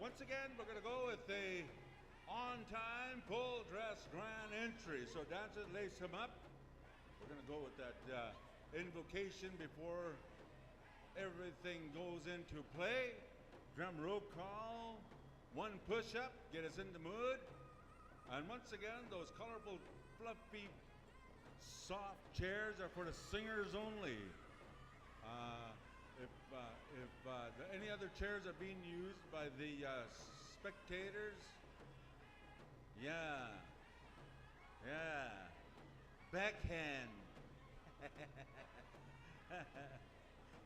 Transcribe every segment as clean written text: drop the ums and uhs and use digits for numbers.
Once again, we're going to go with the on-time, full-dress grand entry. So dancers, lace them up. We're going to go with that invocation before everything goes into play. Drum roll call, one push-up, get us in the mood. And once again, those colorful, fluffy, soft chairs are for the singers only. If any other chairs are being used by the spectators, yeah, backhand.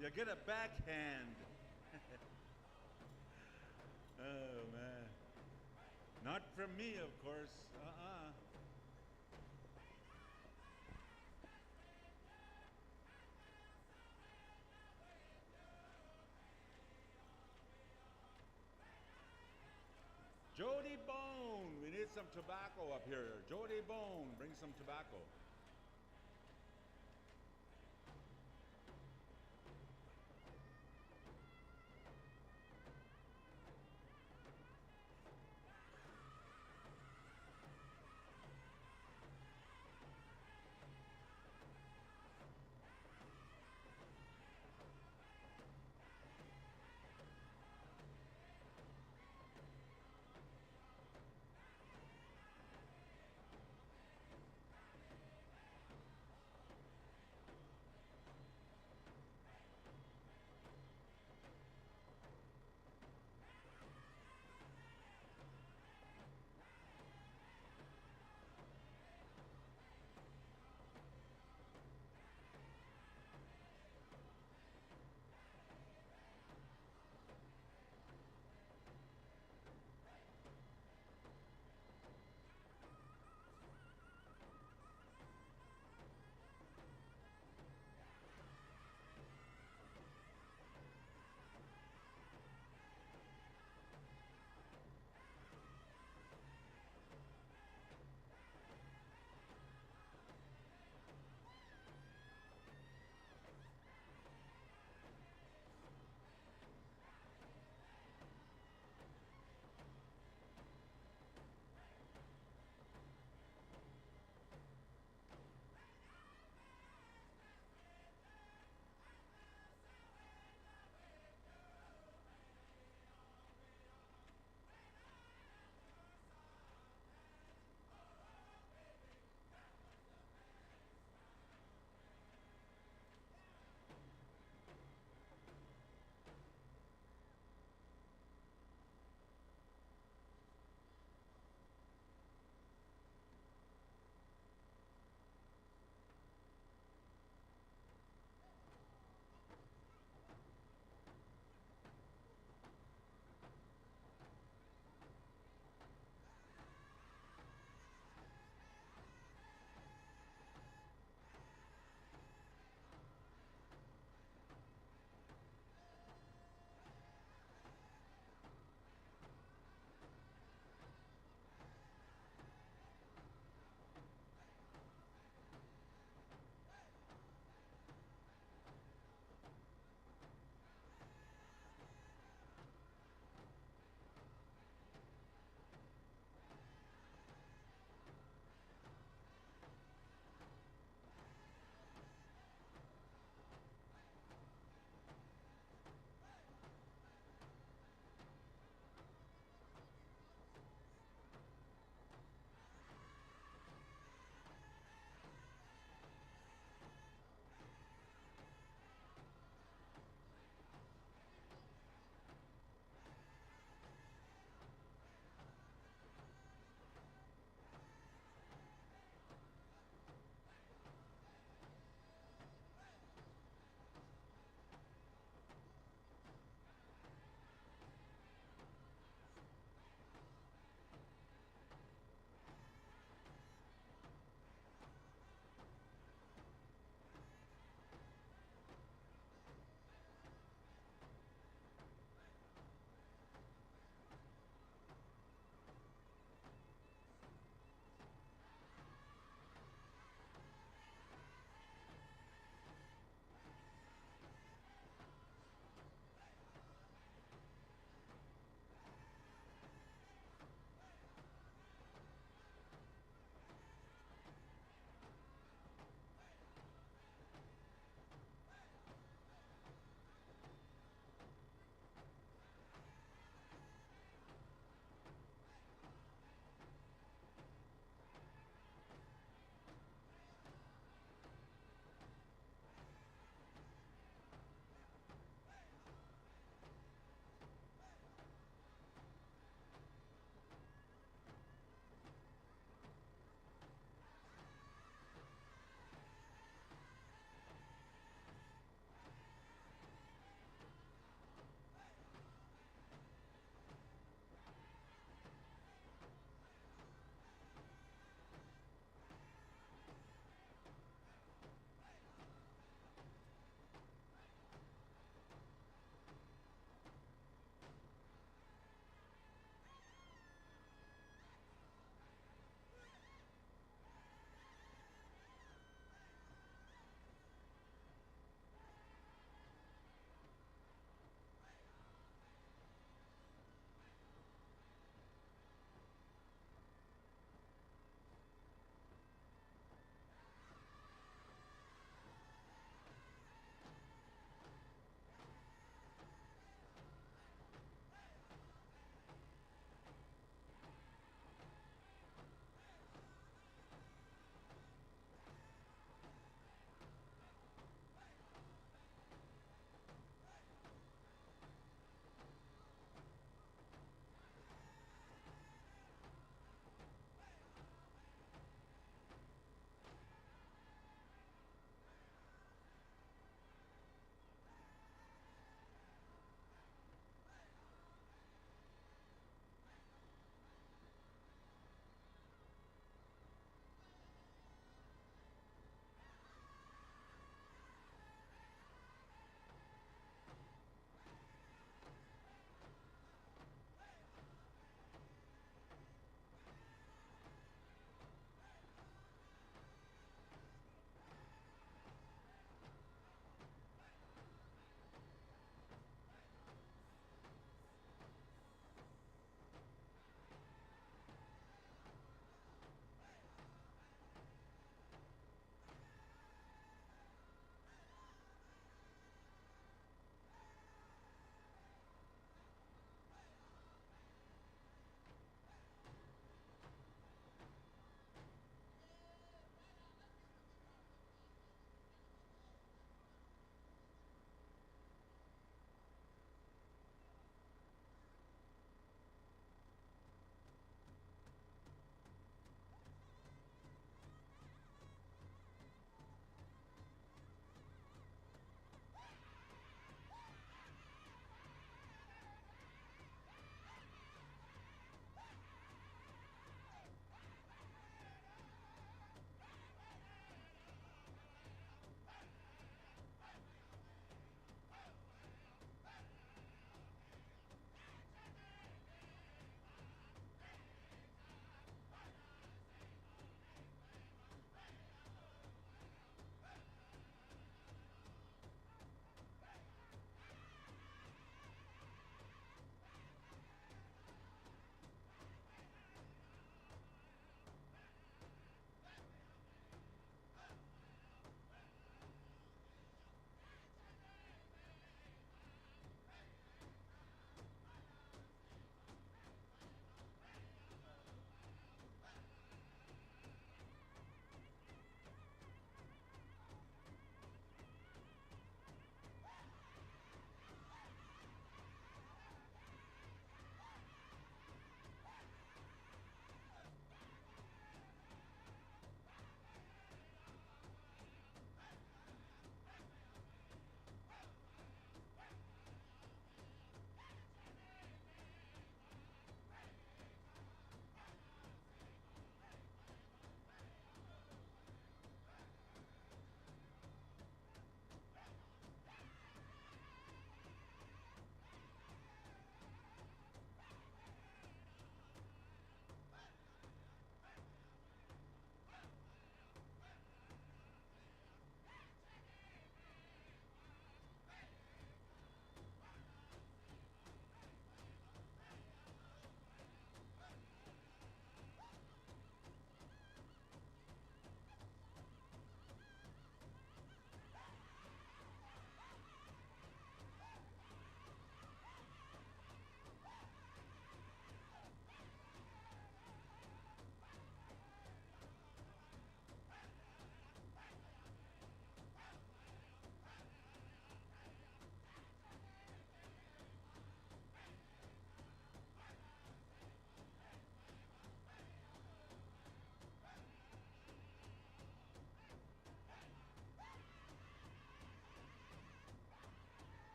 You get a backhand. Oh man, not from me, of course. Jody Bone, we need some tobacco up here. Jody Bone, bring some tobacco.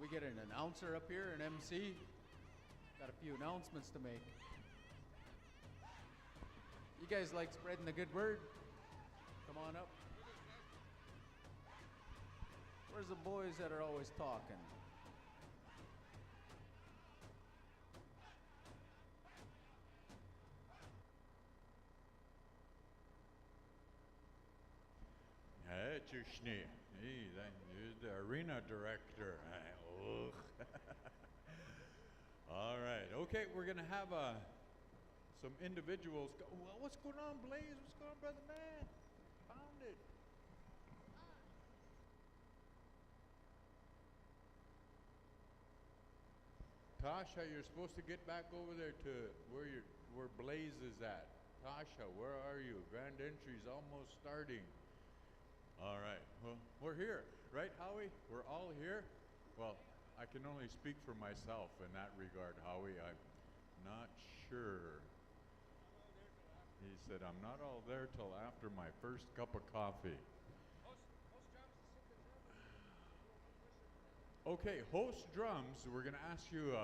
we get an announcer up here, an MC? Got a few announcements to make. You guys like spreading the good word? Come on up. Where's the boys that are always talking? Hey, Chushni. Hey, you're the arena director. Oh. All right. Okay, we're going to have some individuals. Well, what's going on, Blaze? What's going on, brother man? Found it. Tasha, you're supposed to get back over there to where Blaze is at. Tasha, where are you? Grand entry's almost starting. All right. Well, we're here, right, Howie? We're all here. Well, I can only speak for myself in that regard, Howie. I'm not sure. He said, I'm not all there till after my first cup of coffee. Okay, host drums, we're going to ask you,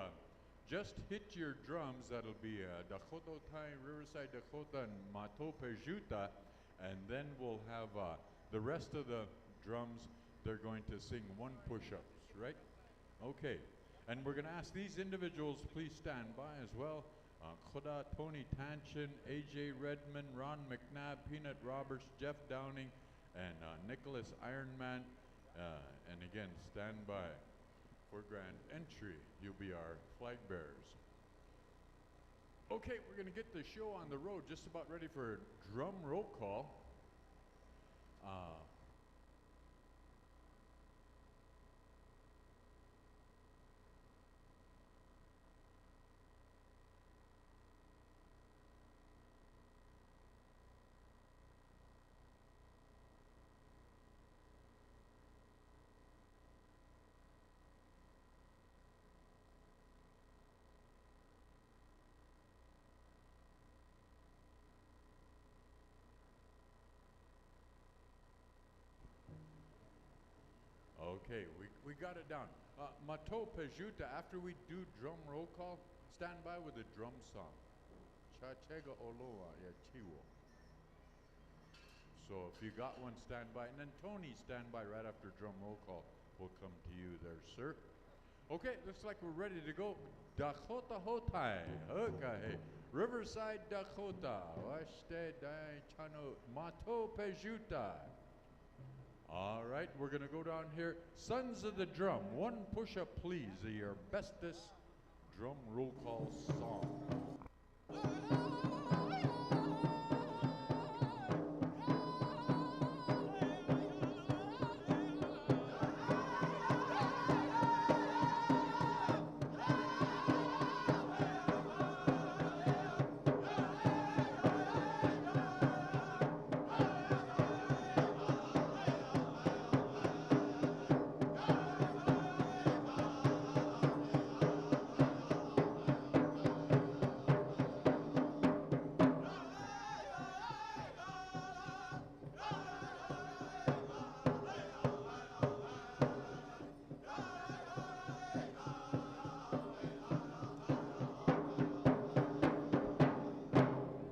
just hit your drums. That'll be Dakota time, Riverside, Dakota, and Mato Pejuta. And then we'll have the rest of the drums, they're going to sing one push-ups, right? Okay, and we're going to ask these individuals to please stand by as well. Khoda, Tony Tanchin, AJ Redmond, Ron McNabb, Peanut Roberts, Jeff Downing, and Nicholas Ironman. And again, stand by for grand entry. You'll be our flag bearers. Okay, we're going to get the show on the road, just about ready for drum roll call. Okay, we got it down. Mato Pejuta, after we do drum roll call, stand by with a drum song. Chachega Oloa Yachiwo. So if you got one, stand by. And then Tony, stand by right after drum roll call. We'll come to you there, sir. Okay, looks like we're ready to go. Dakota Hotai. Okay. Riverside, Dakota. Washte Dai Chano Mato Pejuta. All right, we're going to go down here. Sons of the Drum, one push-up, please. Your bestest drum roll call song.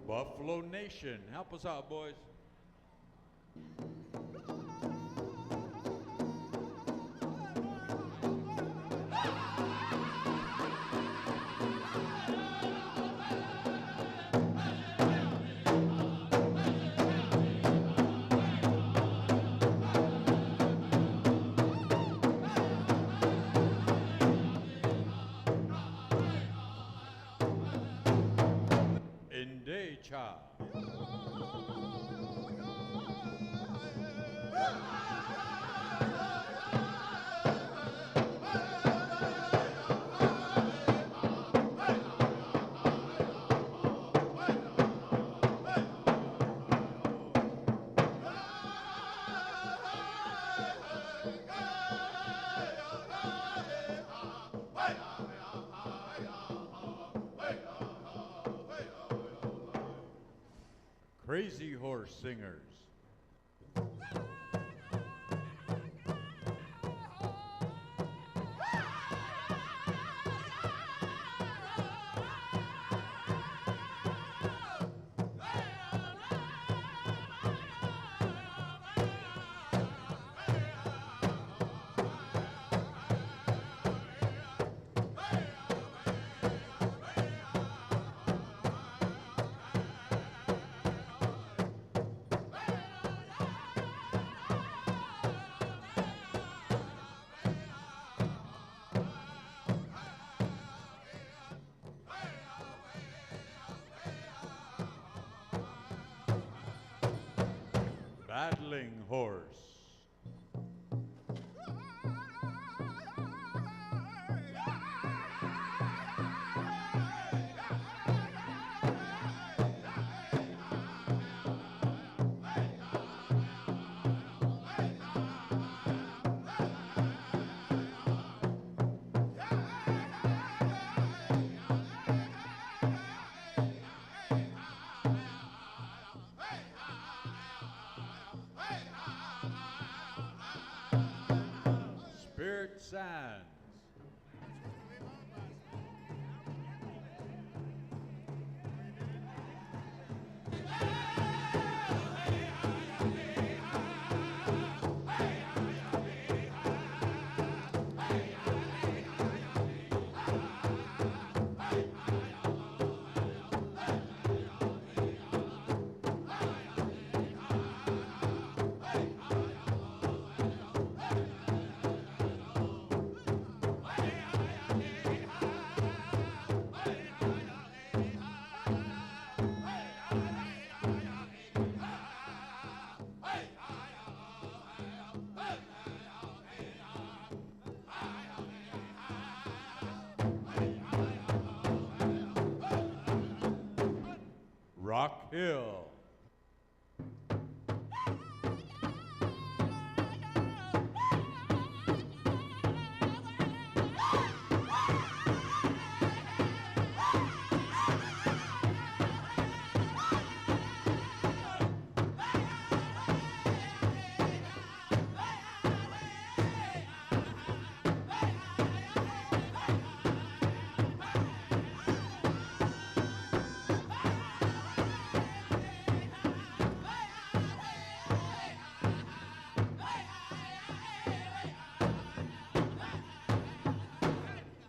Buffalo Nation, help us out, boys. Indecha. Crazy Horse Singers. battling horse. Spirit Sands. Rock Hill.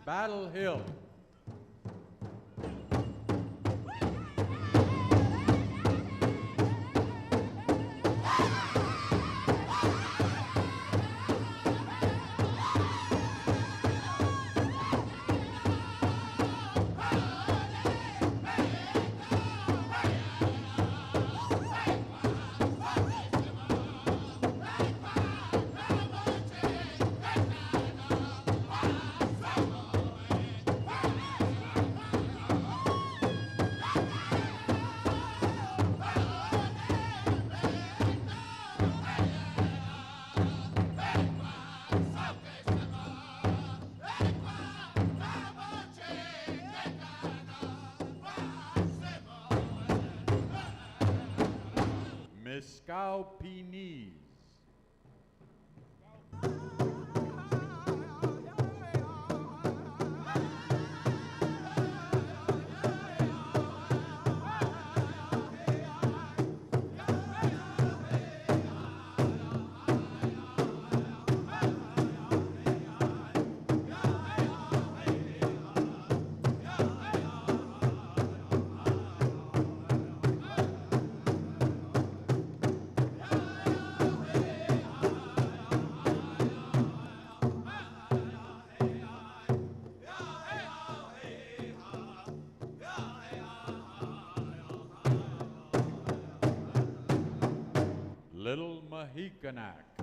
Battle Hill. Mescal Penis. Little Mahicanac.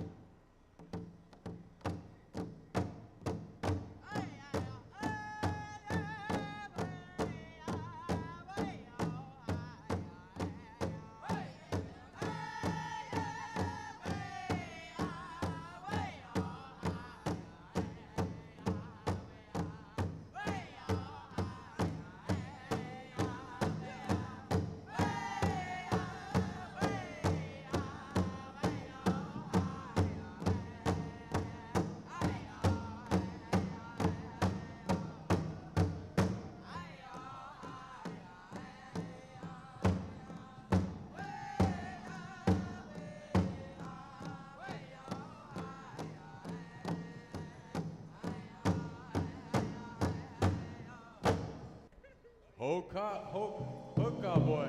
Hookah Boys.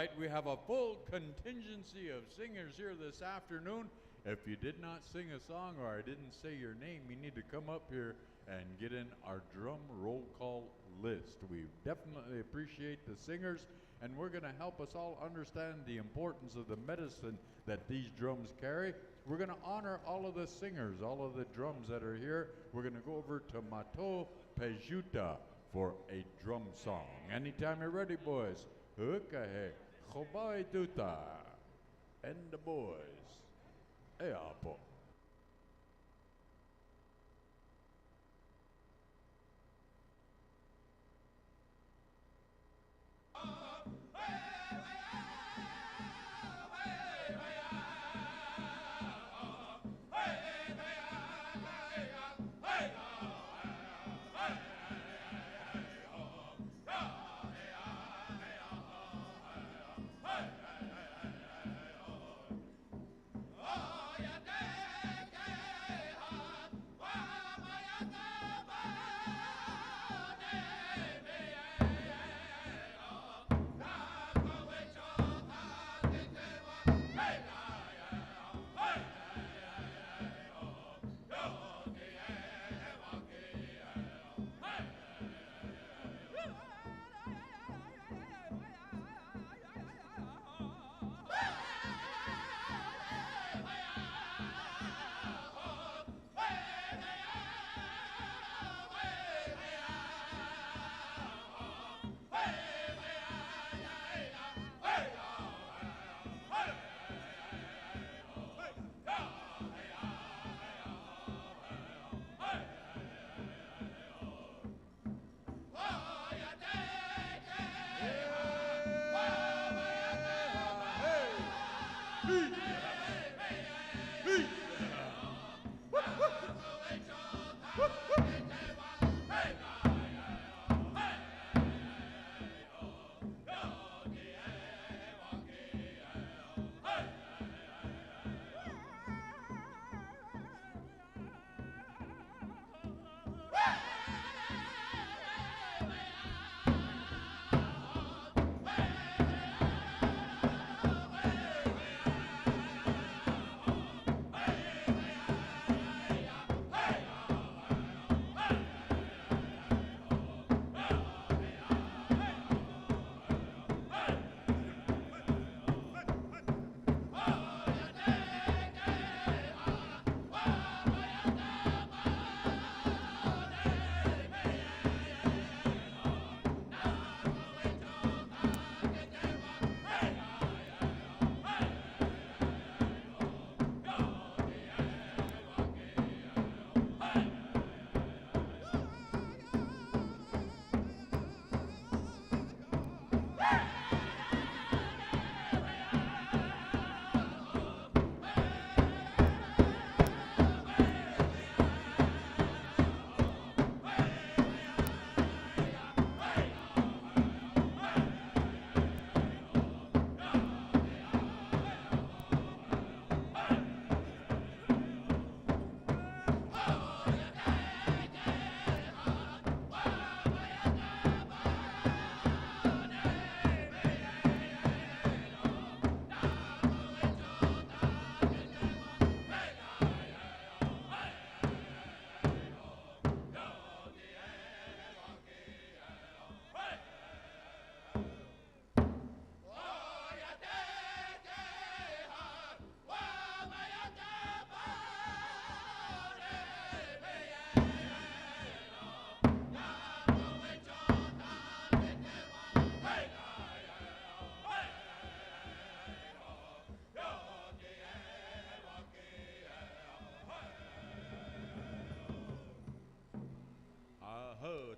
right, we have a full contingency of singers here this afternoon. If you did not sing a song or I didn't say your name, you need to come up here and get in our drum roll call list. We definitely appreciate the singers, and we're going to help us all understand the importance of the medicine that these drums carry. We're going to honor all of the singers, all of the drums that are here. We're going to go over to Mato Pejuta for a drum song. Anytime you're ready, boys. Hukahe, Chobai Tuta, and the boys. Eapo.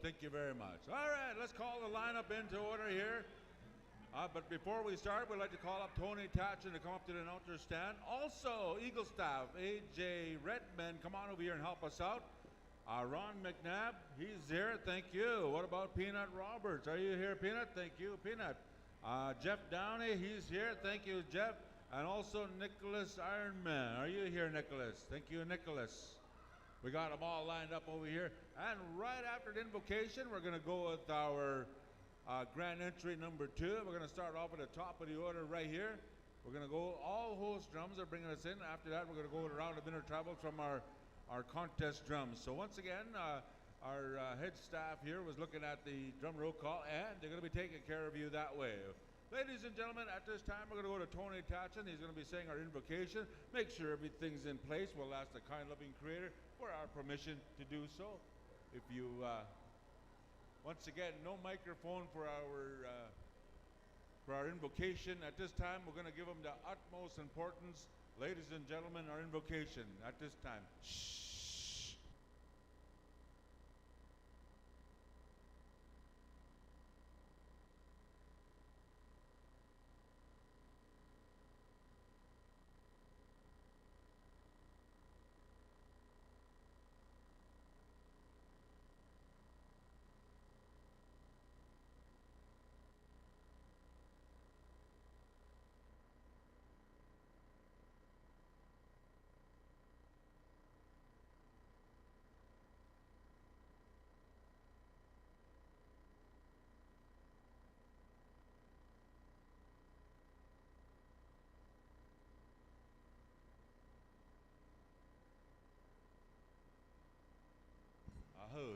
Thank you very much. All right, let's call the lineup into order here. But before we start, we'd like to call up Tony Tatchin to come up to the announcer stand. Also, Eagle Staff, AJ Redman, come on over here and help us out. Ron McNabb, he's here, thank you. What about Peanut Roberts? Are you here, Peanut? Thank you, Peanut. Jeff Downey, he's here, thank you, Jeff. And also Nicholas Ironman. Are you here, Nicholas? Thank you, Nicholas. We got them all lined up over here. And right after the invocation, we're going to go with our grand entry number 2. We're going to start off at the top of the order right here. We're going to go, all host drums are bringing us in. After that, we're going to go around the minor travels from our contest drums. So once again, our head staff here was looking at the drum roll call, and they're going to be taking care of you that way. Ladies and gentlemen, at this time, we're going to go to Tony Tatchin. He's going to be saying our invocation. Make sure everything's in place. We'll ask the kind, loving Creator for our permission to do so. If you, once again, no microphone for our invocation. At this time, we're going to give them the utmost importance. Ladies and gentlemen, our invocation at this time. Shh.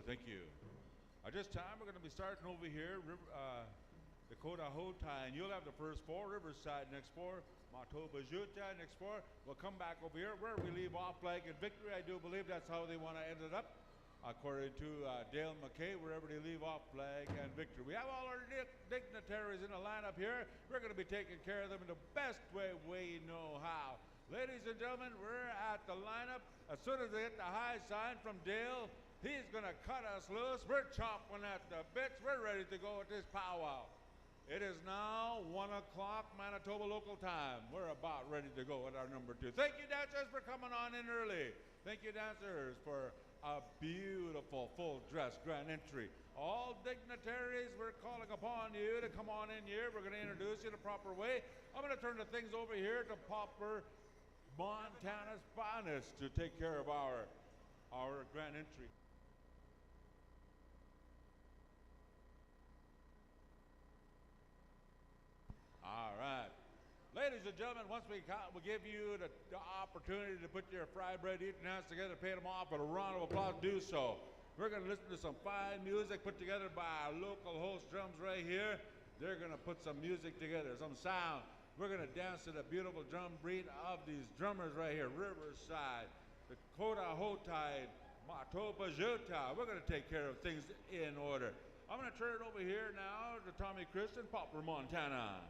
Thank you. At this time, we're going to be starting over here, Dakota Hotai, and you'll have the first 4, Riverside next 4, Matoba Juta next 4. We'll come back over here where we leave off flag and victory. I do believe that's how they want to end it up, according to Dale McKay, wherever they leave off flag and victory. We have all our dignitaries in the lineup here. We're going to be taking care of them in the best way we know how. Ladies and gentlemen, we're at the lineup. As soon as they hit the high sign from Dale, he's going to cut us loose. We're chomping at the bits. We're ready to go at this powwow. It is now 1 o'clock Manitoba local time. We're about ready to go at our number 2. Thank you, dancers, for coming on in early. Thank you, dancers, for a beautiful full-dress grand entry. All dignitaries, we're calling upon you to come on in here. We're going to introduce you the proper way. I'm going to turn the things over here to Popper, Montana's finest, to take care of our grand entry. All right. Ladies and gentlemen, once we give you the opportunity to put your fry bread eating hands together, pay them off with a round of applause, do so. We're going to listen to some fine music put together by our local host drums right here. They're going to put some music together, some sound. We're going to dance to the beautiful drum beat of these drummers right here, Riverside, Dakota Hotai, Matoba Juta. We're going to take care of things in order. I'm going to turn it over here now to Tommy Christian, Popper, Montana.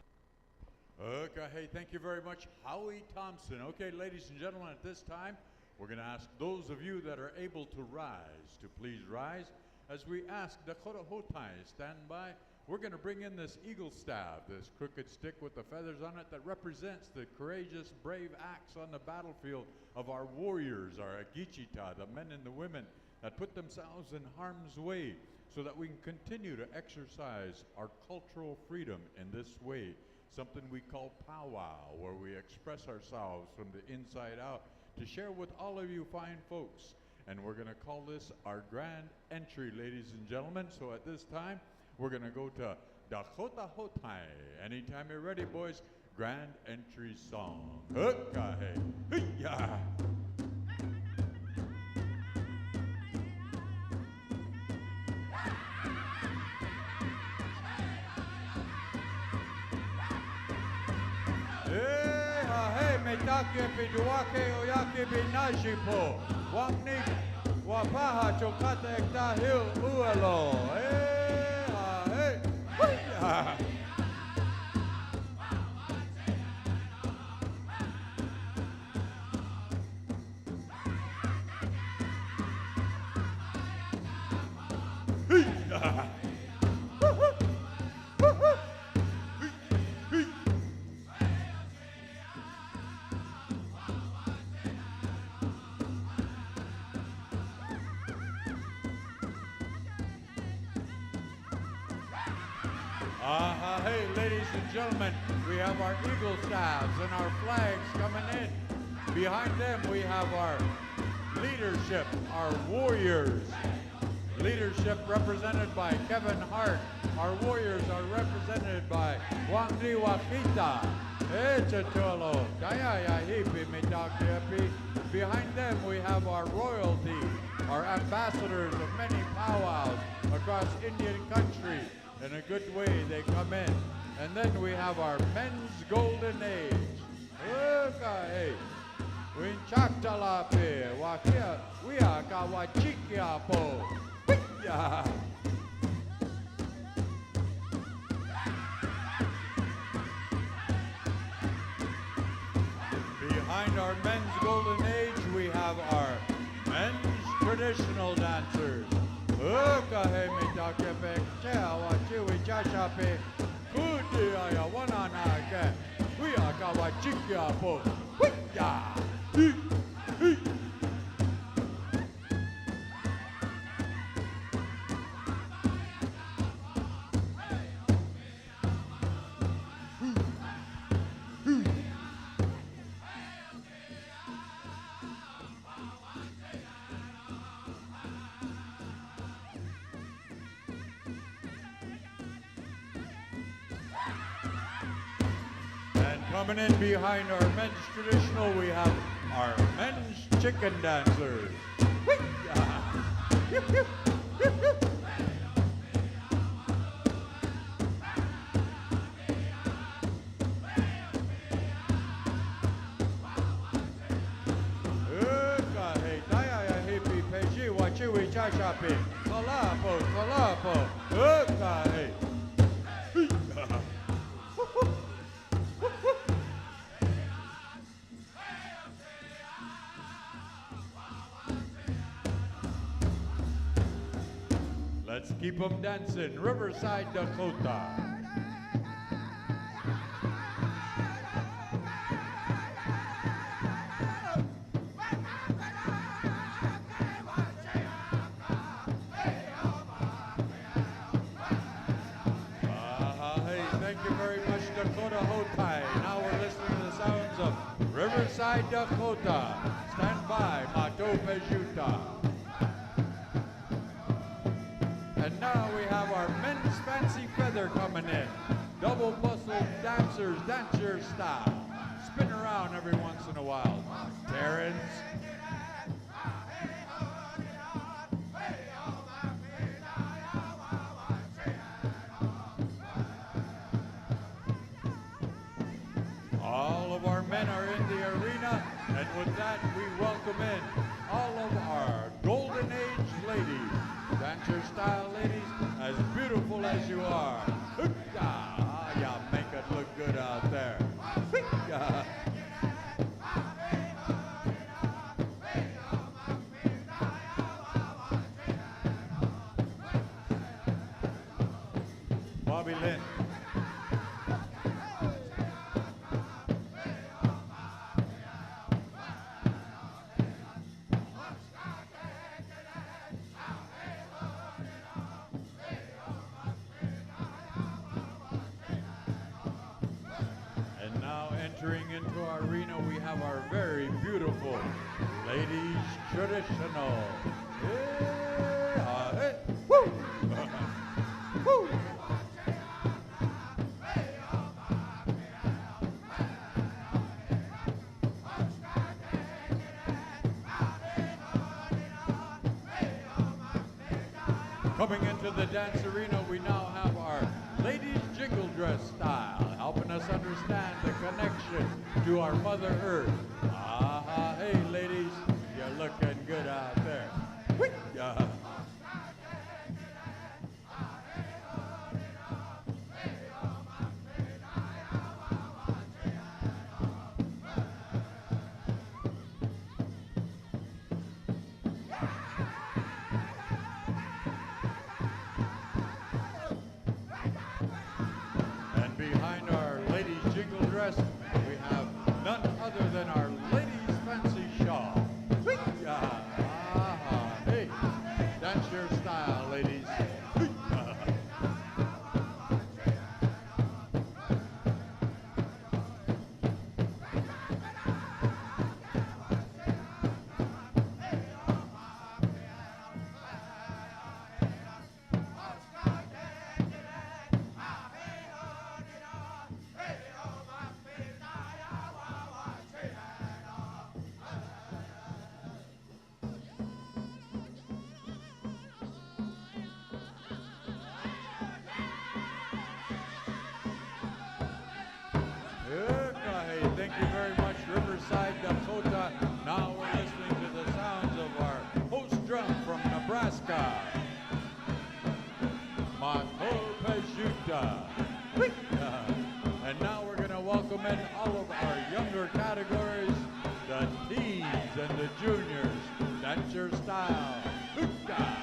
Okay, hey, thank you very much, Howie Thompson. Okay, ladies and gentlemen, at this time, we're going to ask those of you that are able to rise to please rise. As we ask Dakota Hotai, stand by. We're going to bring in this eagle staff, this crooked stick with the feathers on it that represents the courageous, brave acts on the battlefield of our warriors, our Agichita, the men and the women that put themselves in harm's way so that we can continue to exercise our cultural freedom in this way. Something we call powwow, where we express ourselves from the inside out to share with all of you fine folks. And we're going to call this our grand entry, ladies and gentlemen. So at this time, we're going to go to Dakota Hotai. Anytime you're ready, boys, grand entry song. Okay. Hey-ya. Metake piduake oyake binajipo wamni wapaha chokata ekta hiu uelo hey hey, ladies and gentlemen, we have our eagle staffs and our flags coming in. Behind them, we have our leadership, our warriors. leadership represented by Kevin Hart. Our warriors are represented by Wangri Wakita. Echatolo, Dayaya Hipi Mitakiapi. Behind them we have our royalty, our ambassadors of many powwows across Indian country. In a good way they come in. And then we have our men's golden age. Okay. Winchaktalape, Wakia, Wiaka Wachikiapo. Yeah. Behind our men's golden age, we have our men's traditional dancers. Coming in behind our men's traditional, we have our men's chicken dancers. Let's keep them dancing, Riverside, Dakota. Hey, thank you very much, Dakota Hotai. Now we're listening to the sounds of Riverside, Dakota. Stand by, Mato Pejuta. And now we have our men's fancy feather coming in. Double bustled dancers, dance your style. Spin around every once in a while. Terrence. All of our men are in the arena, and with that we welcome in all of our golden age ladies. Dance your style, ladies, as beautiful as you are. Yeah, make it look good out there. Bobby Lynn. Entering into our arena, we have our very beautiful ladies traditional. Yeah, hey, woo! Woo! Coming into the dance arena, we now have our ladies jingle dress style, helping us understand the connection to our Mother Earth. Hey ladies, you're looking good out there. Behind our ladies jingle dress, we have none other than our ladies fancy shawl. Hey, that's your style, ladies. side, Dakota. Now we're listening to the sounds of our host drum from Nebraska, Makopejuta. And now we're going to welcome in all of our younger categories, the teens and the juniors. That's your style. Hookah.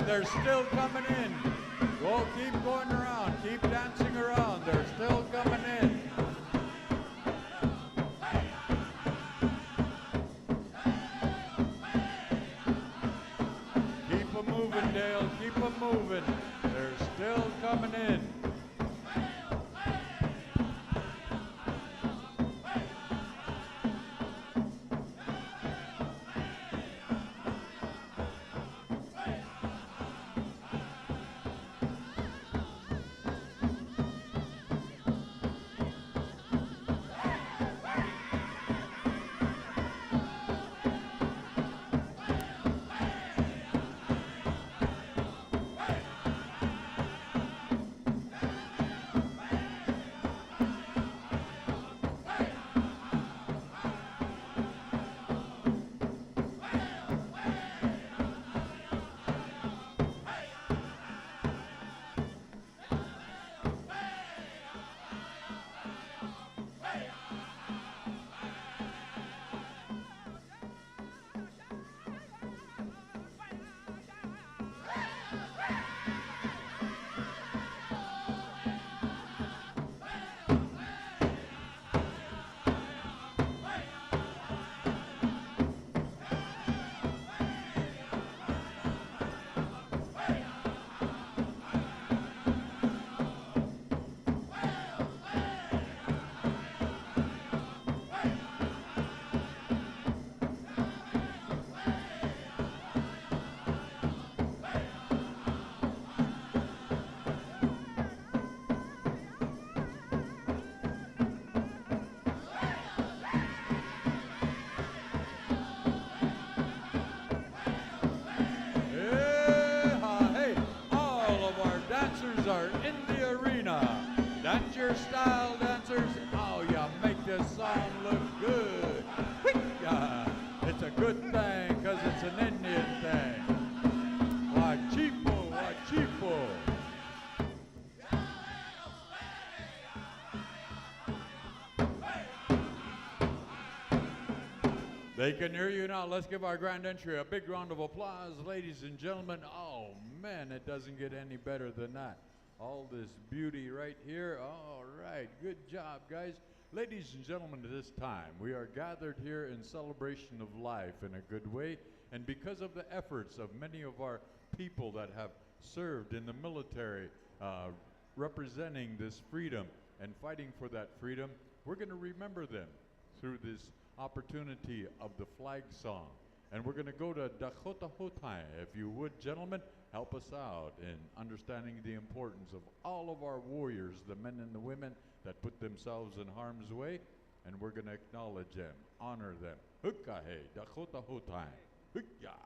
They're still coming in. Go, keep going around. Keep dancing around. They're still coming in. Keep them moving, Dale. Keep them moving. They're still coming in. Are in the arena. That's your style, dancers. Oh, you make this song look good. It's a good thing because it's an Indian thing. Wachipo, wachipo. They can hear you now. Let's give our grand entry a big round of applause, ladies and gentlemen. Oh, man, it doesn't get any better than that. All this beauty right here. All right, good job, guys. Ladies and gentlemen, at this time, we are gathered here in celebration of life in a good way, and because of the efforts of many of our people that have served in the military, representing this freedom and fighting for that freedom, we're going to remember them through this opportunity of the flag song. And we're going to go to Dakota Hotai. If you would, gentlemen, help us out in understanding the importance of all of our warriors, the men and the women that put themselves in harm's way, and we're going to acknowledge them, honor them. Hukahe, Dakota Hotai. Hukya.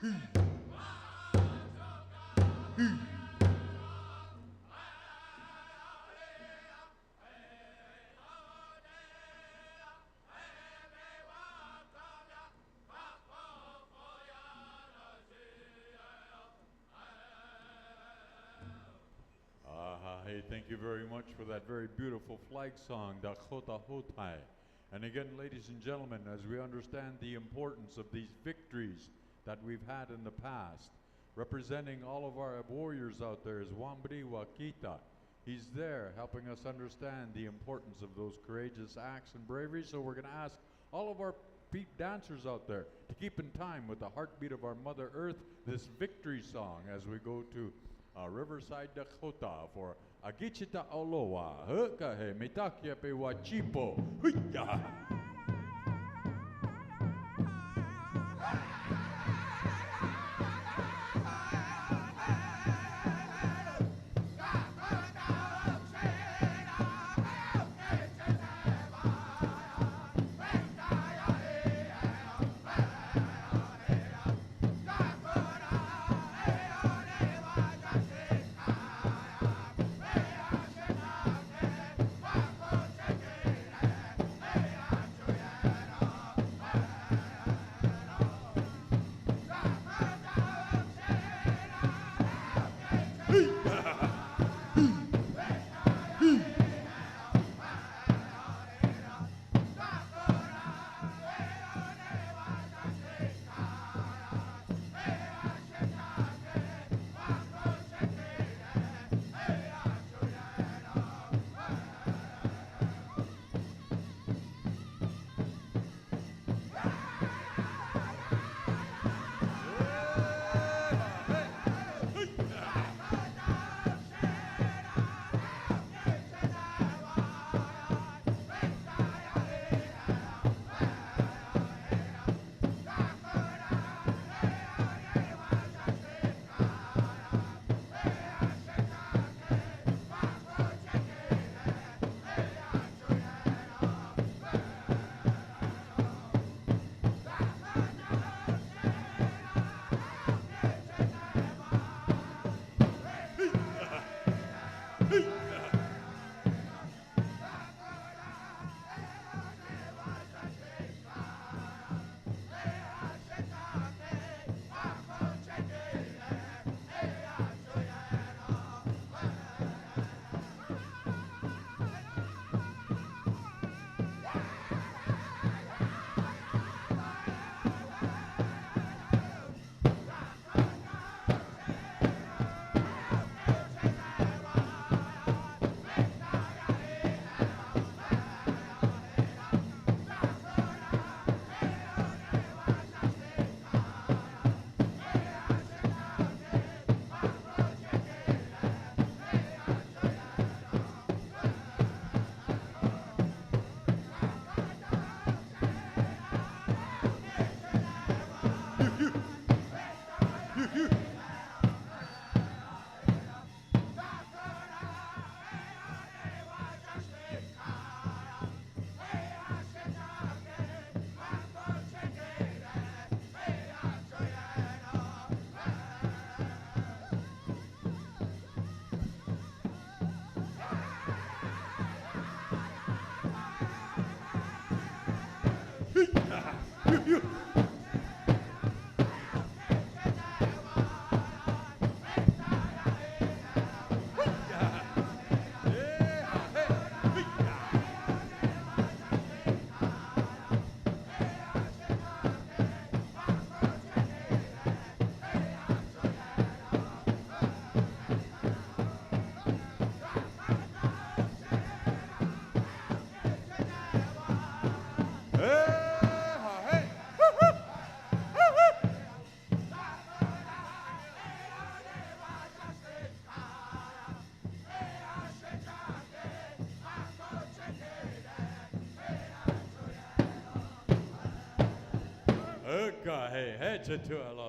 Hey, thank you very much for that very beautiful flag song, Dakota Hotai. And again, ladies and gentlemen, as we understand the importance of these victories that we've had in the past, representing all of our warriors out there is Wambri Wakita. He's there helping us understand the importance of those courageous acts and bravery. So we're going to ask all of our dancers out there to keep in time with the heartbeat of our Mother Earth, this victory song as we go to Riverside, Dakota for Agichita Olowa, Hukahe, Mitakia Pe Wachipo, Huya!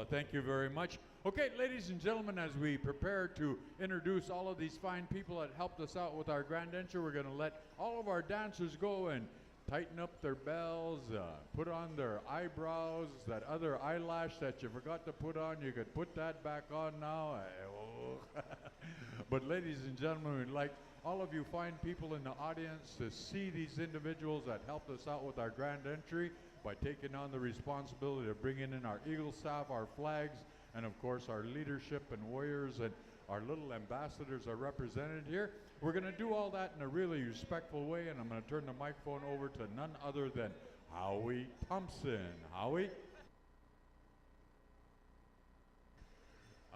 Thank you very much. Okay, ladies and gentlemen, as we prepare to introduce all of these fine people that helped us out with our grand entry, we're going to let all of our dancers go and tighten up their bells, put on their eyebrows, that other eyelash that you forgot to put on, you could put that back on now. But ladies and gentlemen, we'd like all of you fine people in the audience to see these individuals that helped us out with our grand entry by taking on the responsibility of bringing in our Eagle staff, our flags, and of course our leadership and warriors and our little ambassadors are represented here. We're going to do all that in a really respectful way, and I'm going to turn the microphone over to none other than Howie Thompson. Howie?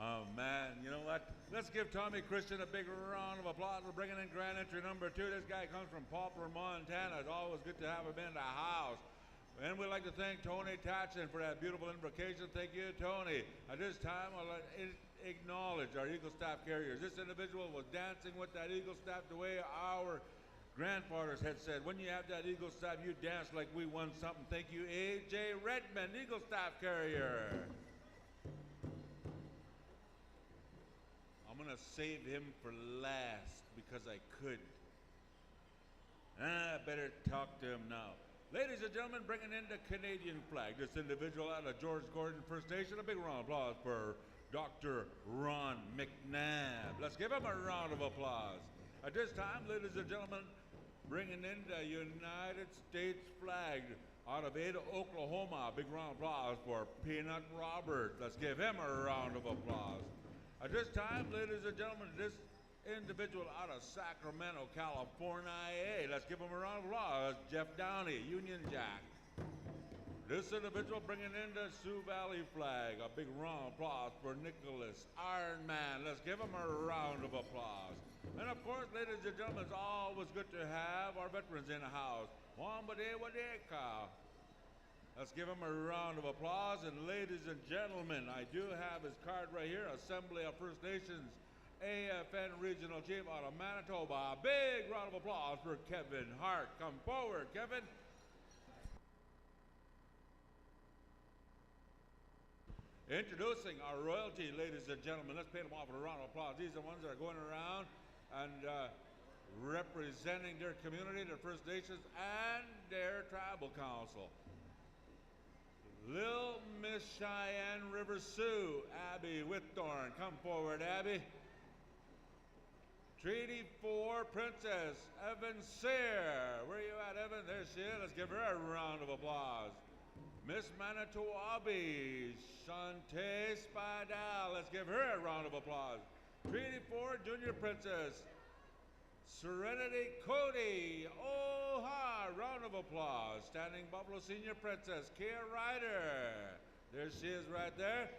Oh, man, you know what? Let's give Tommy Christian a big round of applause for bringing in grand entry number 2. This guy comes from Pauper, Montana. It's always good to have him in the house. And we'd like to thank Tony Tatchin for that beautiful invocation. Thank you, Tony. At this time, I'd like to acknowledge our Eagle Staff carriers. This individual was dancing with that Eagle Staff the way our grandfathers had said. When you have that Eagle Staff, you dance like we won something. Thank you, A.J. Redmond, Eagle Staff carrier. I'm going to save him for last because I couldn't. I better talk to him now. Ladies and gentlemen, bringing in the Canadian flag. This individual out of George Gordon First Nation. A big round of applause for Dr. Ron McNabb. Let's give him a round of applause. At this time, ladies and gentlemen, bringing in the United States flag out of Ada, Oklahoma. A big round of applause for Peanut Robert. Let's give him a round of applause. At this time, ladies and gentlemen, this individual out of Sacramento, California. Hey, let's give him a round of applause. Jeff Downey, Union Jack. This individual bringing in the Sioux Valley flag. A big round of applause for Nicholas Iron Man. Let's give him a round of applause. And of course, ladies and gentlemen, it's always good to have our veterans in the house. Wambadewadeka. Let's give him a round of applause. And ladies and gentlemen, I do have his card right here, Assembly of First Nations AFN Regional Chief out of Manitoba. A big round of applause for Kevin Hart. Come forward, Kevin. Introducing our royalty, ladies and gentlemen. Let's pay them off with a round of applause. These are the ones that are going around and representing their community, their First Nations, and their tribal council. Lil Miss Cheyenne River Sioux, Abby Whitthorne. Come forward, Abby. Treaty 4 Princess, Evan Sayre. Where are you at, Evan? There she is. Let's give her a round of applause. Miss Manitowabi, Shantae Spadal. Let's give her a round of applause. Treaty 4 Junior Princess, Serenity Cody. Oh-ha, round of applause. Standing Buffalo Senior Princess, Kia Ryder. There she is right there.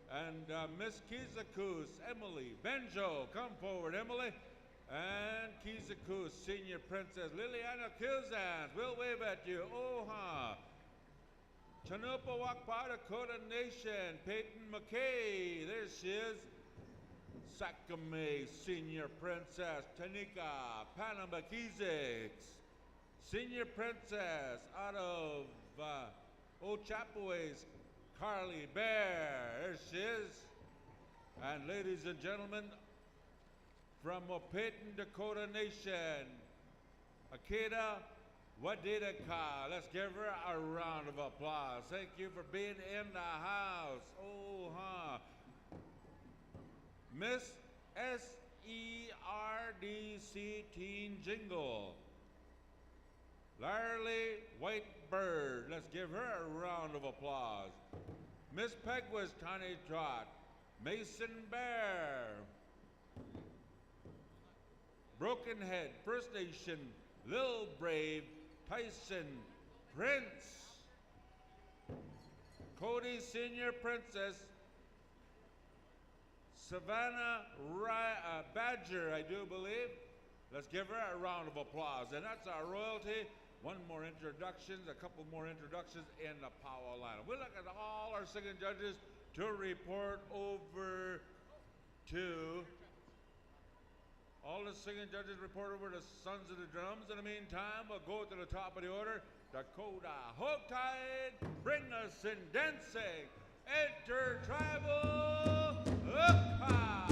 And Miss Kizakus, Emily Benjo. Come forward, Emily. And Kizakus, Senior Princess, Liliana Kilzans. We'll wave at you. Oh-ha. Chanupawakpa, Dakota Nation, Peyton McKay. There she is. Sakame, Senior Princess, Tanika Panamakiziks. Senior Princess out of Ochapowace, Carly Bear. There she is. And ladies and gentlemen, from Wapayton, Dakota Nation, Akeda Wadidaka. Let's give her a round of applause. Thank you for being in the house. Oh-ha. Miss SERDC Teen Jingle, Larry Whitebird. Let's give her a round of applause. Miss Pegwas Tiny Trot, Mason Bear, Broken Head First Nation, Lil Brave, Tyson Prince, Cody Senior Princess, Savannah Badger, I do believe. Let's give her a round of applause. And that's our royalty. One more introductions, a couple more introductions in the powwow lineup. We'll look at all our singing judges to report over to all the singing judges report over to Sons of the Drums. In the meantime, we'll go to the top of the order. Dakota, hold tight, bring us in dancing. Intertribal Ukpa.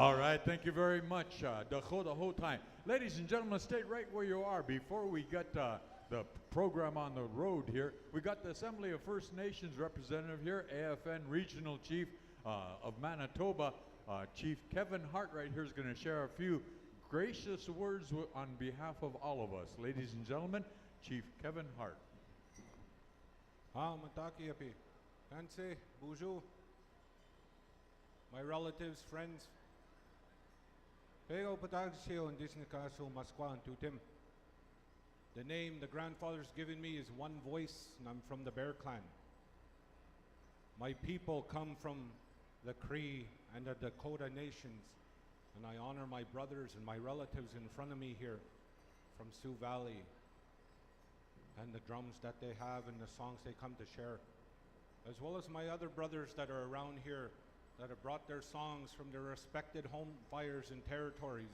All right, thank you very much, Dakota whole time. Ladies and gentlemen, stay right where you are. Before we get the program on the road here, we got the Assembly of First Nations representative here, AFN Regional Chief of Manitoba, Chief Kevin Hart right here is going to share a few gracious words on behalf of all of us. Ladies and gentlemen, Chief Kevin Hart. Mataki api. Kanse, Buju, my relatives, friends. Pego Patagsio and Disnikaso Masquan Tutim. The name the grandfather's given me is One Voice, and I'm from the Bear Clan. My people come from the Cree and the Dakota nations, and I honor my brothers and my relatives in front of me here from Sioux Valley, and the drums that they have and the songs they come to share, as well as my other brothers that are around here that have brought their songs from their respected home fires and territories,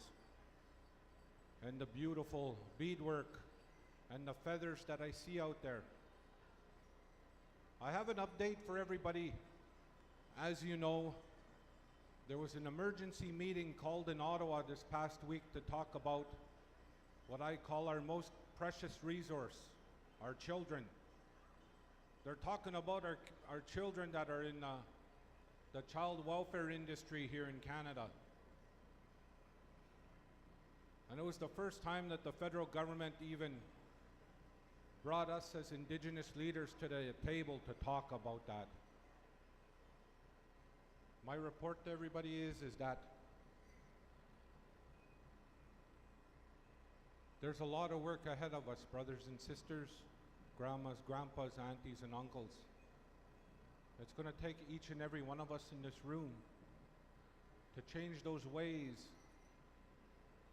and the beautiful beadwork and the feathers that I see out there. I have an update for everybody. As you know, there was an emergency meeting called in Ottawa this past week to talk about what I call our most precious resource, our children. They're talking about our children that are in the child welfare industry here in Canada. And it was the first time that the federal government even brought us as Indigenous leaders to the table to talk about that. My report to everybody is that there's a lot of work ahead of us, brothers and sisters, grandmas, grandpas, aunties, and uncles. It's going to take each and every one of us in this room to change those ways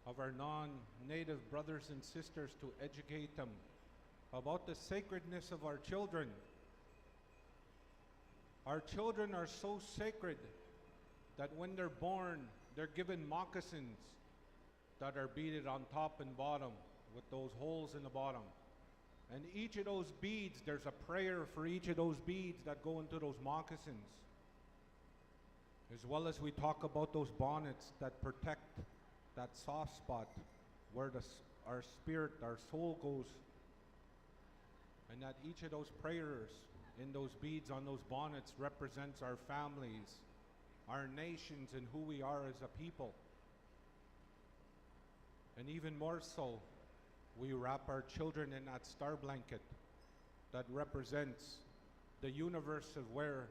of our non-native brothers and sisters, to educate them about the sacredness of our children. Our children are so sacred that when they're born, they're given moccasins that are beaded on top and bottom with those holes in the bottom. And each of those beads, there's a prayer for each of those beads that go into those moccasins. As well as we talk about those bonnets that protect that soft spot where our spirit, our soul goes. And that each of those prayers in those beads on those bonnets represents our families, our nations, and who we are as a people. And even more so, we wrap our children in that star blanket that represents the universe of where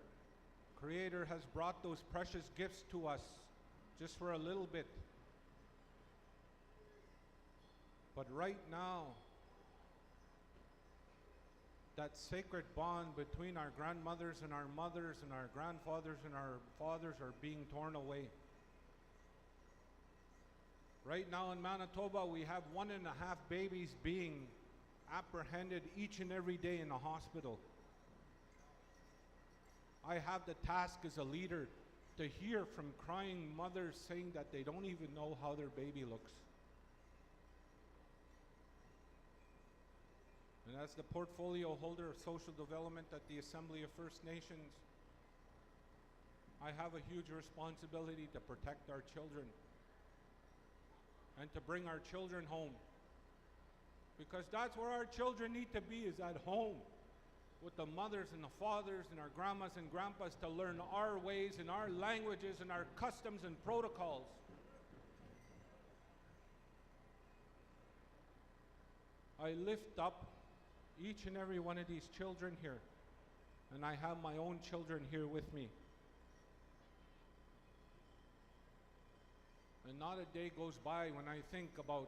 Creator has brought those precious gifts to us just for a little bit. But right now, that sacred bond between our grandmothers and our mothers and our grandfathers and our fathers are being torn away. Right now in Manitoba, we have 1.5 babies being apprehended each and every day in the hospital. I have the task as a leader to hear from crying mothers saying that they don't even know how their baby looks. And as the portfolio holder of social development at the Assembly of First Nations, I have a huge responsibility to protect our children and to bring our children home. Because that's where our children need to be, is at home with the mothers and the fathers and our grandmas and grandpas, to learn our ways and our languages and our customs and protocols. I lift up each and every one of these children here, and I have my own children here with me. And not a day goes by when I think about,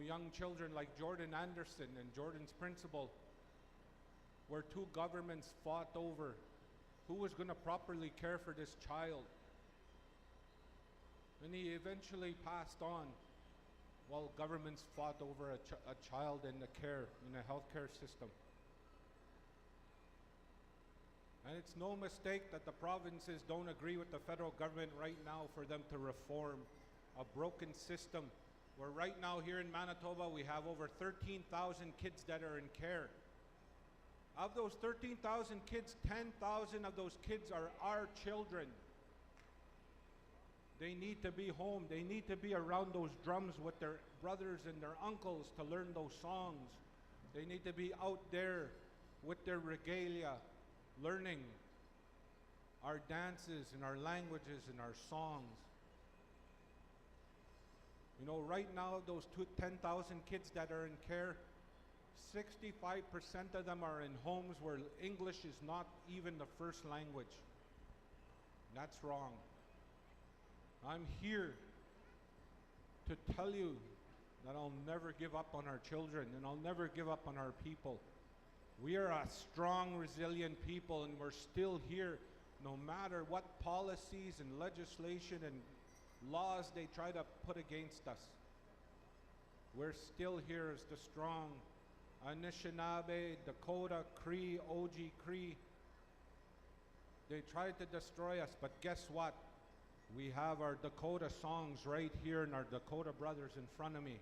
young children like Jordan Anderson and Jordan's principal, where two governments fought over who was going to properly care for this child. And he eventually passed on while governments fought over a child in the care, in the healthcare system. And it's no mistake that the provinces don't agree with the federal government right now for them to reform a broken system, where right now here in Manitoba we have over 13,000 kids that are in care. Of those 13,000 kids, 10,000 of those kids are our children. They need to be home. They need to be around those drums with their brothers and their uncles to learn those songs. They need to be out there with their regalia, learning our dances and our languages and our songs. You know, right now, those 10,000 kids that are in care, 65% of them are in homes where English is not even the first language. That's wrong. I'm here to tell you that I'll never give up on our children and I'll never give up on our people. We are a strong, resilient people, and we're still here no matter what policies and legislation and laws they try to put against us. We're still here as the strong Anishinaabe, Dakota, Cree, OG Cree. They tried to destroy us, but guess what? We have our Dakota songs right here and our Dakota brothers in front of me.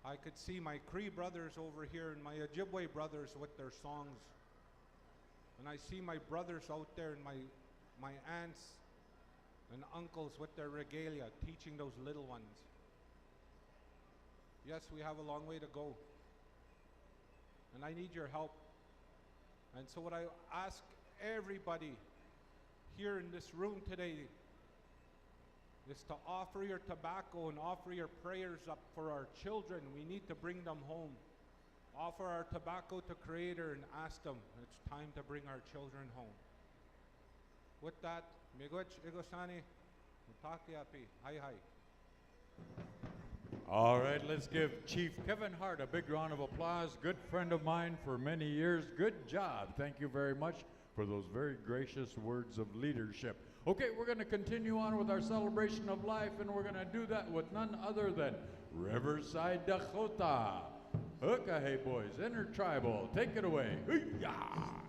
I could see my Cree brothers over here and my Ojibwe brothers with their songs. And I see my brothers out there and my aunts and uncles with their regalia, teaching those little ones. Yes, we have a long way to go. And I need your help. And so what I ask everybody here in this room today is to offer your tobacco and offer your prayers up for our children. We need to bring them home. Offer our tobacco to Creator and ask them, it's time to bring our children home. With that, miigwech igosani, mutakiapi, hi hi. All right, let's give Chief Kevin Hart a big round of applause. Good friend of mine for many years. Good job. Thank you very much for those very gracious words of leadership. Okay, we're going to continue on with our celebration of life, and we're going to do that with none other than Riverside, Dakota. Hey boys, intertribal, take it away. Hoo-yah!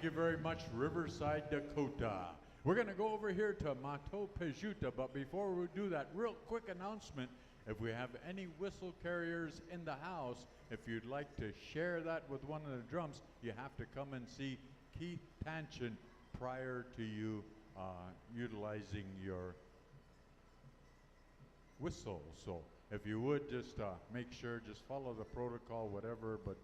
you very much, Riverside, Dakota. We're going to go over here to Mato Pejuta, but before we do that, real quick announcement. If we have any whistle carriers in the house, if you'd like to share that with one of the drums, you have to come and see Keith Tanchin prior to you utilizing your whistle. So if you would just make sure, just follow the protocol, whatever, but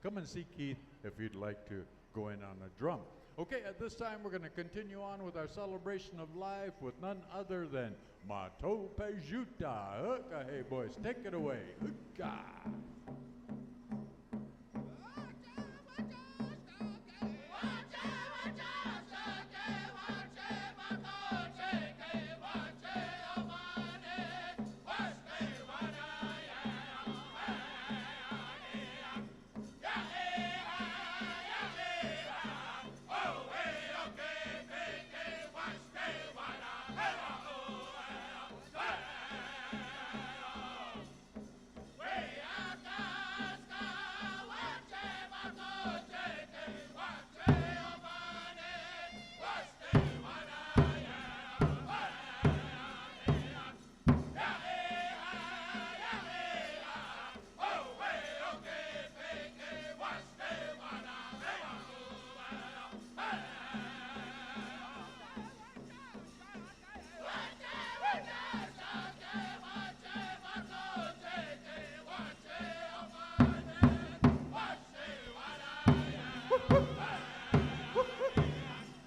come and see Keith if you'd like to go in on a drum. Okay, at this time we're going to continue on with our celebration of life with none other than Mato Pejuta. Hookah, hey boys, take it away. Hookah.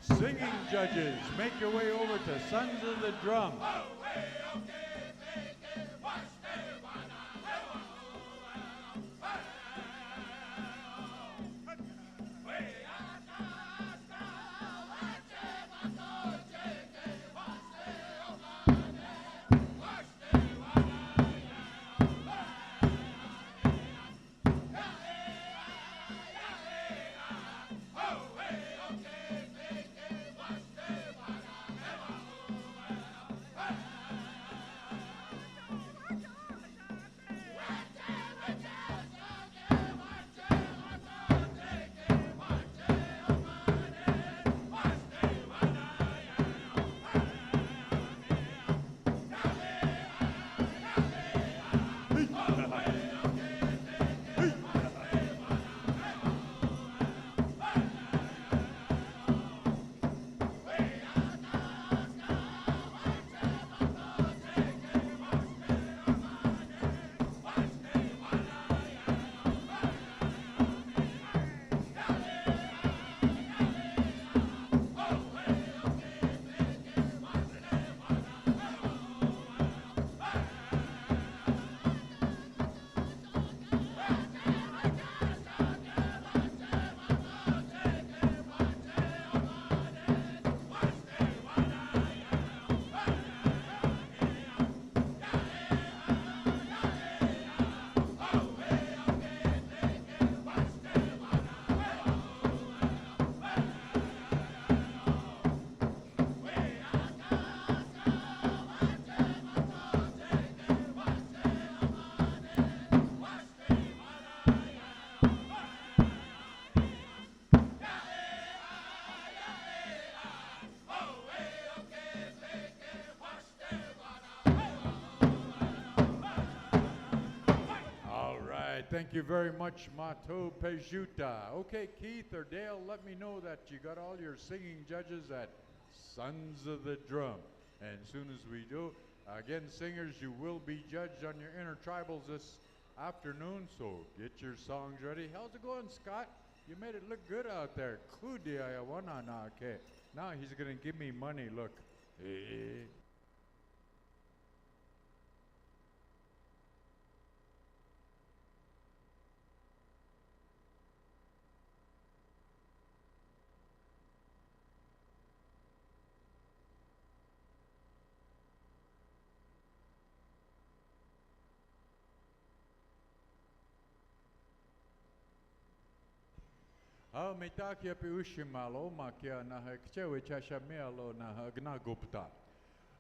Singing judges, make your way over to Sons of the Drum. Thank you very much, Mato Pejuta. Okay, Keith or Dale, let me know that you got all your singing judges at Sons of the Drum. And as soon as we do, again, singers, you will be judged on your intertribals this afternoon, so get your songs ready. How's it going, Scott? You made it look good out there. Okay. Now he's going to give me money, look. Hey.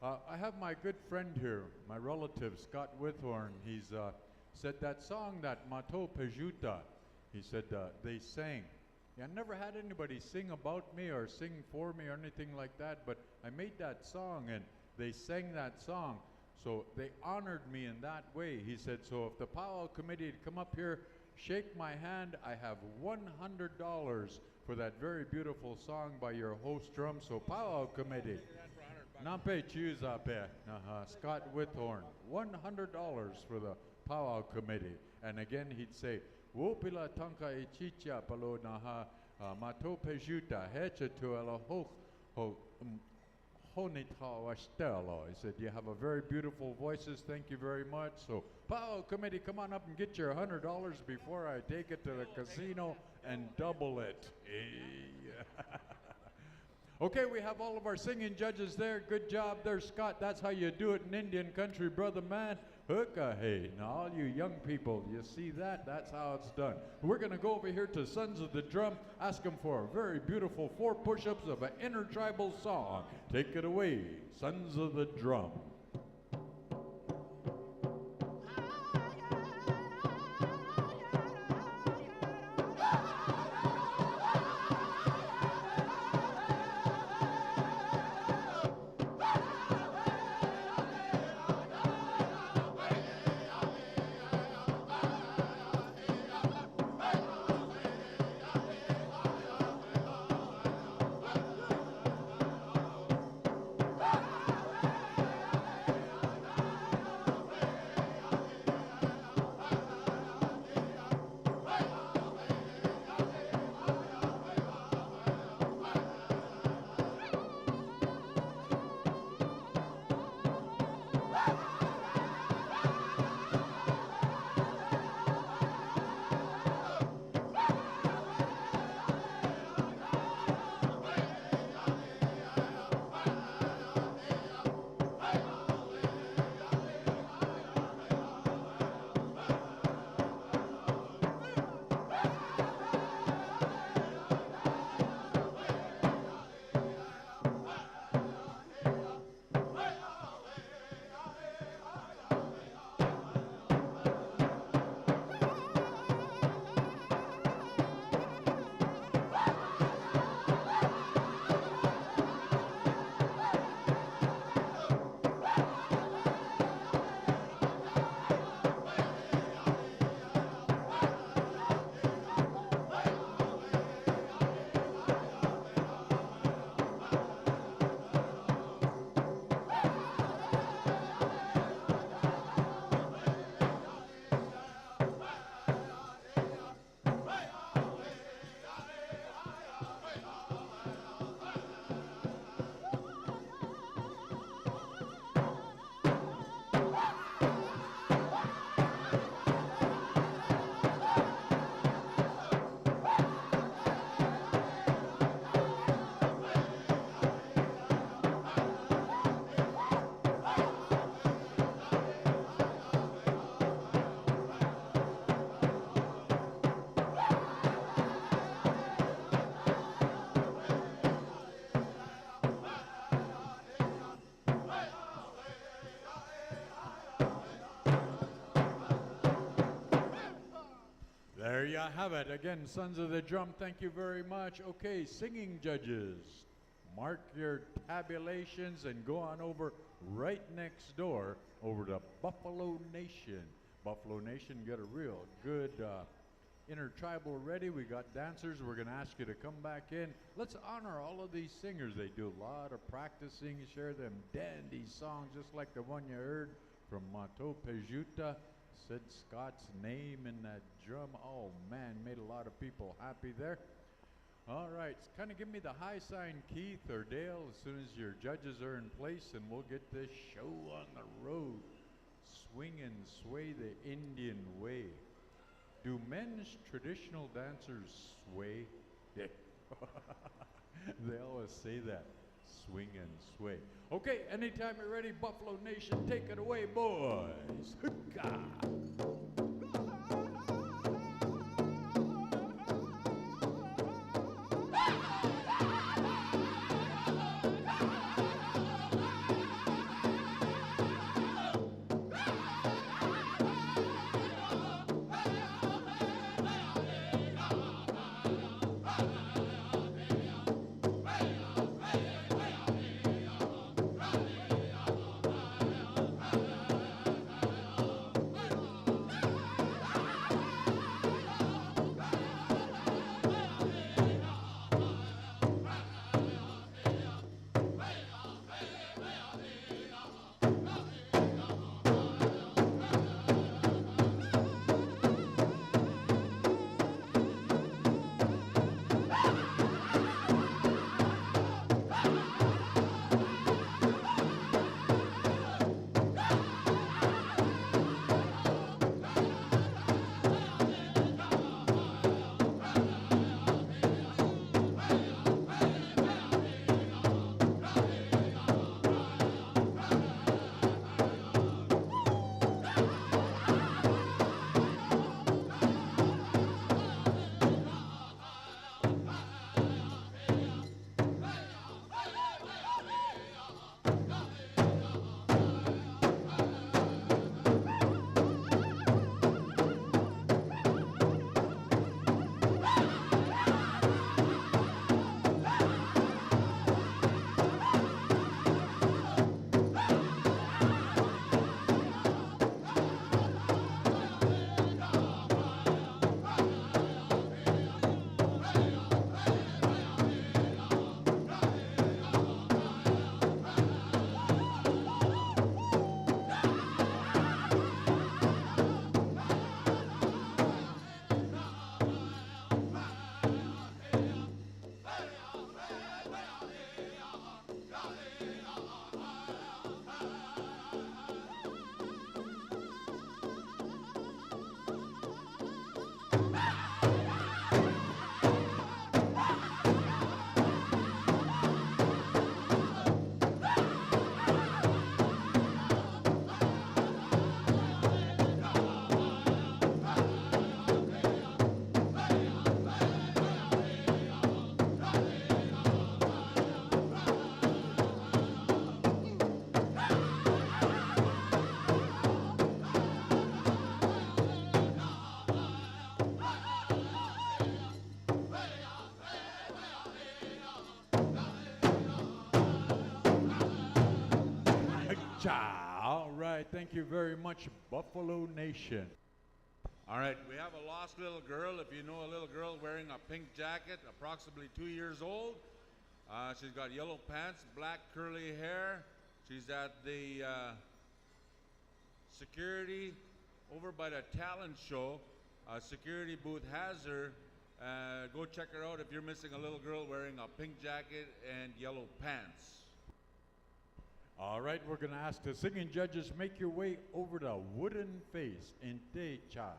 I have my good friend here, my relative, Scott Withorn. He's said that song that Mato Pejuta, he said they sang Yeah, I never had anybody sing about me or sing for me or anything like that, but I made that song and they sang that song. So they honored me in that way. He said, so if the powwow committee had come up here, shake my hand, I have $100 for that very beautiful song by your host drum. So powwow committee, Nampe Chuzape, Scott Withorn, $100 for the powwow committee. And again he'd say, Wopila tanka ichicha palo naha mato pejuta hecha to ela ho honita wastelo. He said, you have a very beautiful voices. Thank you very much. So powwow committee, come on up and get your $100 before I take it to the casino and double it. Okay, we have all of our singing judges there. Good job there, Scott. That's how you do it in Indian country, brother man. Hookah, hey. Now, all you young people, you see that? That's how it's done. We're going to go over here to Sons of the Drum, ask them for a very beautiful 4 push-ups of an intertribal song. Take it away, Sons of the Drum. There you have it. Again, Sons of the Drum, thank you very much. Okay, singing judges, mark your tabulations and go on over right next door over to Buffalo Nation. Buffalo Nation, get a real good intertribal ready. We got dancers. We're going to ask you to come back in. Let's honor all of these singers. They do a lot of practicing, share them dandy songs just like the one you heard from Mato Pejuta. Said Scott's name in that drum. Oh man, made a lot of people happy there. All right, kind of give me the high sign, Keith or Dale, as soon as your judges are in place, and we'll get this show on the road. Swing and sway the Indian way. Do men's traditional dancers sway? Yeah. They always say that. Swing and sway. Okay, anytime you're ready, Buffalo Nation, take it away, boys. Hookah! All right, thank you very much, Buffalo Nation. All right, we have a lost little girl. If you know a little girl wearing a pink jacket, approximately 2 years old. She's got yellow pants, black curly hair. She's at the security over by the talent show. Security booth has her. Go check her out if you're missing a little girl wearing a pink jacket and yellow pants. All right, we're going to ask the singing judges, make your way over to Wooden Face in Techa.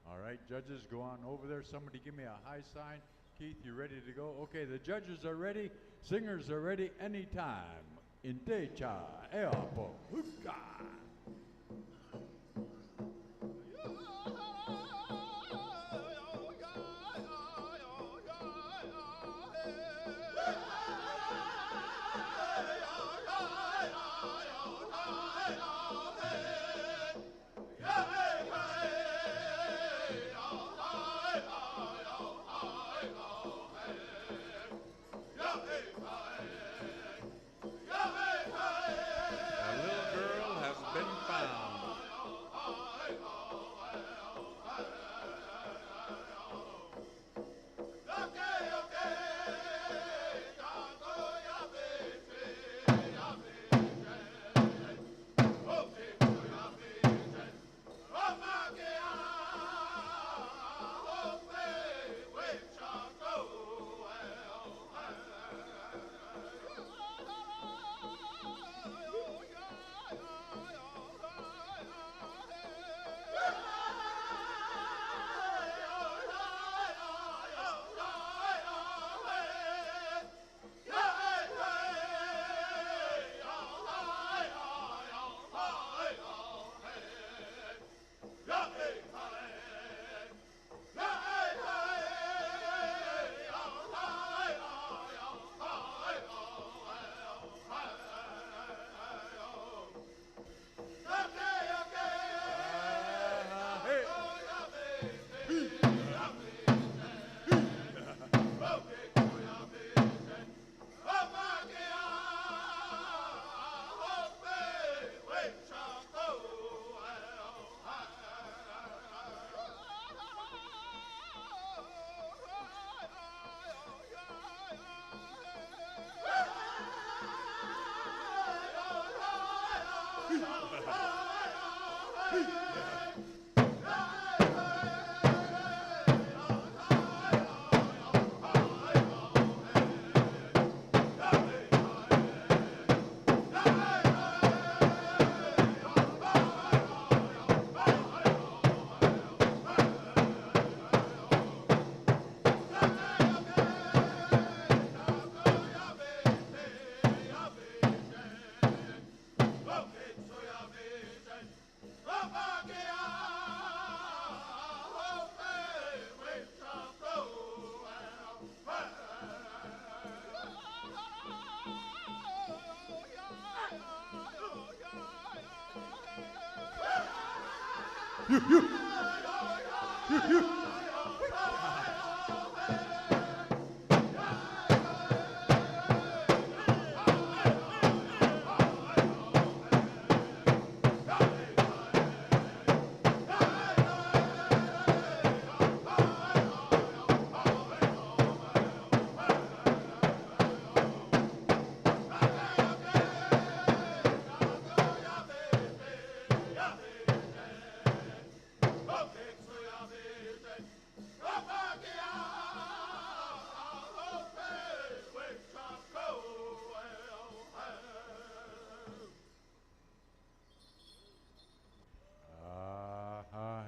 All right, judges, go on over there. Somebody give me a high sign. Keith, you ready to go? Okay, the judges are ready. Singers are ready anytime. In Techa, Eapo, Huka.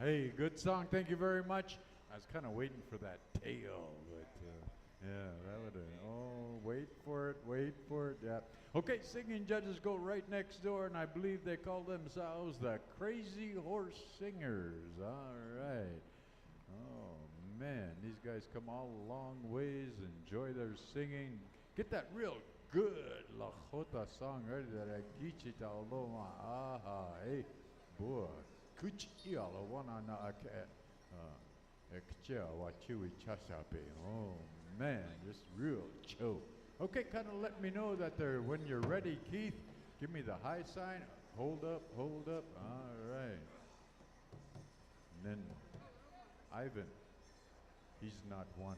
Hey, good song. Thank you very much. I was kind of waiting for that tail, but yeah, that would have. Oh, wait for it, wait for it. Yeah. Okay, singing judges go right next door, and I believe they call themselves the Crazy Horse Singers. All right. Oh man, these guys come all a long ways. Enjoy their singing. Get that real good Lakota song ready. That I Gichita Loma. Aha, hey, boy. Kuchiala wana na ake ekcha wachiwi chasape. Oh man, just real chill. Okay, kind of let me know that they're when you're ready, Keith. Give me the high sign. Hold up, hold up. All right. And then Ivan, he's not one.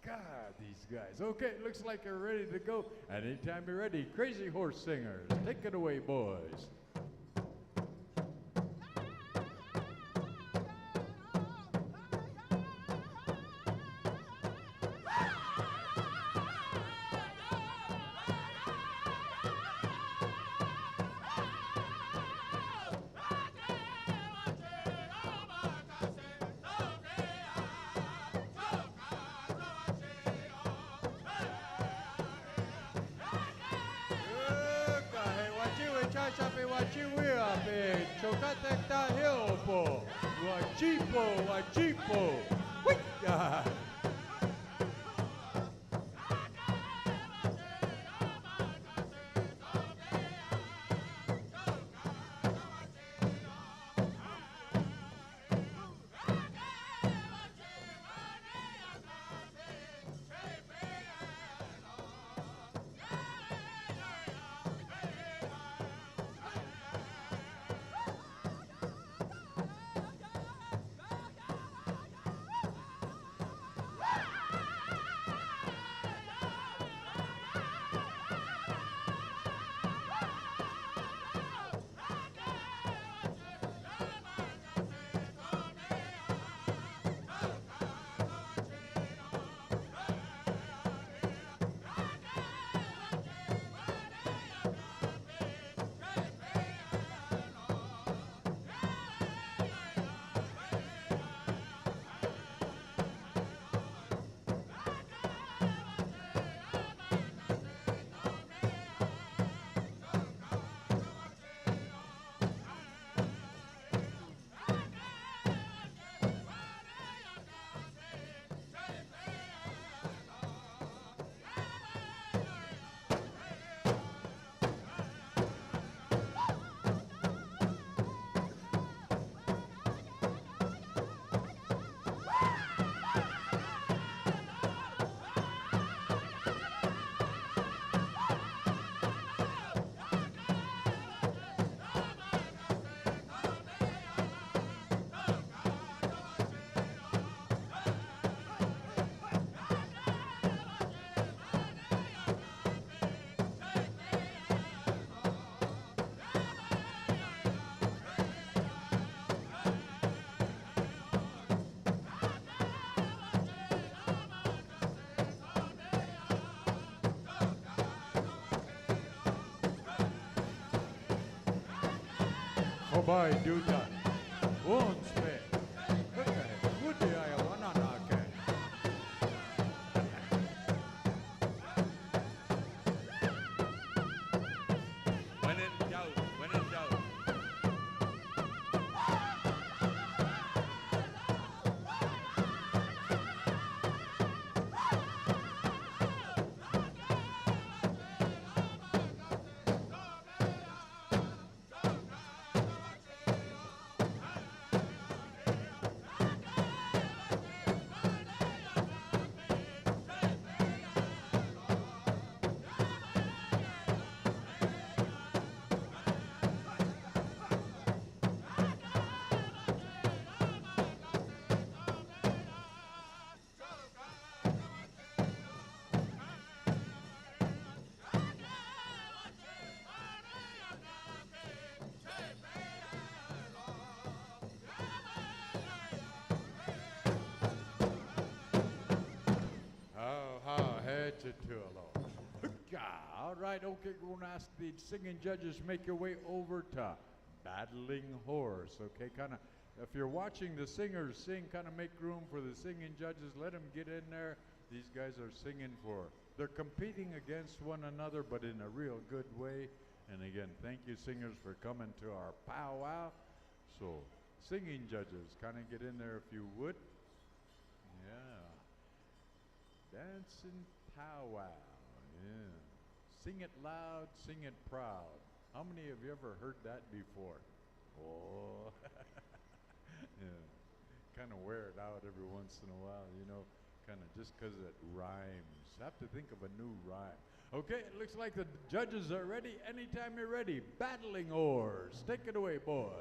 God, these guys. Okay, looks like you're ready to go. And anytime you're ready, Crazy Horse Singers, take it away, boys. Wachipo. Wait. Bye, Duta. Once When in doubt, when in doubt. you too alone. All right, okay, we're going to ask the singing judges make your way over to Battling Horse. Okay, kind of, if you're watching the singers sing, kind of make room for the singing judges. Let them get in there. These guys are singing they're competing against one another, but in a real good way. And again, thank you, singers, for coming to our powwow. So, singing judges, kind of get in there if you would. Yeah. Dancing powwow. Yeah. Sing it loud, sing it proud. How many of you ever heard that before? Oh. Yeah. Kind of wear it out every once in a while, you know, kind of just because it rhymes. Have to think of a new rhyme. Okay, it looks like the judges are ready. Anytime you're ready, Battling Oars. Take it away, boys.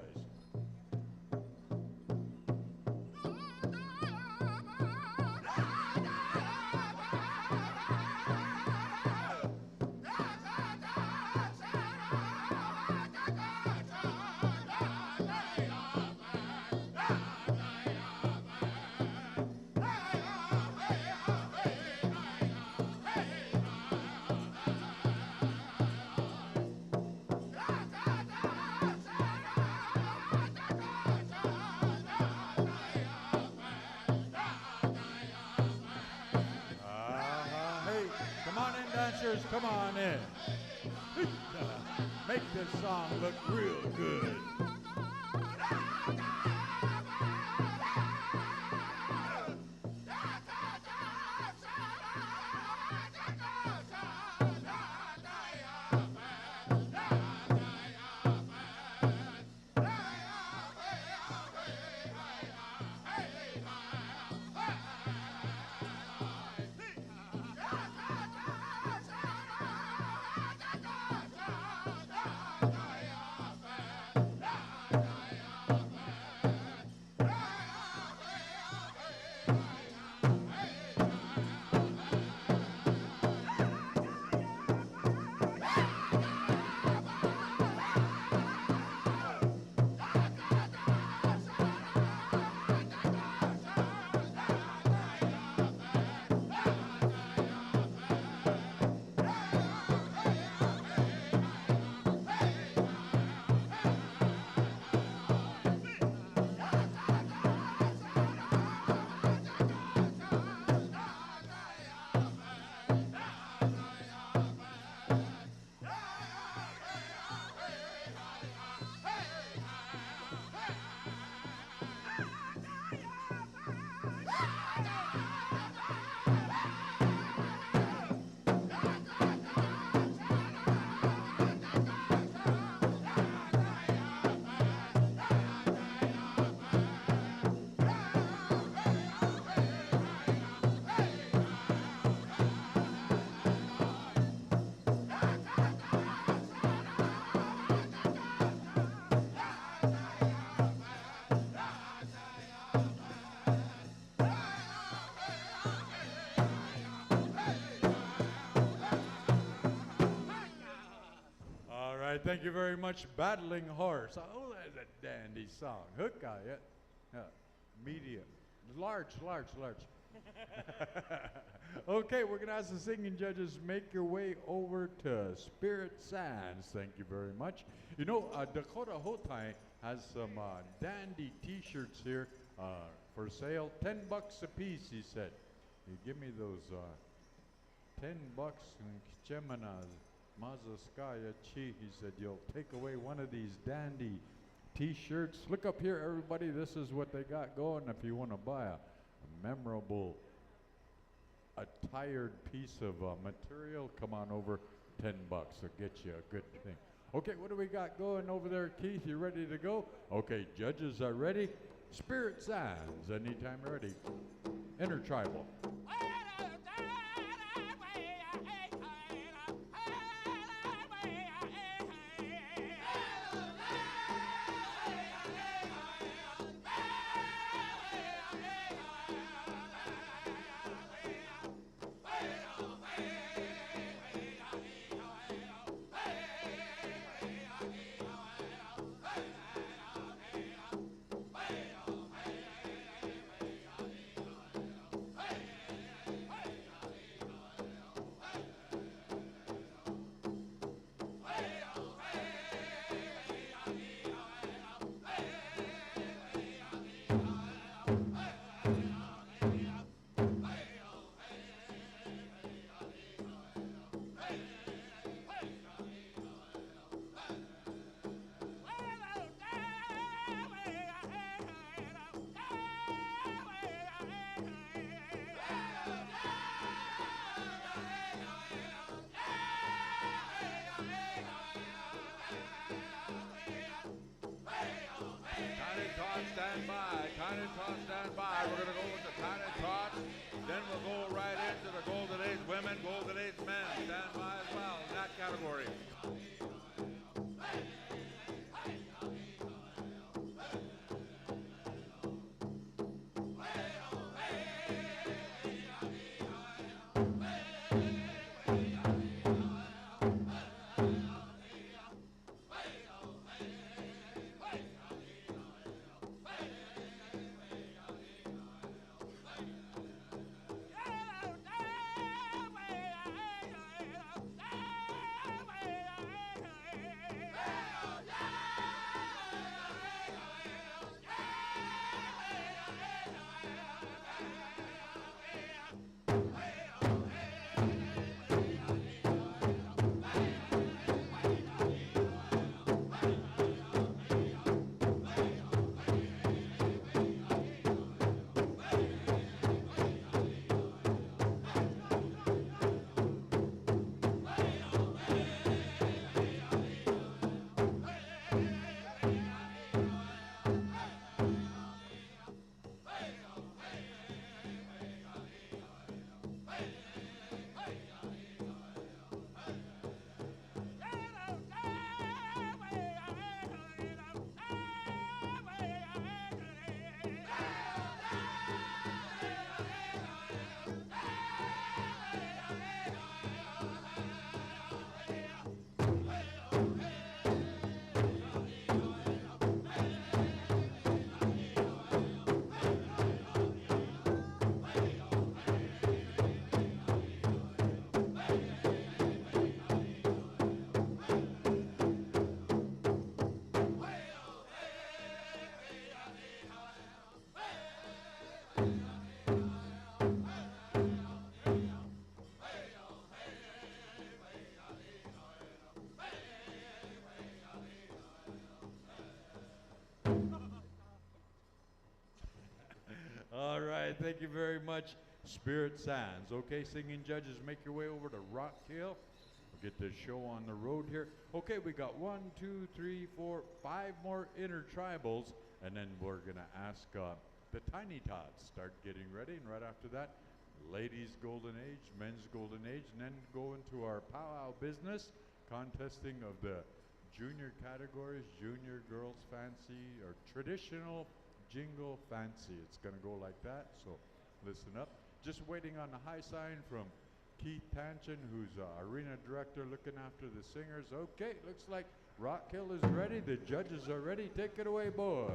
Come on in. Make this song look real good. Thank you very much, Battling Horse. Oh, that's a dandy song. Hookah, yeah. Medium. Large. Okay, we're going to ask the singing judges make your way over to Spirit Sands. Thank you very much. You know, Dakota Hotai has some dandy t-shirts here for sale. $10 a piece, he said. You give me those $10 in Chemana. Mazaskaya Chi, he said, you'll take away one of these dandy t-shirts. Look up here, everybody. This is what they got going. If you want to buy a memorable attired piece of material, come on over. $10 will get you a good thing. Okay, what do we got going over there, Keith? You ready to go? Okay, judges are ready. Spirit Sands, anytime ready. Intertribal. stand by. Tiny Tot, stand by. We're going to go with the Tiny Tot. Then we'll go right into the Golden Age women, Golden Age men. Stand by as well in that category. All right, thank you very much, Spirit Sands. Okay, singing judges, make your way over to Rock Hill. We'll get this show on the road here. Okay, we got 1, 2, 3, 4, 5 more intertribals, and then we're gonna ask the Tiny Tots start getting ready, and right after that, ladies' golden age, men's golden age, and then go into our powwow business, contesting of the junior categories, junior girls fancy, or traditional jingle fancy. It's gonna go like that, so listen up. Just waiting on the high sign from Keith Tanchin, who's arena director looking after the singers. Okay, looks like Rock Hill is ready, the judges are ready. Take it away, boys.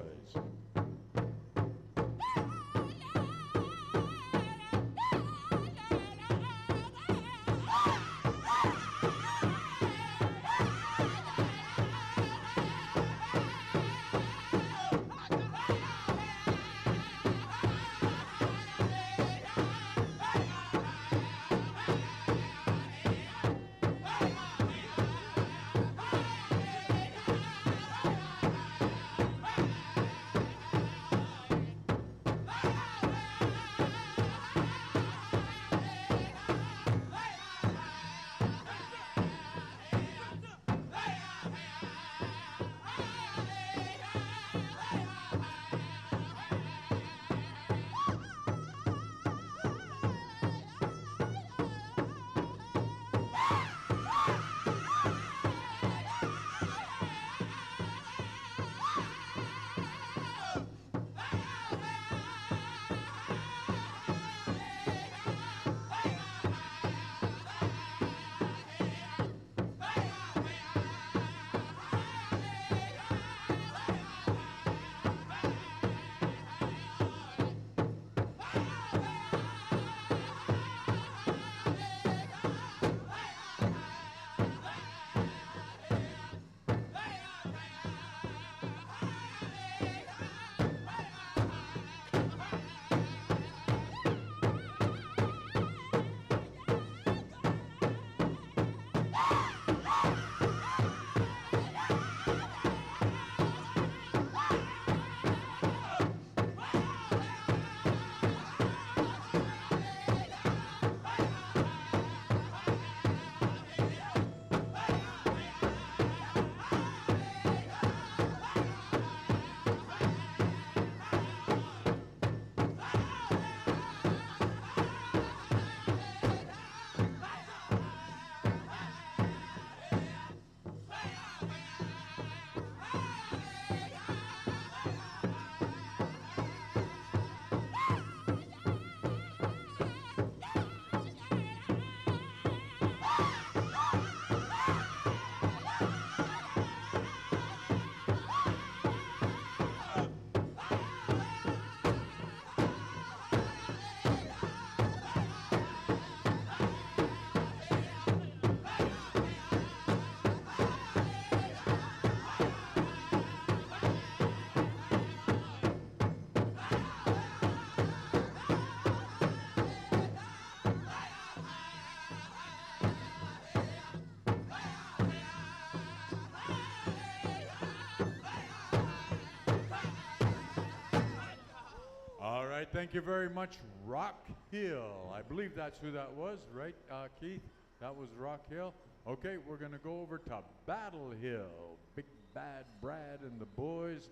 thank you very much, Rock Hill. I believe that's who that was, right, Keith? That was Rock Hill. Okay, we're going to go over to Battle Hill. Big Bad Brad and the boys,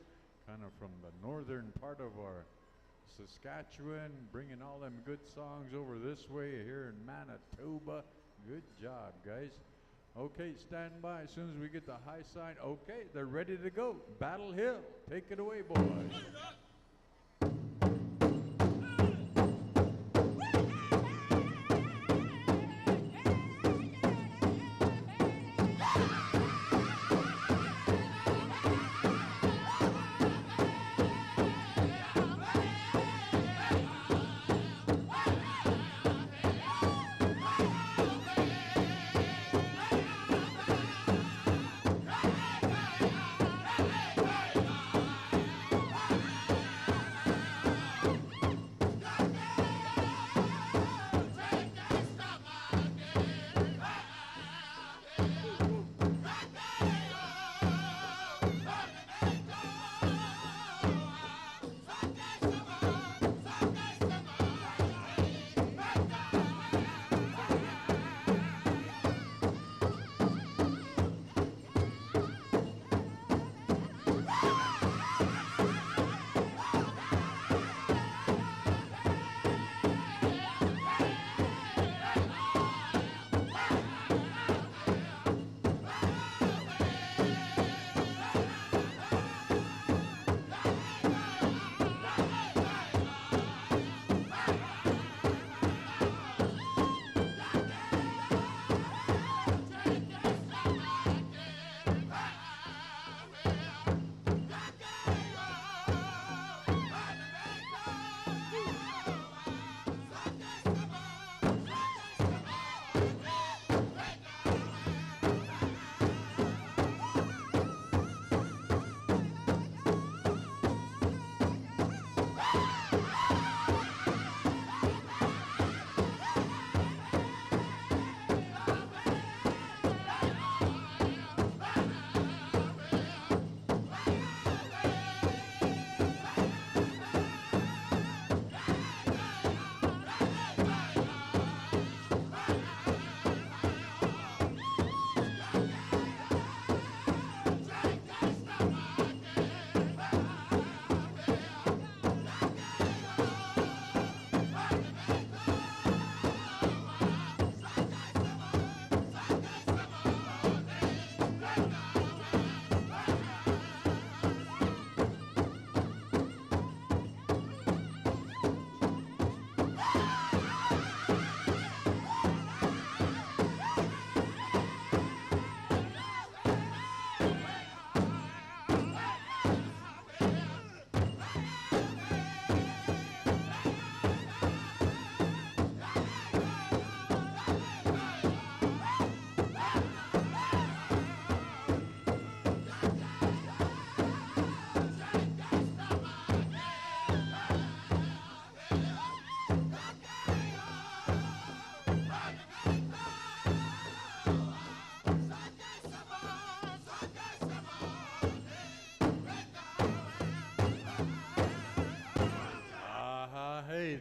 kind of from the northern part of our Saskatchewan, bringing all them good songs over this way here in Manitoba. Good job, guys. Okay, stand by as soon as we get the high sign. Okay, they're ready to go. Battle Hill, take it away, boys.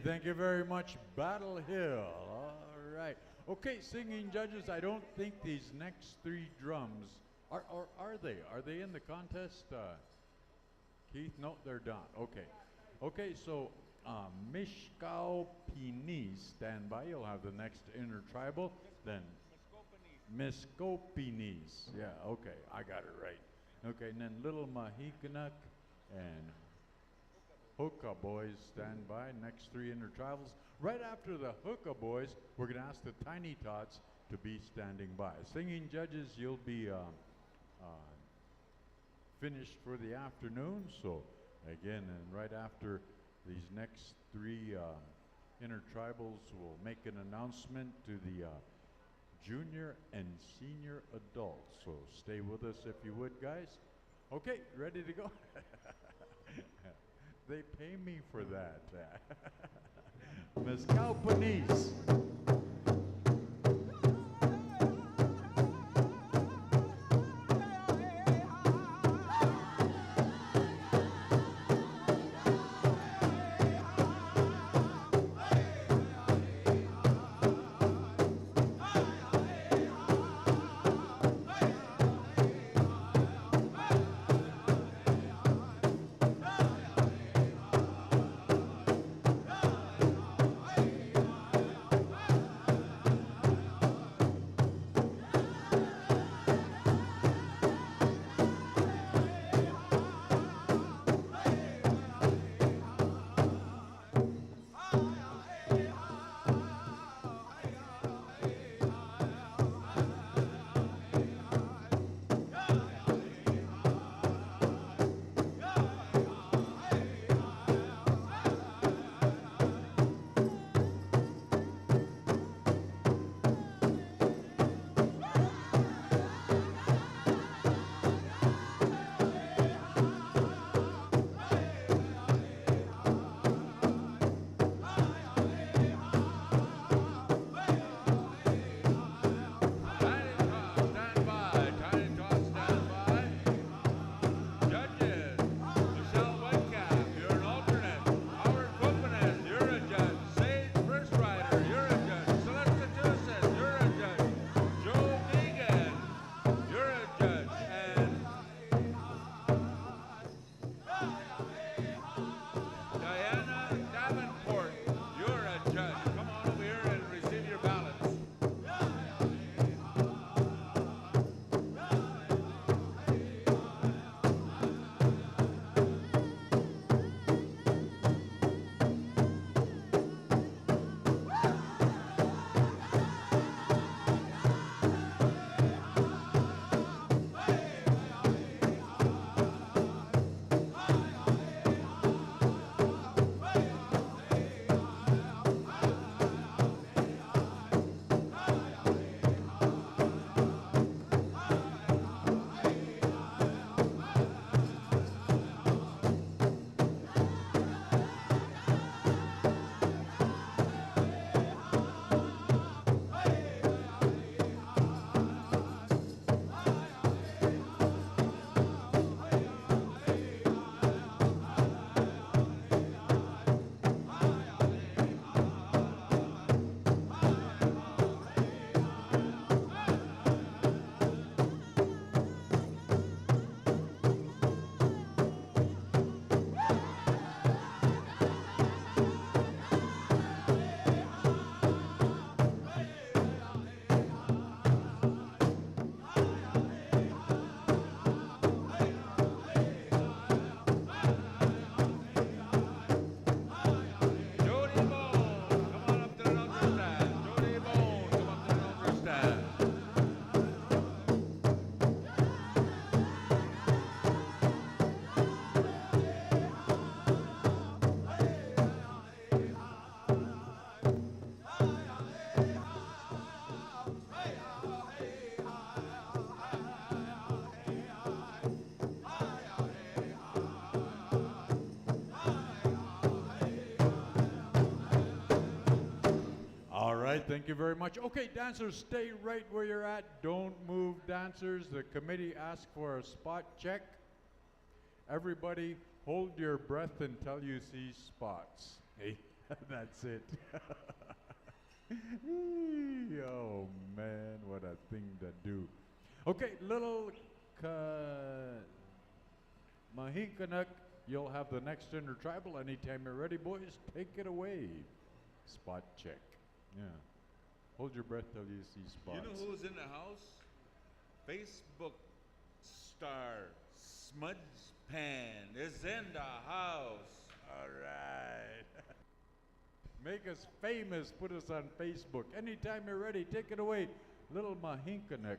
Thank you very much, Battle Hill. All right. Okay, singing judges, I don't think these next three drums, are they? Are they in the contest? Keith? No, they're done. Okay. Okay, so Mishkau Pinis, stand by. You'll have the next intertribal. Then Miskopinis. Yeah, okay, I got it right. Okay, and then Little Mahikanak and Hookah Boys, stand by. Next three intertribals. Right after the Hookah Boys, we're going to ask the Tiny Tots to be standing by. Singing judges, you'll be finished for the afternoon. So again, and right after these next three intertribals, we'll make an announcement to the junior and senior adults. So stay with us if you would, guys. Okay, ready to go? They pay me for that. Ms. Calpanese. right, thank you very much. Okay, dancers, stay right where you're at. Don't move, dancers. The committee asked for a spot check. Everybody, hold your breath until you see spots. Hey, that's it. Oh, man, what a thing to do. Okay, little Mahinkanek, you'll have the next intertribal anytime you're ready, boys. Take it away. Spot check. Yeah. Hold your breath till you see spots. You know who's in the house? Facebook star Smudge Pan is in the house. All right. Make us famous. Put us on Facebook. Anytime you're ready, take it away. Little Mahinkanek.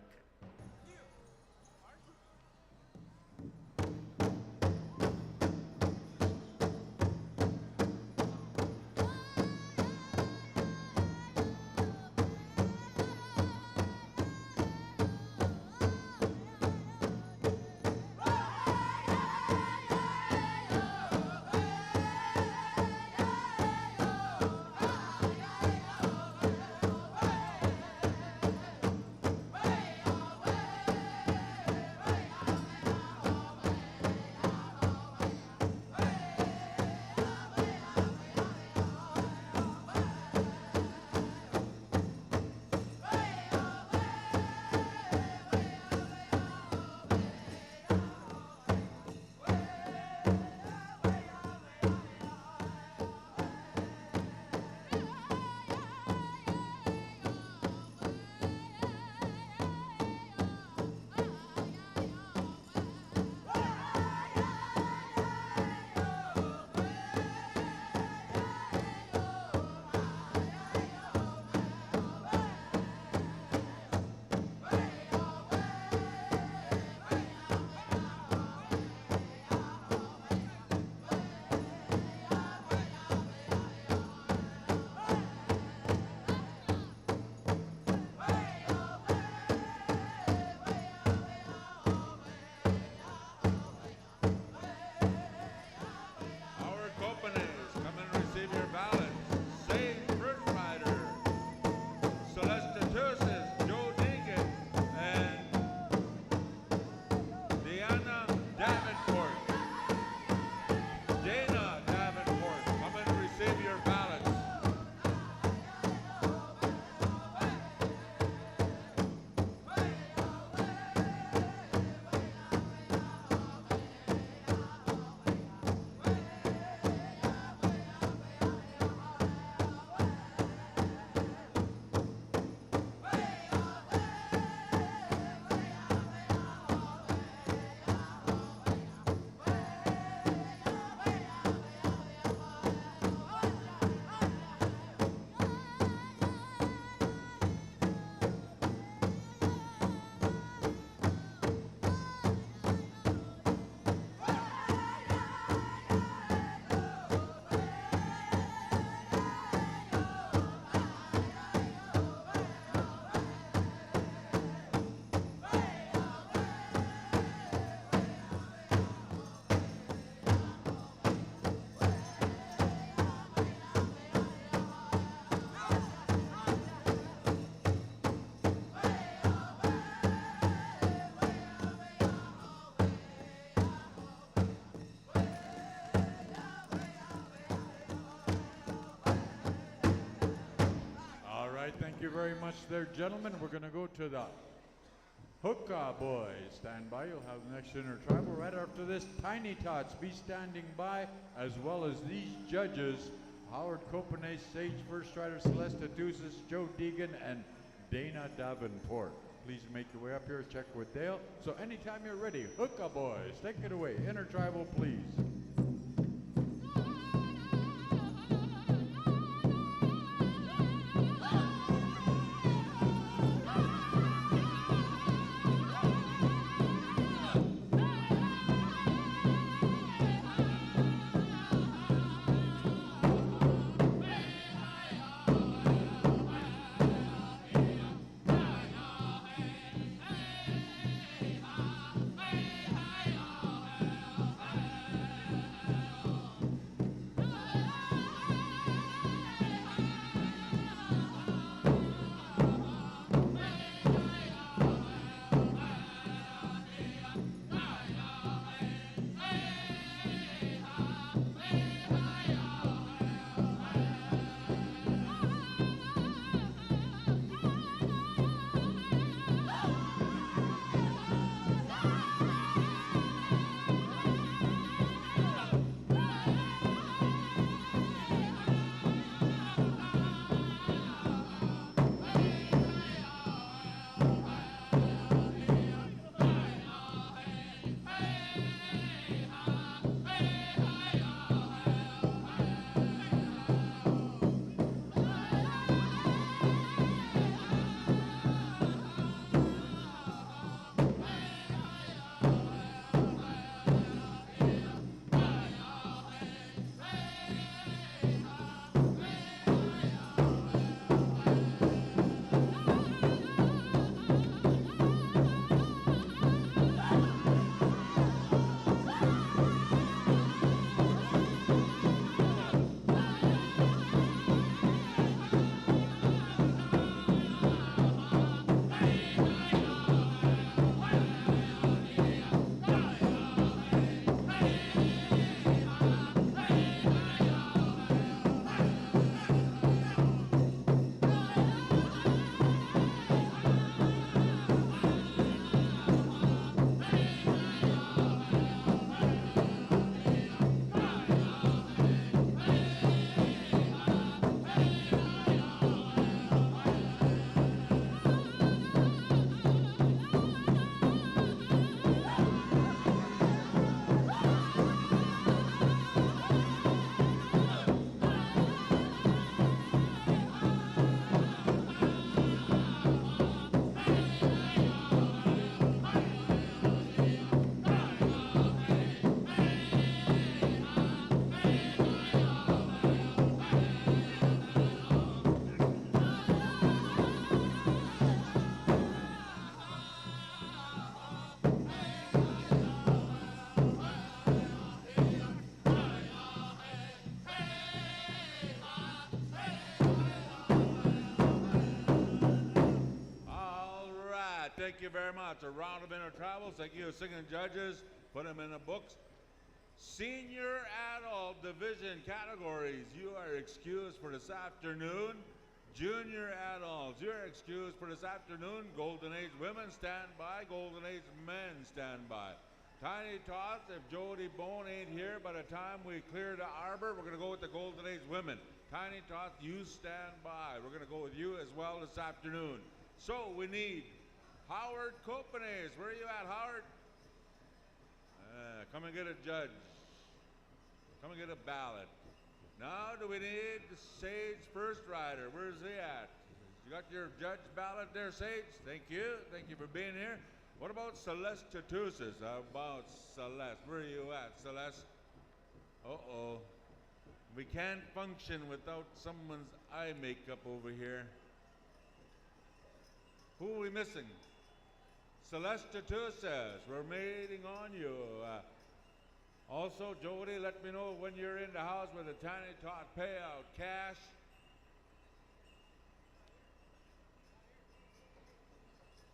Thank you very much there, gentlemen. We're going to go to the Hookah Boys. Stand by. You'll have the next intertribal right after this. Tiny Tots, be standing by, as well as these judges, Howard Copenhagen, Sage First Rider, Celeste Deuces, Joe Deegan, and Dana Davenport. Please make your way up here, check with Dale. So anytime you're ready, Hookah Boys, take it away. Intertribal, please. thank you very much. A round of inner travels. Thank you, singing judges. Put them in the books. Senior adult division categories, you are excused for this afternoon. Junior adults, you're excused for this afternoon. Golden Age women, stand by. Golden Age men, stand by. Tiny Tots, if Jody Bone ain't here by the time we clear the arbor, we're going to go with the Golden Age women. Tiny Tots, you stand by. We're going to go with you as well this afternoon. So we need Howard Copenes. Where are you at, Howard? Come and get a judge. Come and get a ballot. Now do we need the Sage First Rider? Where's he at? You got your judge ballot there, Sage? Thank you. Thank you for being here. What about Celeste Tatusas? How about Celeste? Where are you at, Celeste? Uh-oh. We can't function without someone's eye makeup over here. Who are we missing? Celeste Tatusas, we're waiting on you. Also, Jody, let me know when you're in the house with a Tiny Tot payout cash.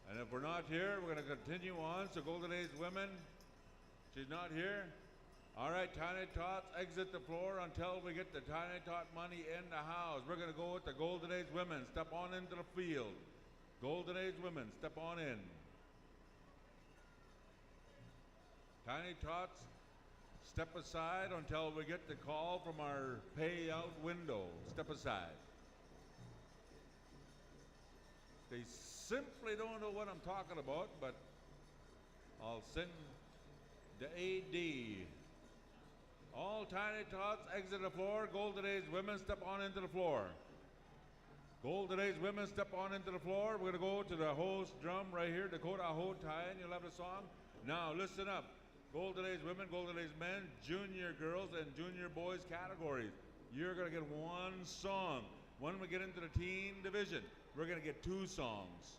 And if we're not here, we're going to continue on. So Golden Age women, she's not here. All right, Tiny Tots, exit the floor until we get the Tiny Tot money in the house. We're going to go with the Golden Age women. Step on into the field. Golden Age women, step on in. Tiny Tots, step aside until we get the call from our payout window. Step aside. They simply don't know what I'm talking about, but I'll send the AD. All Tiny Tots exit the floor. Golden Age women, step on into the floor. Golden Age women, step on into the floor. We're going to go to the host drum right here, Dakota Ho Tie, and you'll have the song. Now, listen up. Golden Age women, Golden Age men, junior girls, and junior boys categories. You're going to get one song. When we get into the teen division, we're going to get two songs.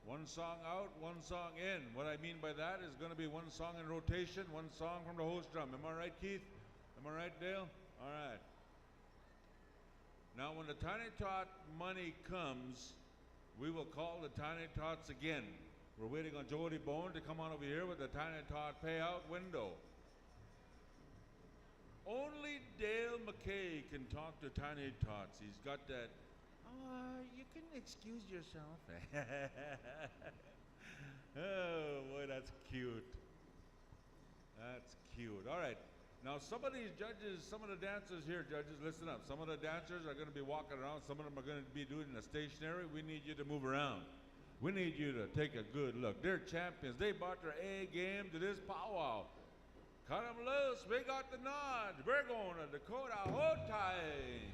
One song out, one song in. What I mean by that is going to be one song in rotation, one song from the host drum. Am I right, Keith? Am I right, Dale? All right. Now, when the Tiny Tot money comes, we will call the Tiny Tots again. We're waiting on Jody Bone to come on over here with the Tiny Tot payout window. Only Dale McKay can talk to Tiny Tots. He's got that, you can excuse yourself. Oh, boy, that's cute. That's cute. All right. Now, some of these judges, some of the dancers here, judges, listen up. Some of the dancers are going to be walking around. Some of them are going to be doing the stationary. We need you to move around. We need you to take a good look. They're champions. They brought their A game to this powwow. Cut them loose. We got the nod. We're going to Dakota Ho Tie.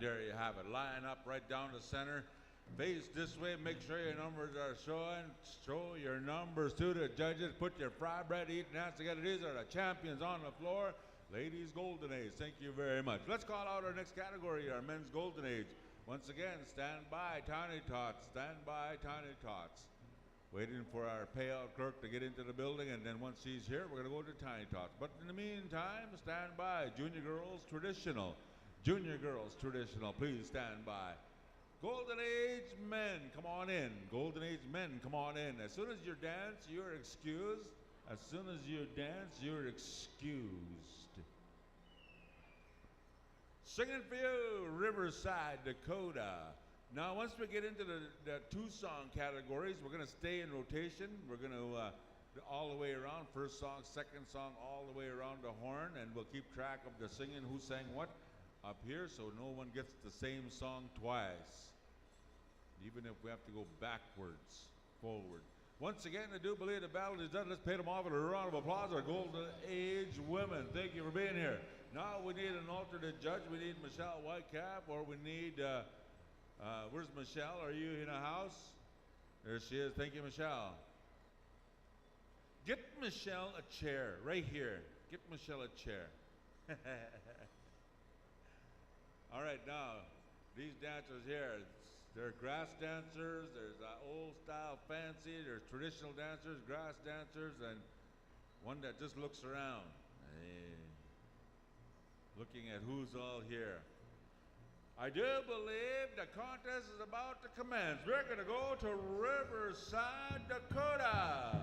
there you have it. Line up right down the center. Face this way. Make sure your numbers are showing. Show your numbers to the judges. Put your fry bread, eat, and dance together. These are the champions on the floor. Ladies Golden Age. Thank you very much. Let's call out our next category, our men's Golden Age. Once again, stand by, Tiny Tots. Stand by, Tiny Tots. Waiting for our payout clerk to get into the building, and then once he's here, we're going to go to Tiny Tots. But in the meantime, stand by. Junior Girls Traditional. Junior Girls Traditional, please stand by. Golden Age men, come on in. Golden Age men, come on in. As soon as you dance, you're excused. As soon as you dance, you're excused. Singing for you, Riverside, Dakota. Now, once we get into the two-song categories, we're going to stay in rotation. We're going to all the way around, first song, second song, all the way around the horn, and we'll keep track of the singing, who sang what up here, so no one gets the same song twice, even if we have to go backwards, forward. Once again, I do believe the battle is done. Let's pay them off with a round of applause, our Golden Age women. Thank you for being here. Now we need an alternate judge. We need Michelle Whitecap, or we need... where's Michelle? Are you in a house? There she is. Thank you, Michelle. Get Michelle a chair right here. Get Michelle a chair. All right, now, these dancers here, they're grass dancers, there's old style fancy, there's traditional dancers, grass dancers, and one that just looks around. Hey. Looking at who's all here. I do believe the contest is about to commence. We're going to go to Riverside, Dakota.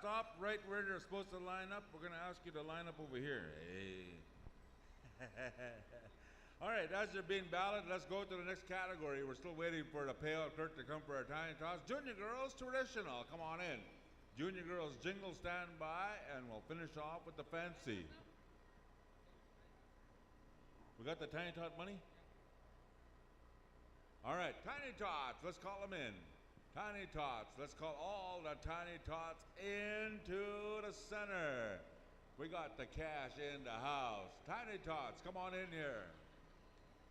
Stop right where they're supposed to line up. We're going to ask you to line up over here. Hey. All right, as you're being balloted, let's go to the next category. We're still waiting for the payout clerk to come for our Tiny Toss. Junior Girls Traditional, come on in. Junior Girls Jingle, stand by, and we'll finish off with the fancy. We got the Tiny Tot money? All right, Tiny Tots, let's call them in. Tiny Tots, let's call all the Tiny Tots into the center. We got the cash in the house. Tiny Tots, come on in here.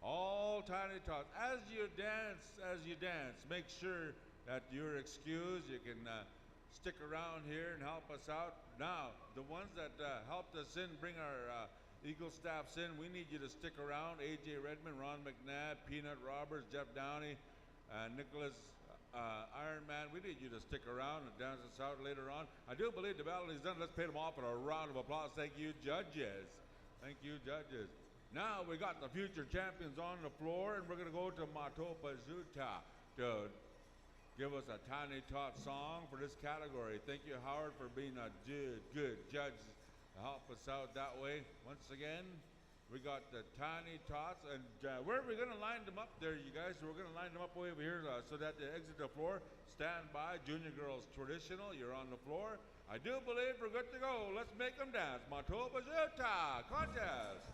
All Tiny Tots. As you dance, make sure that you're excused. You can stick around here and help us out. Now, the ones that helped us in, bring our Eagle staffs in, we need you to stick around. AJ Redmond, Ron McNabb, Peanut Roberts, Jeff Downey, Nicholas Iron Man. We need you to stick around and dance us out later on. I do believe the battle is done. Let's pay them off with a round of applause. Thank you, judges. Thank you, judges. Now we got the future champions on the floor, and we're going to go to Matopa Zuta to give us a Tiny Tot song for this category. Thank you, Howard, for being a good judge to help us out that way. Once again, we got the Tiny Tots, and where are we going to line them up there, you guys? We're going to line them up way over here so that they exit the floor. Stand by. Junior girls traditional. You're on the floor. I do believe we're good to go. Let's make them dance. Matopa Zuta contest.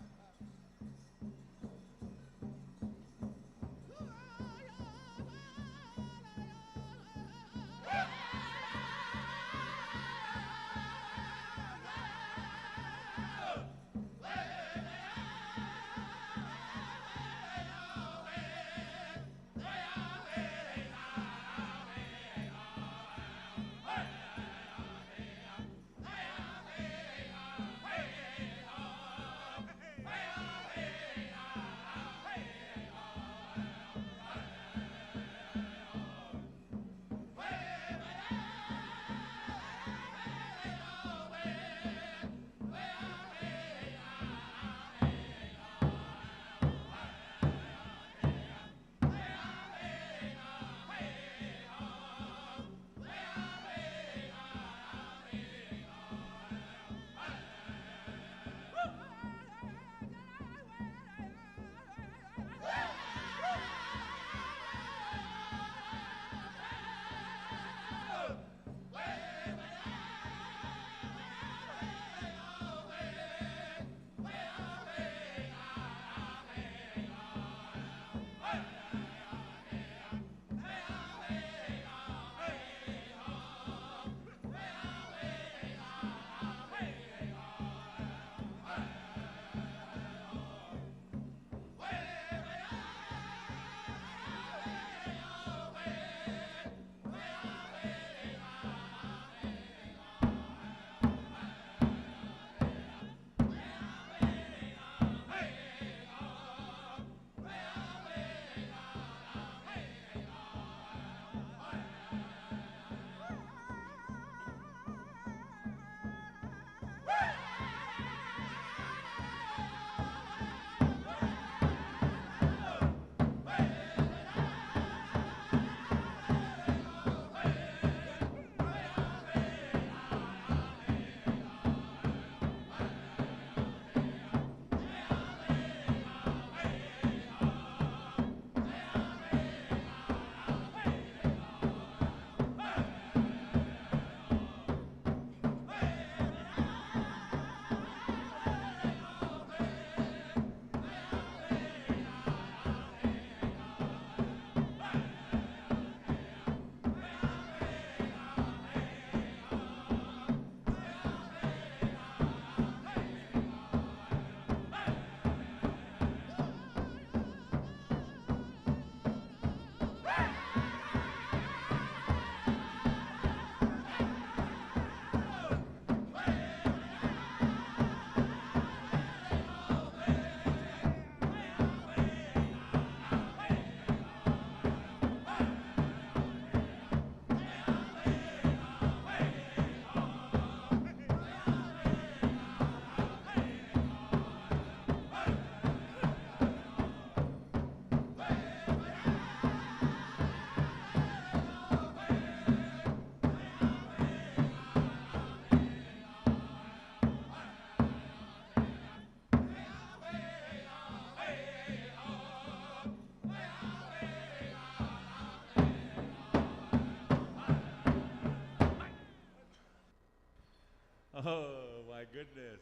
Oh, my goodness.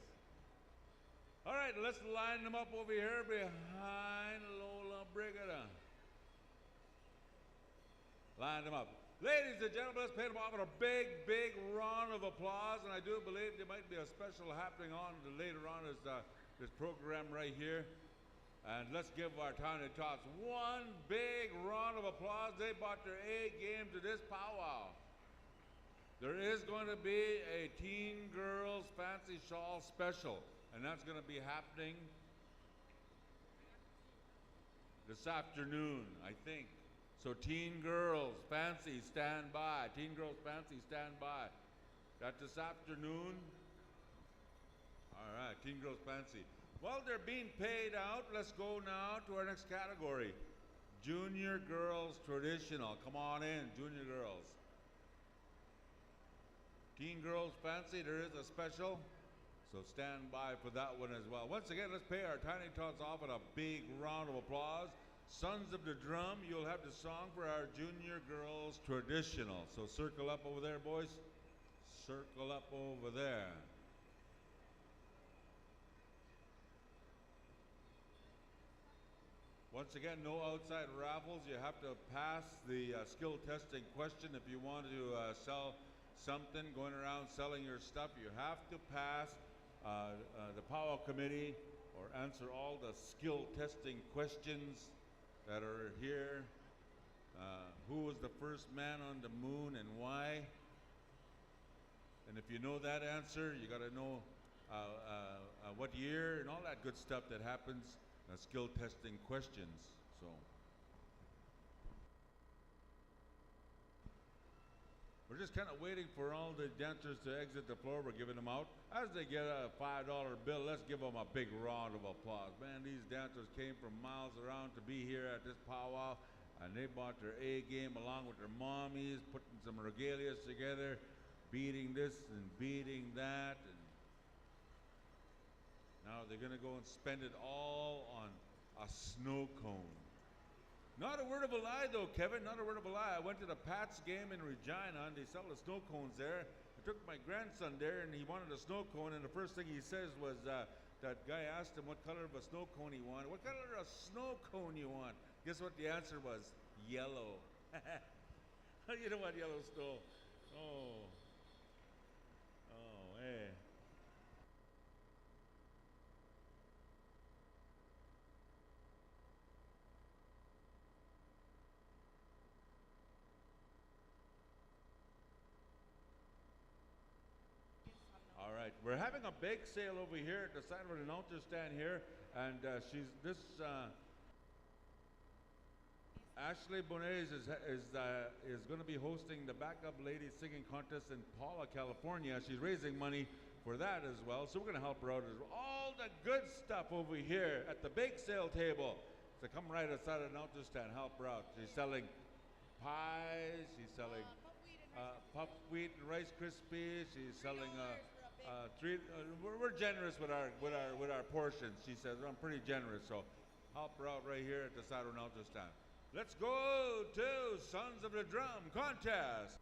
All right, let's line them up over here behind Lola Brigada. Line them up. Ladies and gentlemen, let's pay them off with a big, big round of applause. And I do believe there might be a special happening on later on as this program right here. And let's give our Tiny Tots one big round of applause. They brought their A game to this powwow. There is going to be a Teen Girls Fancy Shawl special, and that's going to be happening this afternoon, I think. So Teen Girls Fancy, stand by. Teen Girls Fancy, stand by. That's this afternoon. All right, Teen Girls Fancy. Well, they're being paid out. Let's go now to our next category. Junior Girls Traditional. Come on in, Junior Girls. Teen Girls Fancy, there is a special. So stand by for that one as well. Once again, let's pay our Tiny Tots off with a big round of applause. Sons of the Drum, you'll have the song for our Junior Girls Traditional. So circle up over there, boys. Circle up over there. Once again, no outside raffles. You have to pass the skill testing question. If you want to sell something, going around selling your stuff, you have to pass the powwow committee or answer all the skill testing questions that are here. Who was the first man on the moon and why? And if you know that answer, you got to know what year and all that good stuff that happens. Skill testing questions. So we're just kind of waiting for all the dancers to exit the floor. We're giving them out. As they get a $5 bill, let's give them a big round of applause. Man, these dancers came from miles around to be here at this powwow, and they brought their A game along with their mommies, putting some regalias together, beating this and beating that. And now they're going to go and spend it all on a snow cone. Not a word of a lie, though, Kevin. Not a word of a lie. I went to the Pats game in Regina, and they sell the snow cones there. I took my grandson there, and he wanted a snow cone, and the first thing he says was, that guy asked him what color of a snow cone he wanted. What color of a snow cone you want? Guess what the answer was? Yellow. You know what yellow snow? Oh, hey. All right, we're having a bake sale over here at the side of an announcer stand here, and Ashley Bonet is going to be hosting the Backup Ladies Singing Contest in Paula, California. She's raising money for that as well, so we're going to help her out as well. All the good stuff over here at the bake sale table. So come right outside of the announcer stand, help her out. She's selling pies, she's selling puffed wheat and Rice Krispies, she's selling we're generous with our portions. She says I'm pretty generous, so help her out right here at the side of an announcer stand. Let's go to Sons of the Drum contest.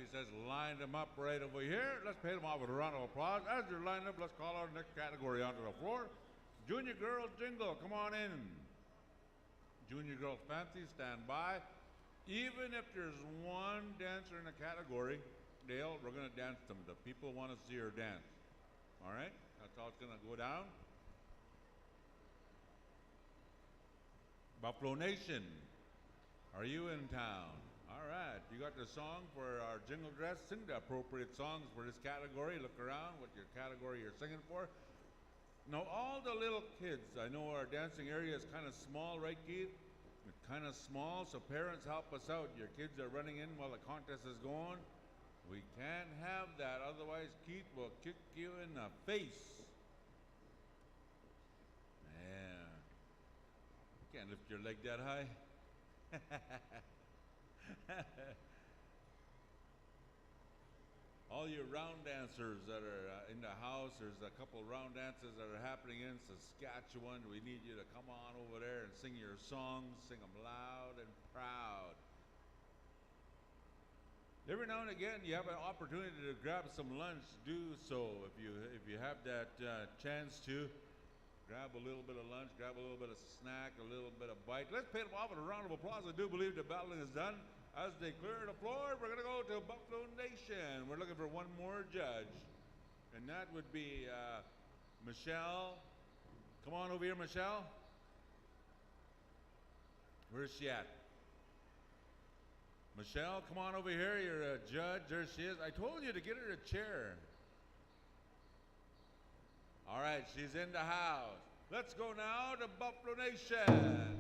he says line them up right over here. Let's pay them off with a round of applause. As they're lined up, let's call our next category onto the floor. Junior Girls Jingle, come on in. Junior Girls Fancy, stand by. Even if there's one dancer in a category, Dale, we're going to dance them. The people want to see her dance. All right? That's how it's going to go down. Buffalo Nation, are you in town? All right, you got the song for our jingle dress. Sing the appropriate songs for this category. Look around what your category you're singing for. Now, all the little kids, I know our dancing area is kind of small, right, Keith? It's kind of small, so parents help us out. Your kids are running in while the contest is going. We can't have that, otherwise Keith will kick you in the face. Man, you can't lift your leg that high. All you round dancers that are in the house, there's a couple round dances that are happening in Saskatchewan. We need you to come on over there and sing your songs, sing them loud and proud. Every now and again, you have an opportunity to grab some lunch. Do so if you have that chance to. Grab a little bit of lunch, grab a little bit of snack, a little bit of bite. Let's pay them off with a round of applause. I do believe the battling is done. As they clear the floor, we're going to go to Buffalo Nation. We're looking for one more judge, and that would be Michelle. Come on over here, Michelle. Where's she at? Michelle, come on over here. You're a judge. There she is. I told you to get her a chair. All right, she's in the house. Let's go now to Buffalo Nation.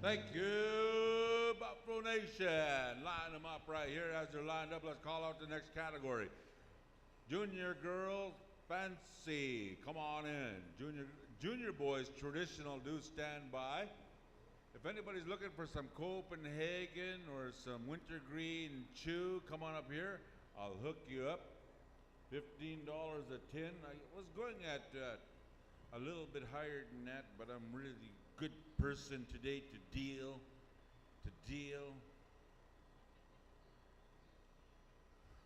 Thank you, Buffalo Nation. Line them up right here. As they're lined up, let's call out the next category. Junior Girls Fancy. Come on in. Junior Boys Traditional, do stand by. If anybody's looking for some Copenhagen or some wintergreen chew, come on up here. I'll hook you up. $15 a tin. I was going at a little bit higher than that, but I'm really a good person today to deal.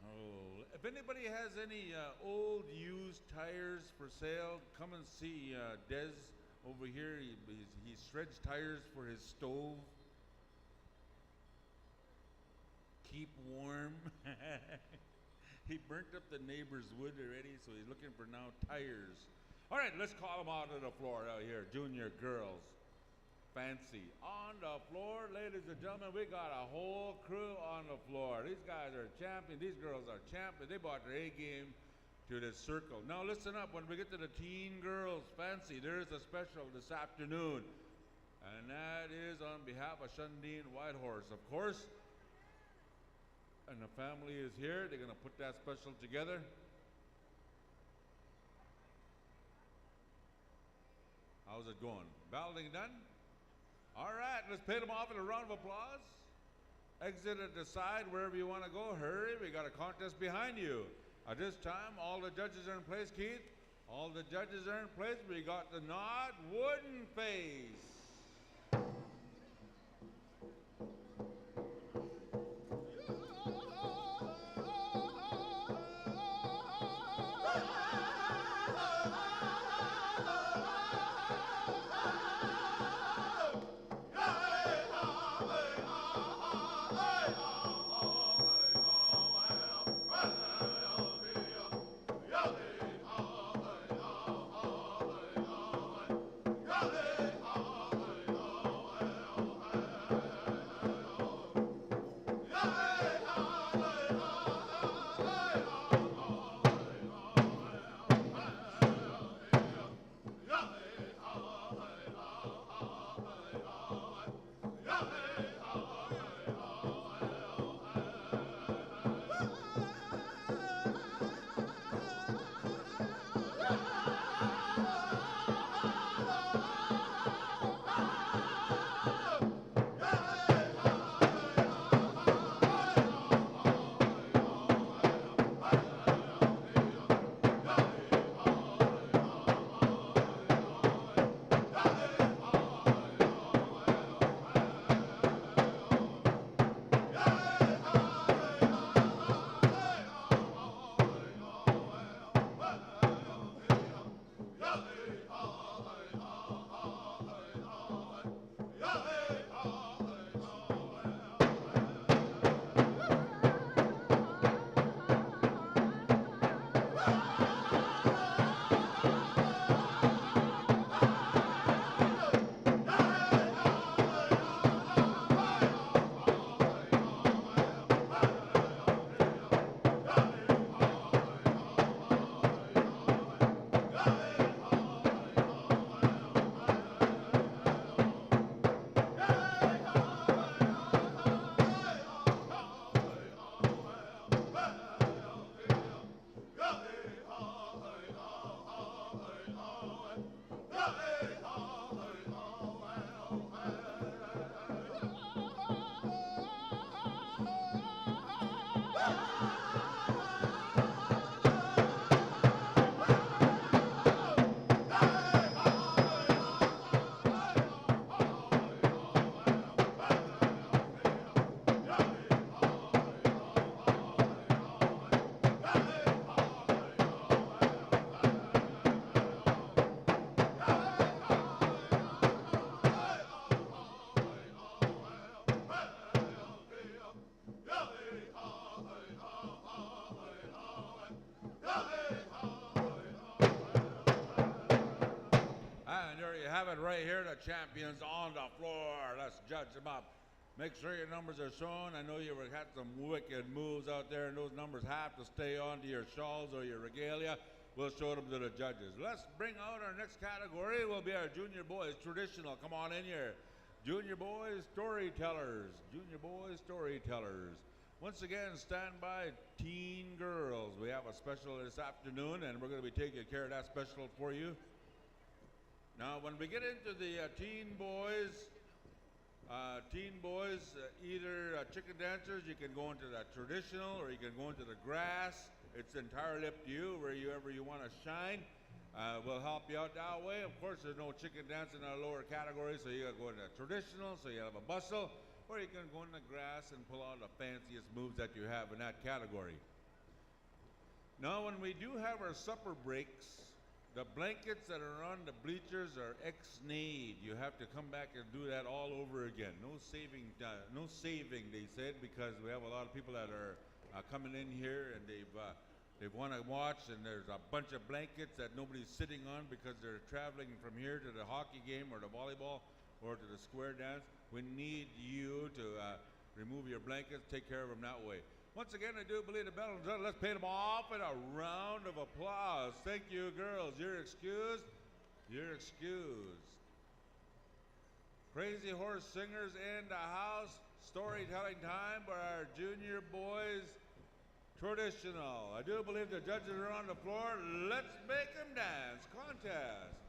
Oh, if anybody has any old used tires for sale. Come and see Des over here. He shreds tires for his stove. Keep warm. He burnt up the neighbor's wood already, so he's looking for now tires. All right, let's call them out on the floor out here. Junior girls. Fancy. On the floor, ladies and gentlemen, we got a whole crew on the floor. These guys are champions. These girls are champions. They brought their A game to this circle. Now listen up. When we get to the teen girls, fancy, there is a special this afternoon. And that is on behalf of Shundeen Whitehorse, of course. And the family is here. They're going to put that special together. How's it going? Balloting done? All right, let's pay them off with a round of applause. Exit at the side, wherever you want to go. Hurry, we got a contest behind you. At this time, all the judges are in place, Keith. All the judges are in place. We got the nod, wooden face. Right here, the champions on the floor. Let's judge them up. Make sure your numbers are shown. I know you had some wicked moves out there, and those numbers have to stay onto your shawls or your regalia. We'll show them to the judges. Let's bring out our next category. Will be our junior boys traditional. Come on in here. Junior boys storytellers. Junior boys storytellers. Once again, stand by, teen girls. We have a special this afternoon, and we're going to be taking care of that special for you. Now, when we get into the teen boys, either chicken dancers, you can go into the traditional or you can go into the grass. It's entirely up to you, wherever you want to shine. We'll help you out that way. Of course, there's no chicken dancing in our lower category, so you got to go into traditional, so you have a bustle, or you can go in the grass and pull out the fanciest moves that you have in that category. Now, when we do have our supper breaks, the blankets that are on the bleachers are ex-nade. You have to come back and do that all over again. No saving, they said, because we have a lot of people that are coming in here and they want to watch, and there's a bunch of blankets that nobody's sitting on because they're traveling from here to the hockey game or the volleyball or to the square dance. We need you to remove your blankets, take care of them that way. Once again, I do believe the bell and drum. Let's pay them off in a round of applause. Thank you, girls. You're excused. You're excused. Crazy Horse Singers in the house. Storytelling time by our junior boys. Traditional. I do believe the judges are on the floor. Let's make them dance. Contest.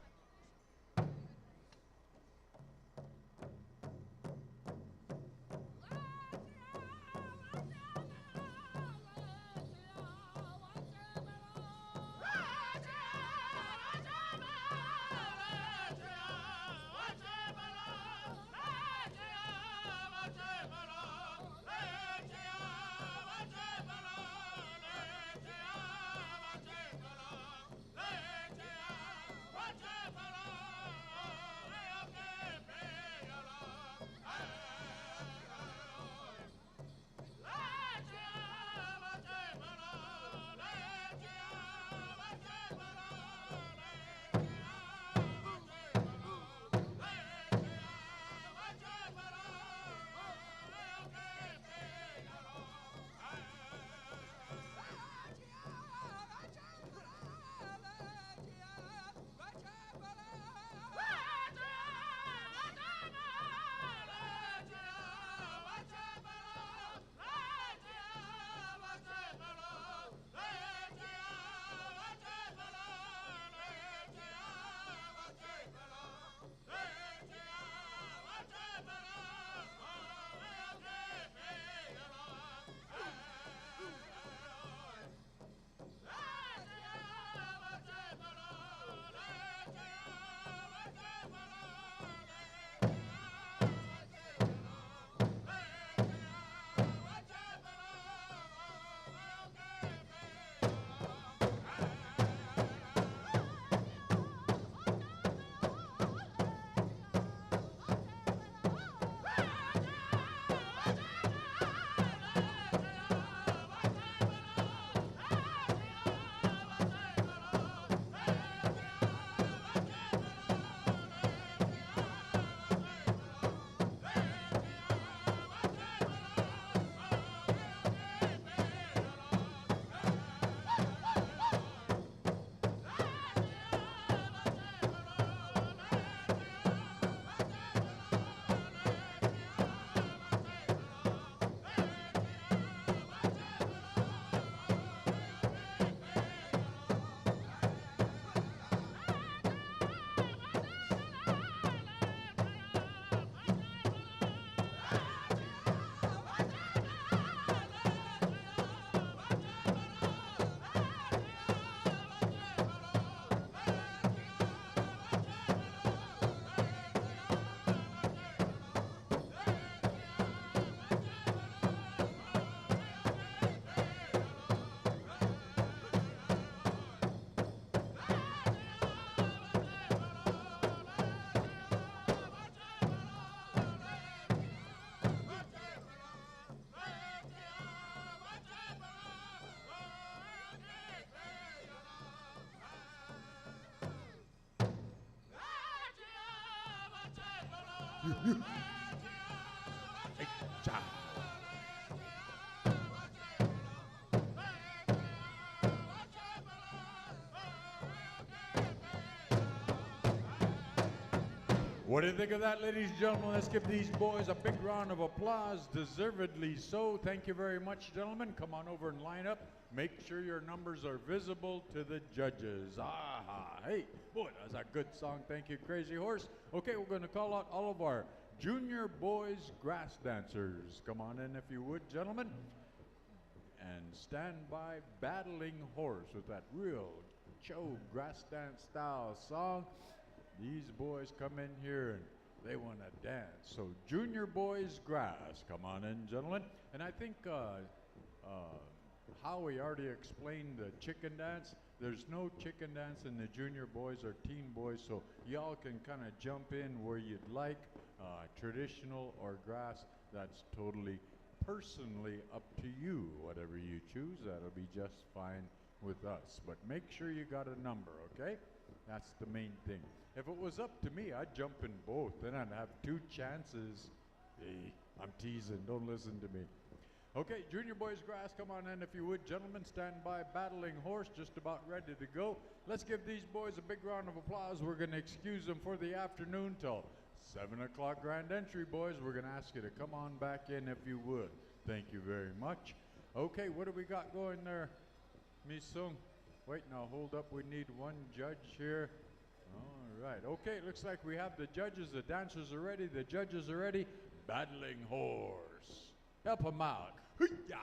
What do you think of that, ladies and gentlemen? Let's give these boys a big round of applause, deservedly so. Thank you very much, gentlemen. Come on over and line up. Make sure your numbers are visible to the judges. Aha. Hey, boy, that's a good song. Thank you, Crazy Horse. Okay, we're going to call out all of our junior boys grass dancers. Come on in if you would, gentlemen. And stand by Battling Horse with that real Cho grass dance style song. These boys come in here and they want to dance. So junior boys grass, come on in, gentlemen. And I think Howie already explained the chicken dance. There's no chicken dance in the junior boys or teen boys, so y'all can kind of jump in where you'd like, traditional or grass. That's totally personally up to you. Whatever you choose, that'll be just fine with us. But make sure you got a number, okay? That's the main thing. If it was up to me, I'd jump in both. Then I'd have 2 chances. Hey, I'm teasing. Don't listen to me. Okay, junior boys grass, come on in if you would. Gentlemen, stand by. Battling horse, just about ready to go. Let's give these boys a big round of applause. We're going to excuse them for the afternoon till 7 o'clock grand entry, boys. We're going to ask you to come on back in if you would. Thank you very much. Okay, what do we got going there, Miss Sung? Wait, now hold up. We need one judge here. All right. Okay, looks like we have the judges. The dancers are ready. The judges are ready. Battling horse. Help them out. Hoo-yah!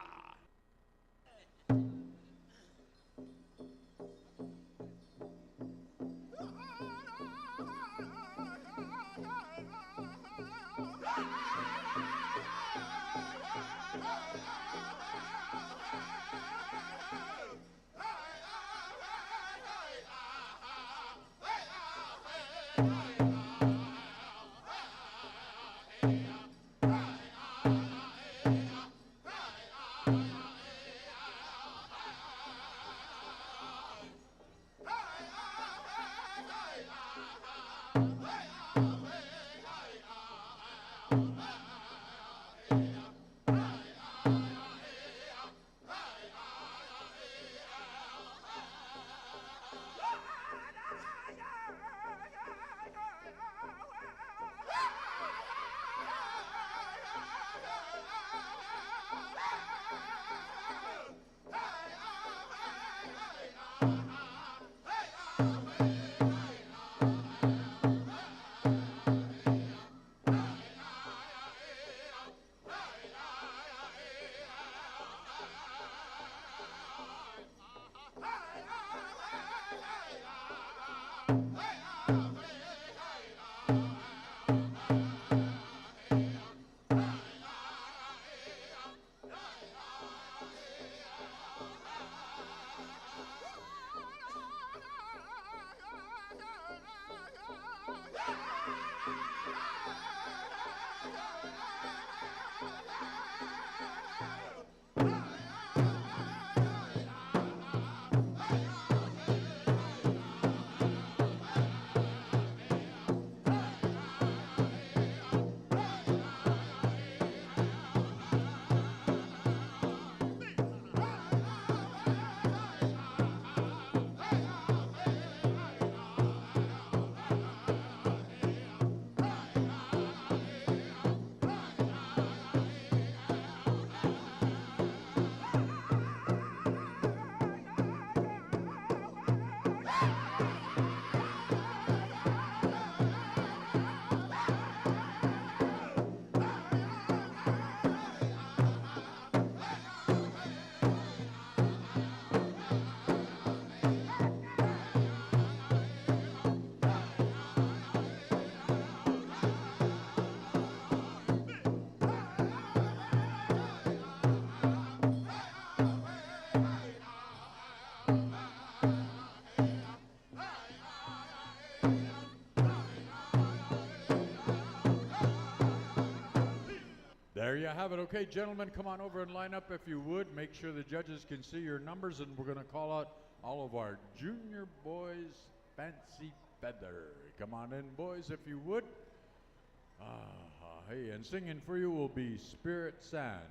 There you have it. Okay, gentlemen, come on over and line up if you would. Make sure the judges can see your numbers, and we're going to call out all of our junior boys fancy feather. Come on in, boys, if you would. Hey, and singing for you will be Spirit Sands.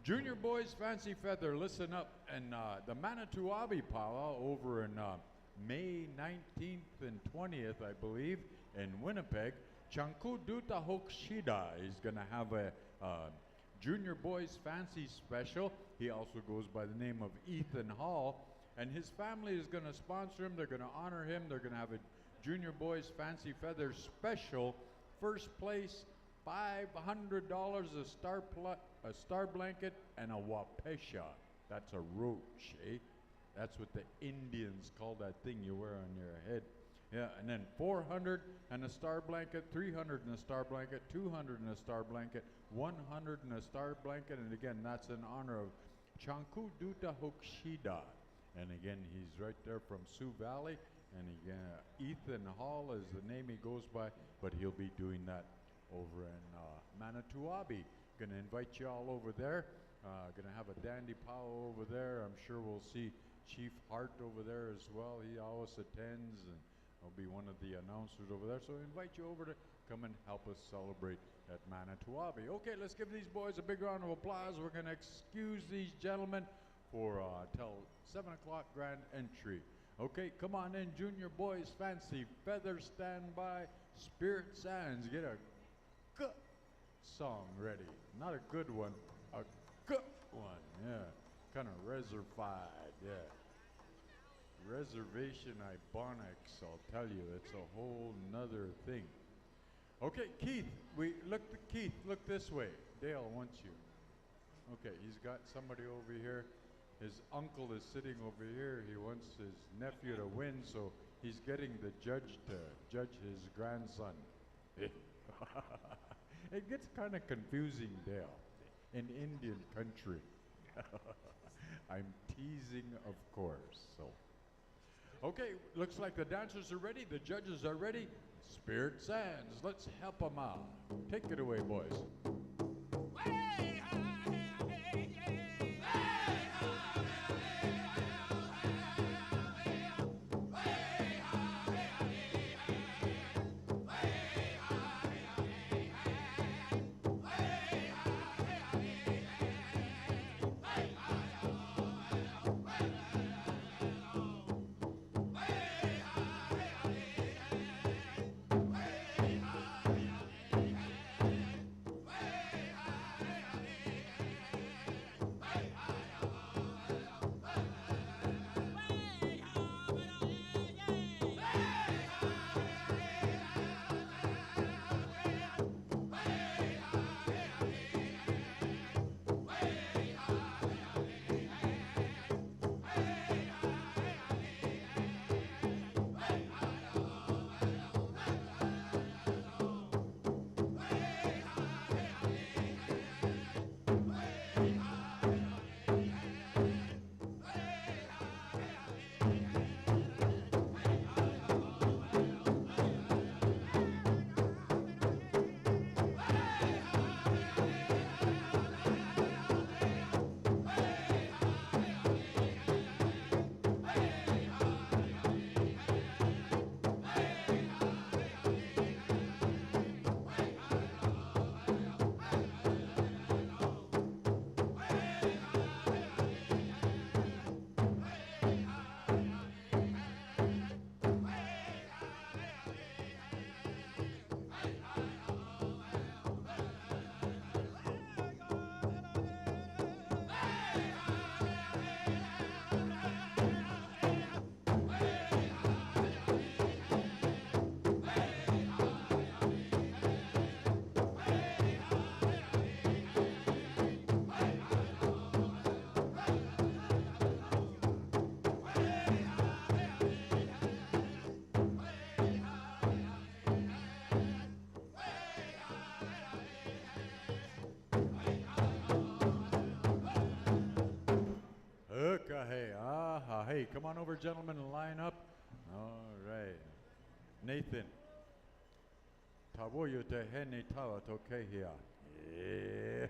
Junior boys fancy feather, listen up. And the Manitowoc powwow over in May 19th and 20th, I believe, in Winnipeg. Chanku Duta Hokshida is going to have a Junior Boys Fancy Special. He also goes by the name of Ethan Hall, and his family is going to sponsor him. They're going to honor him. They're going to have a Junior Boys Fancy Feather Special. First place, $500, a star blanket, and a wapesha. That's a roach, eh? That's what the Indians call that thing you wear on your head. Yeah, and then 400 and a star blanket, 300 and a star blanket, 200 and a star blanket, 100 and a star blanket, and again, that's in honor of Chanku Duta Hokshida. And again, he's right there from Sioux Valley. And again, Ethan Hall is the name he goes by, but he'll be doing that over in Manitowoc. Gonna invite you all over there. Gonna have a dandy powwow over there. I'm sure we'll see Chief Hart over there as well. He always attends, and I'll be one of the announcers over there. So I invite you over to come and help us celebrate at Manitowoc. Okay, let's give these boys a big round of applause. We're gonna excuse these gentlemen for till 7 o'clock grand entry. Okay, come on in, junior boys, fancy feathers stand by, Spirit Sands, get a good song ready. Not a good one, a good one, yeah. Kind of reservified, yeah. Reservation Ibonics, I'll tell you, it's a whole nother thing. Okay, Keith, Keith, look this way. Dale wants you. Okay, he's got somebody over here. His uncle is sitting over here. He wants his nephew to win, so he's getting the judge to judge his grandson. It gets kind of confusing, Dale, in Indian country. I'm teasing, of course. So, okay, looks like the dancers are ready. The judges are ready. Spirit Sands, let's help them out. Take it away, boys. Hey, come on over, gentlemen, and line up. All right. Nathan. Tawoyo te hene tawa toke here. Yeah.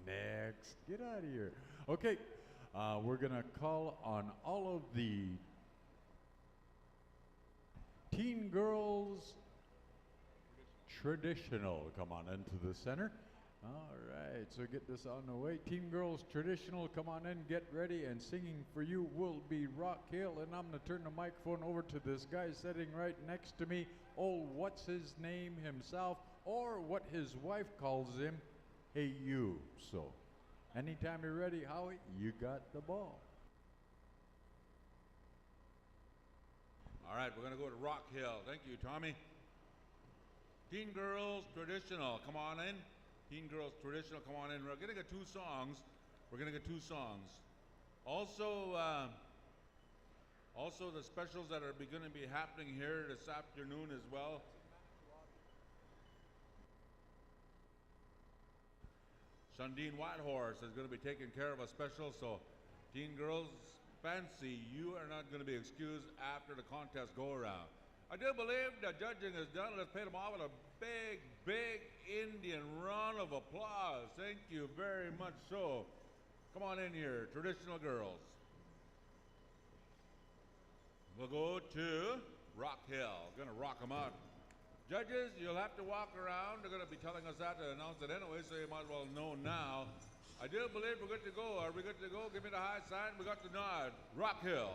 Next. Get out of here. Okay. We're going to call on all of the teen girls traditional. Come on into the center. All right, so get this on the way. Teen Girls Traditional, come on in, get ready, and singing for you will be Rock Hill, and I'm going to turn the microphone over to this guy sitting right next to me. Oh, what's his name himself, or what his wife calls him, Hey You. So, anytime you're ready, Howie, you got the ball. All right, we're going to go to Rock Hill. Thank you, Tommy. Teen Girls Traditional, come on in. Teen Girls Traditional, come on in. We're going to get two songs. Also, also the specials that are going to be happening here this afternoon as well. Sundine Whitehorse is going to be taking care of a special, so teen girls, fancy, you are not going to be excused after the contest go around. I do believe the judging is done. Let's pay them off with a big, big Indian round of applause. Thank you very much so. Come on in here, traditional girls. We'll go to Rock Hill. Gonna rock them out. Judges, you'll have to walk around. They're gonna be telling us that to announce it anyway, so you might as well know now. I do believe we're good to go. Are we good to go? Give me the high sign. We got the nod. Rock Hill.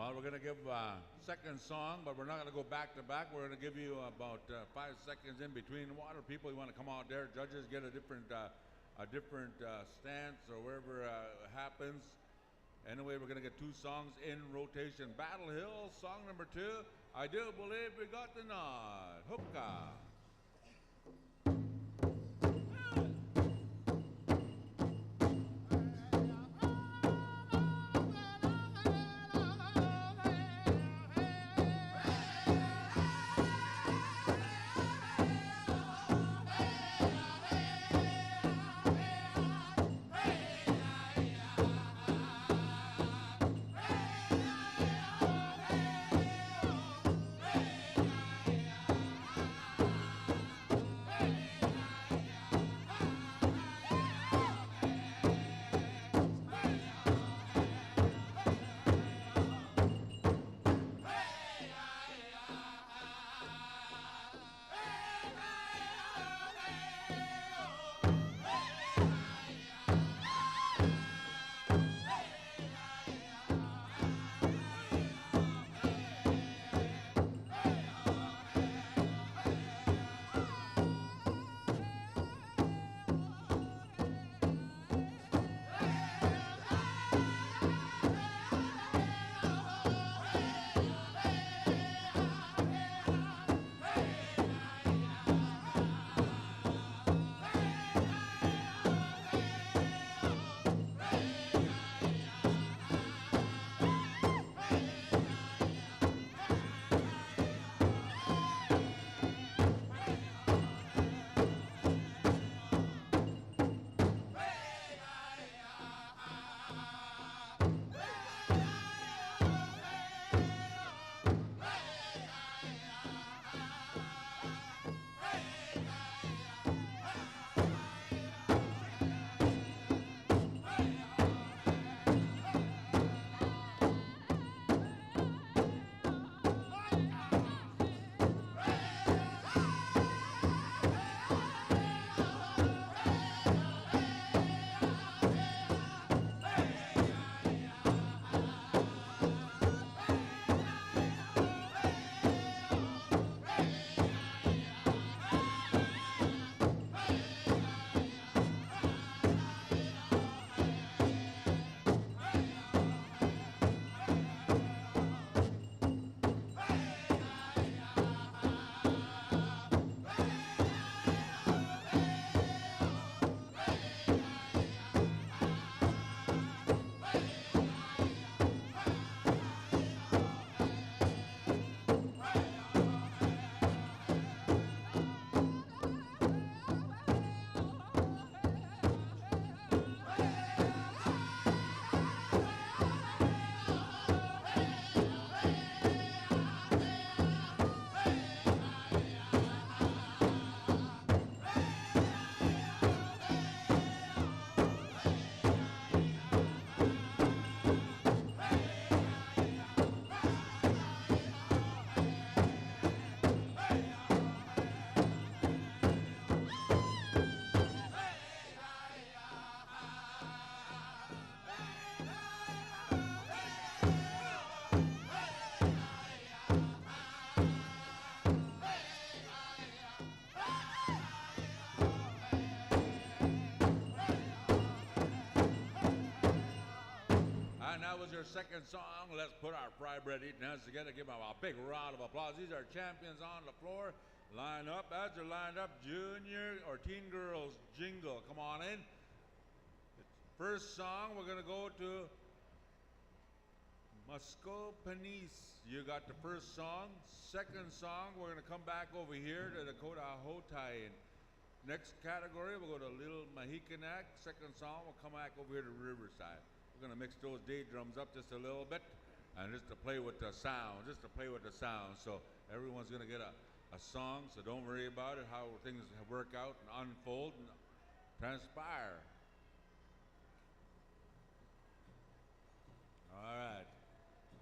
Well, we're going to give a second song, but we're not going to go back to back. We're going to give you about 5 seconds in between water. People, you want to come out there. Judges get a different stance or wherever happens. Anyway, we're going to get 2 songs in rotation. Battle Hill, song number 2. I do believe we got the nod. Hookah. was your second song. Let's put our fry bread eating hands together. Give them a big round of applause. These are champions on the floor. Line up. As you're lined up, junior or teen girls jingle. Come on in. First song, we're going to go to Musco Panis. You got the first song. Second song, we're going to come back over here to Dakota Hotai. Next category, we'll go to Little Mahikanak. Second song, we'll come back over here to Riverside. We're going to mix those day drums up just a little bit, and just to play with the sound, So everyone's going to get a song, so don't worry about it, how things work out and unfold and transpire. All right.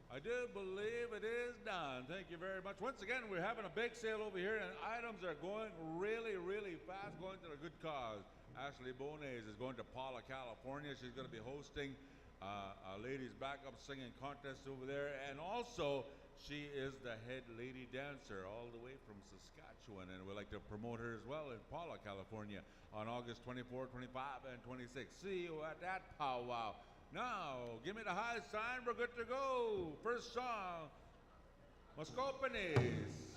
I do believe it is done. Thank you very much. Once again, we're having a bake sale over here, and items are going really, really fast, going to a good cause. Ashley Bones is going to Paula, California. She's going to be hosting a ladies backup singing contest over there, and also she is the head lady dancer all the way from Saskatchewan, and we'd like to promote her as well in Paula, California on August 24, 25, and 26. See you at that powwow. Now, give me the high sign, we're good to go. First song, Muscopanis.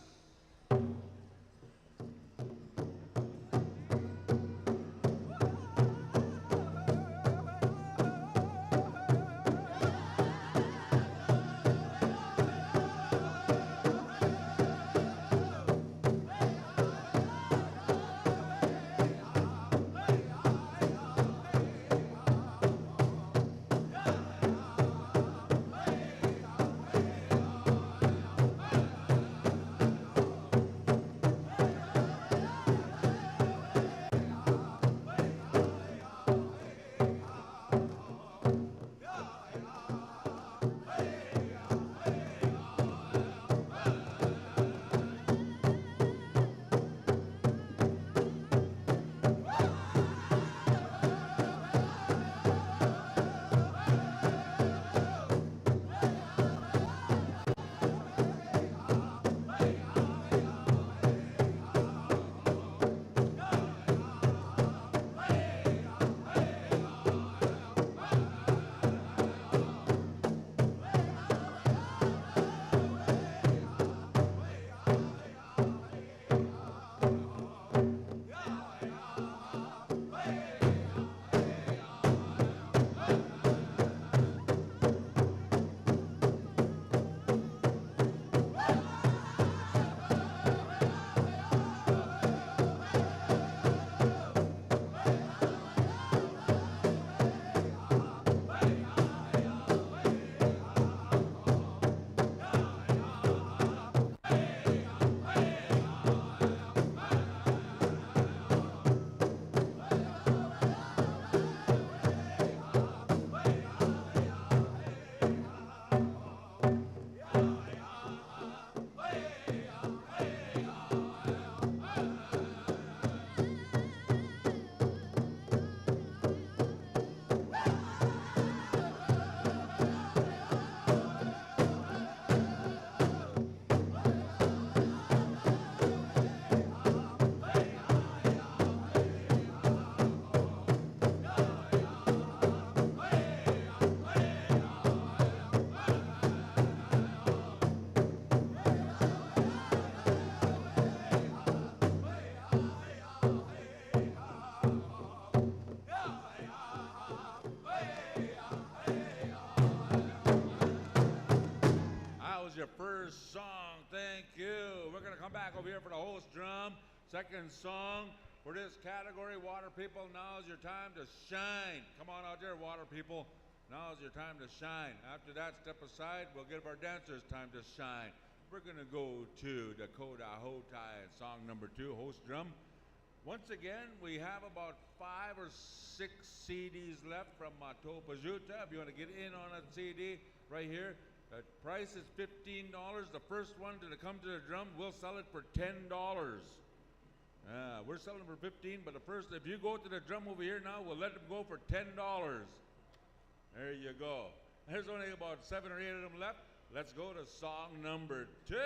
Your first song, thank you. We're going to come back over here for the host drum. Second song for this category, water people. Now's your time to shine. Come on out there, water people. Now's your time to shine. After that, step aside. We'll give our dancers time to shine. We're going to go to Dakota Hotai, song number 2, host drum. Once again, we have about 5 or 6 CDs left from Topajuta. If you want to get in on a CD right here, the price is $15. The first one to come to the drum, we'll sell it for $10. We're selling for $15, but the first, if you go to the drum over here now, we'll let them go for $10. There you go. There's only about 7 or 8 of them left. Let's go to song number 2.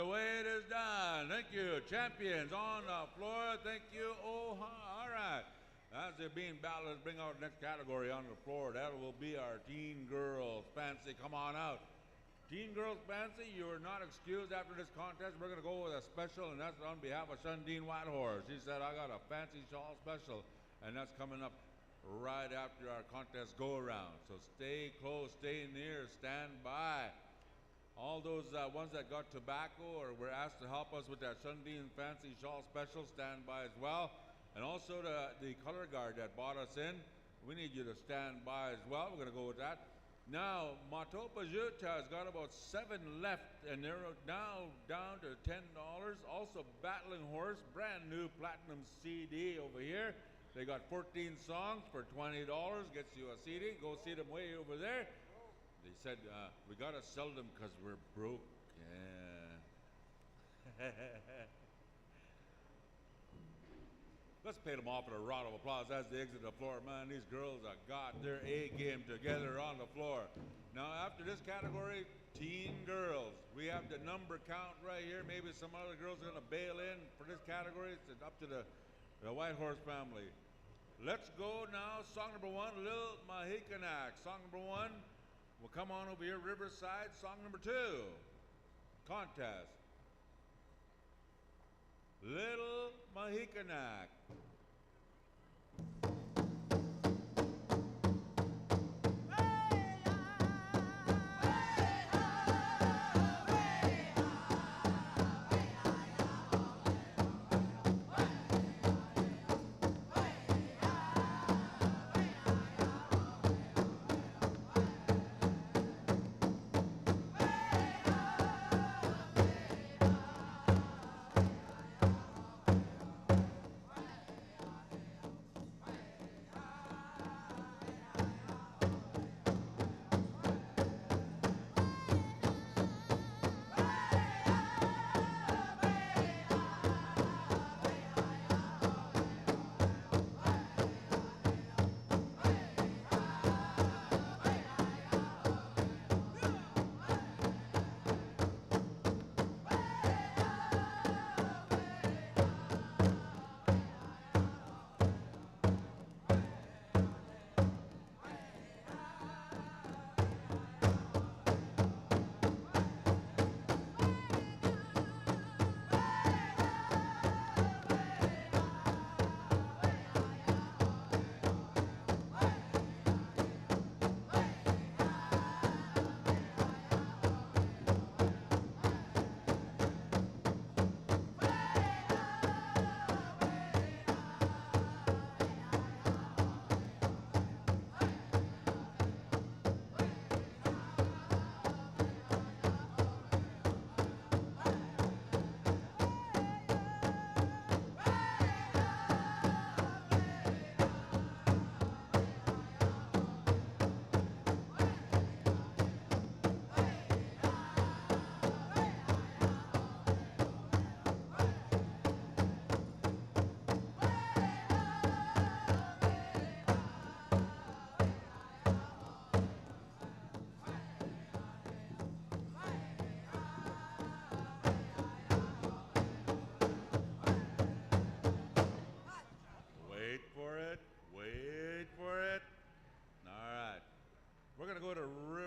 the way it is done. Thank you. Champions on the floor. Thank you. Oh, all right. As they're being battled, let's bring out the next category on the floor. That will be our teen girls. Fancy, come on out. Teen girls, Fancy, you are not excused after this contest. We're going to go with a special, and that's on behalf of Sundine Whitehorse. She said, I got a fancy shawl special, and that's coming up right after our contest go-around. So stay close, stay near, stand by. All those ones that got tobacco or were asked to help us with that Sundine Fancy Shawl special, stand by as well. And also the color guard that brought us in, we need you to stand by as well. We're going to go with that. Now, Mato Pajut has got about 7 left, and they're now down to $10. Also, Battling Horse, brand new platinum CD over here. They got 14 songs for $20. Gets you a CD. Go see them way over there. They said, we got to sell them because we're broke. Yeah. Let's pay them off with a round of applause as they exit the floor. Man, these girls have got their A game together on the floor. Now, after this category, teen girls. We have the number count right here. Maybe some other girls are going to bail in for this category. It's up to the Whitehorse family. Let's go now. Song number 1, Lil Mahikanak. Song number 1 will come on over here, Riverside. Song number 2, Contest. Little Mahikanak.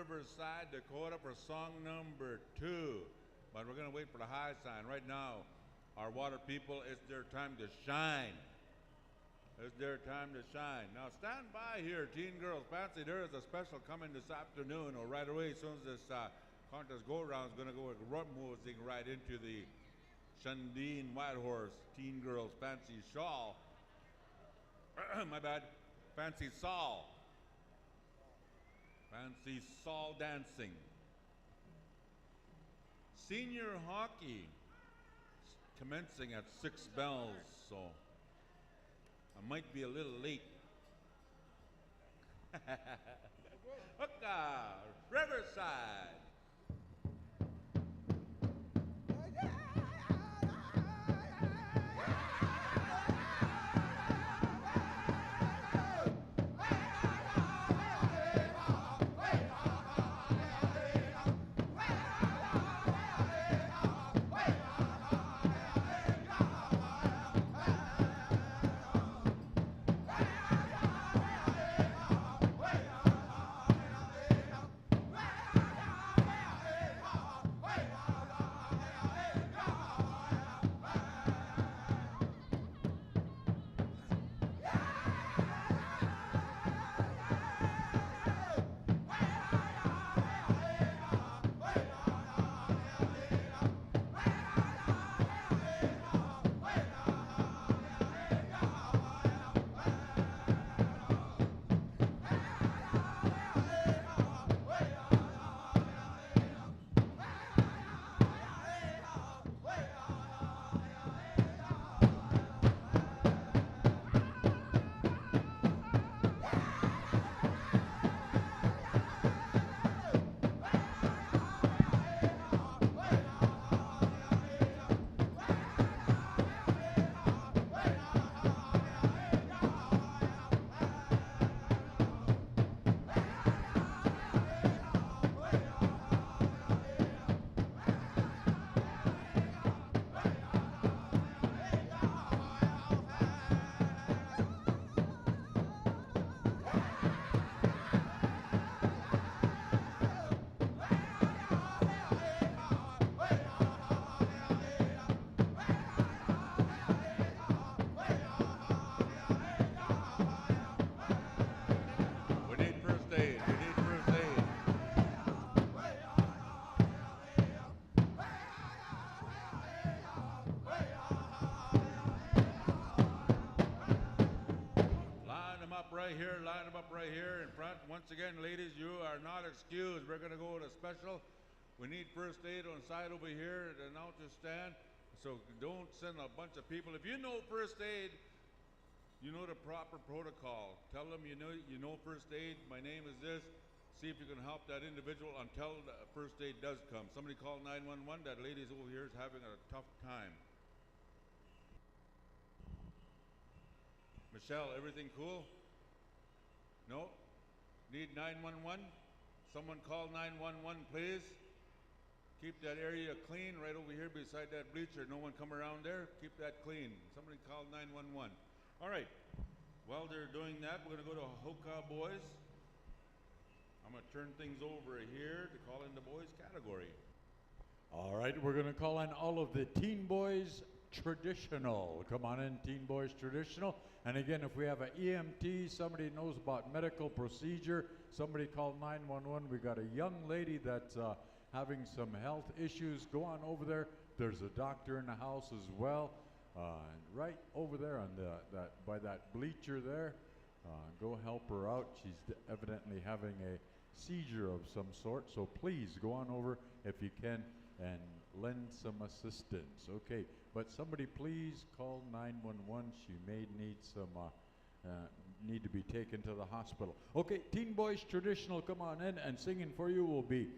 Riverside, Dakota for song number 2. But we're going to wait for the high sign. Right now, our water people, it's their time to shine. It's their time to shine. Now stand by here, teen girls. Fancy, there is a special coming this afternoon, or right away as soon as this contest go-around is going to go moving right into the Sundine Whitehorse Teen Girls Fancy Shawl. My bad. Fancy Saul. Fancy Saul dancing. Senior hockey commencing at 6 bells, so I might be a little late. Hooka, Riverside. Hey! here, line them up right here in front. Once again, ladies, you are not excused. We're going to go with a special. We need first aid on side over here at the announcer's stand. So don't send a bunch of people. If you know first aid, you know the proper protocol. Tell them you know first aid. My name is this. See if you can help that individual until the first aid does come. Somebody call 911. That lady's over here is having a tough time. Michelle, everything cool? No? Need 911? Someone call 911, please. Keep that area clean right over here beside that bleacher. No one come around there. Keep that clean. Somebody call 911. All right. While they're doing that, we're going to go to Hoka Boys. I'm going to turn things over here to call in the boys category. All right, we're going to call in all of the Teen Boys Traditional. Come on in, Teen Boys Traditional. And again, if we have an EMT, somebody knows about medical procedure, somebody call 911. We got a young lady that's having some health issues. Go on over there. There's a doctor in the house as well. Right over there on by that bleacher there. Go help her out. She's evidently having a seizure of some sort. So please go on over if you can and lend some assistance. Okay, but somebody please call 911. She may need some need to be taken to the hospital. Okay, Teen Boys Traditional, come on in, and singing for you will be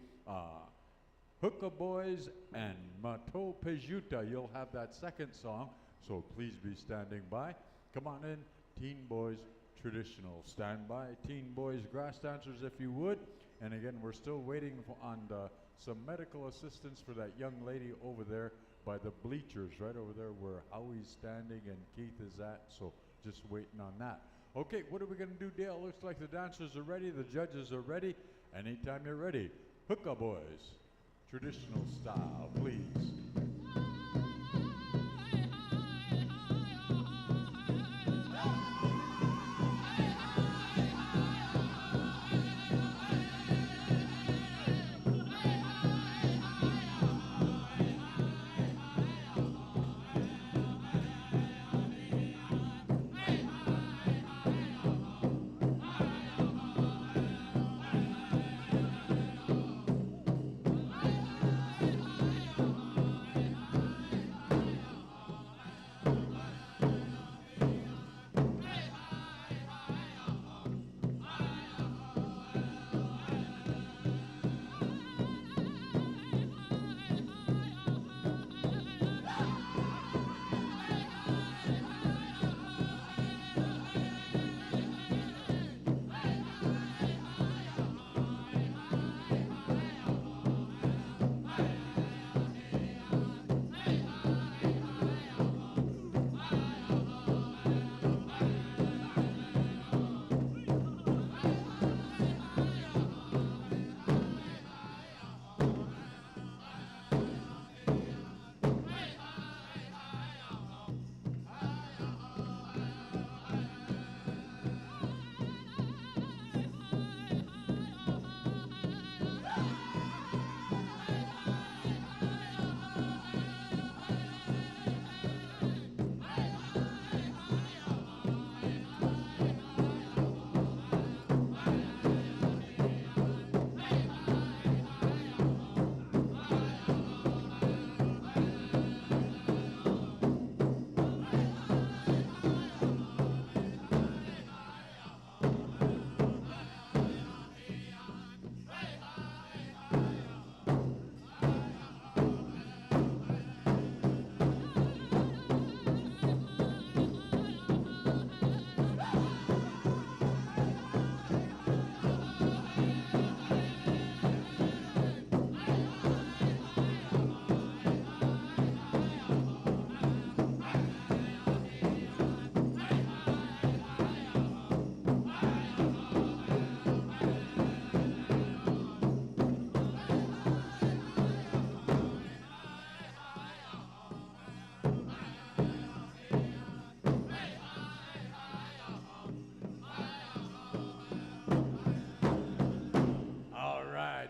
Hookah Boys and Mato Pejuta. You'll have that second song, so please be standing by. Come on in, Teen Boys Traditional. Stand by, Teen Boys Grass Dancers, if you would. And again, we're still waiting on some medical assistance for that young lady over there by the bleachers, right over there where Howie's standing and Keith is at. So just waiting on that. Okay, what are we going to do, Dale? Looks like the dancers are ready, the judges are ready. Anytime you're ready, Hookah Boys, traditional style, please.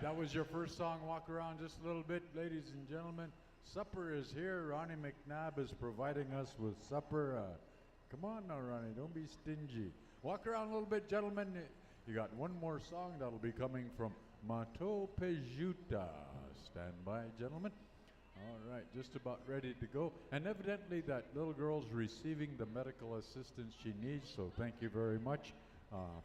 That was your first song. Walk around just a little bit, ladies and gentlemen. Supper is here. Ronnie McNabb is providing us with supper. Come on now, Ronnie, don't be stingy. Walk around a little bit, gentlemen. You got one more song that'll be coming from Mato Pejuta. Stand by, gentlemen. All right, just about ready to go. And evidently that little girl's receiving the medical assistance she needs, so thank you very much.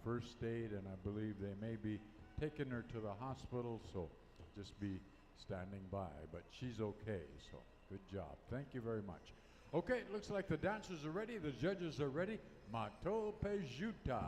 First aid, and I believe they may be taking her to the hospital, so just be standing by. But she's okay, so good job. Thank you very much. Okay, it looks like the dancers are ready, the judges are ready. Mato Pejuta.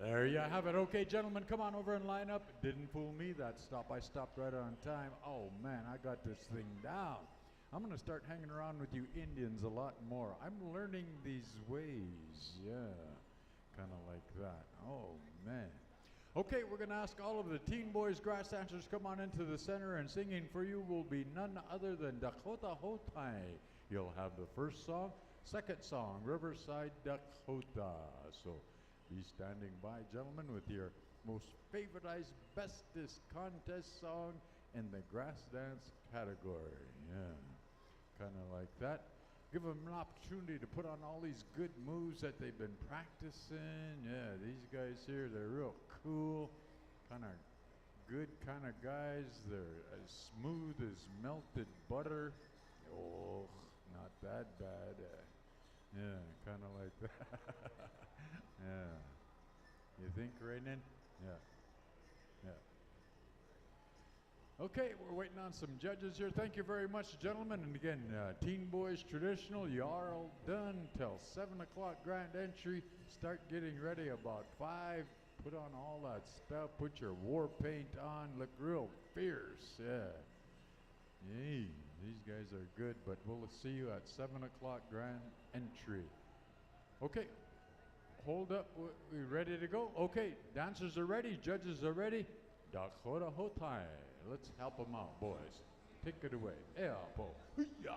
There you have it. Okay, gentlemen, come on over and line up. Didn't fool me, that stop. I stopped right on time. Oh, man, I got this thing down. I'm going to start hanging around with you Indians a lot more. I'm learning these ways. Yeah, kind of like that. Oh, man. Okay, we're going to ask all of the teen boys, grass dancers, come on into the center, and singing for you will be none other than Dakota Hotai. You'll have the first song, second song, Riverside Dakota. So be standing by, gentlemen, with your most favoritized, bestest contest song in the grass dance category. Yeah, kind of like that. Give them an opportunity to put on all these good moves that they've been practicing. Yeah, these guys here, they're real cool, kind of good kind of guys. They're as smooth as melted butter. Oh, not that bad. Yeah, kind of like that. Yeah. You think, Rainin? Yeah. Yeah. Okay, we're waiting on some judges here. Thank you very much, gentlemen. And again, Teen Boys Traditional, you are all done till 7 o'clock grand entry. Start getting ready about 5. Put on all that stuff. Put your war paint on. Look real fierce. Yeah. Yay. These guys are good, but we'll see you at 7 o'clock grand entry. Okay. Hold up. We ready to go? Okay. Dancers are ready. Judges are ready. Dakota Hotai. Let's help them out, boys. Take it away. Elbow. Hoo-yah.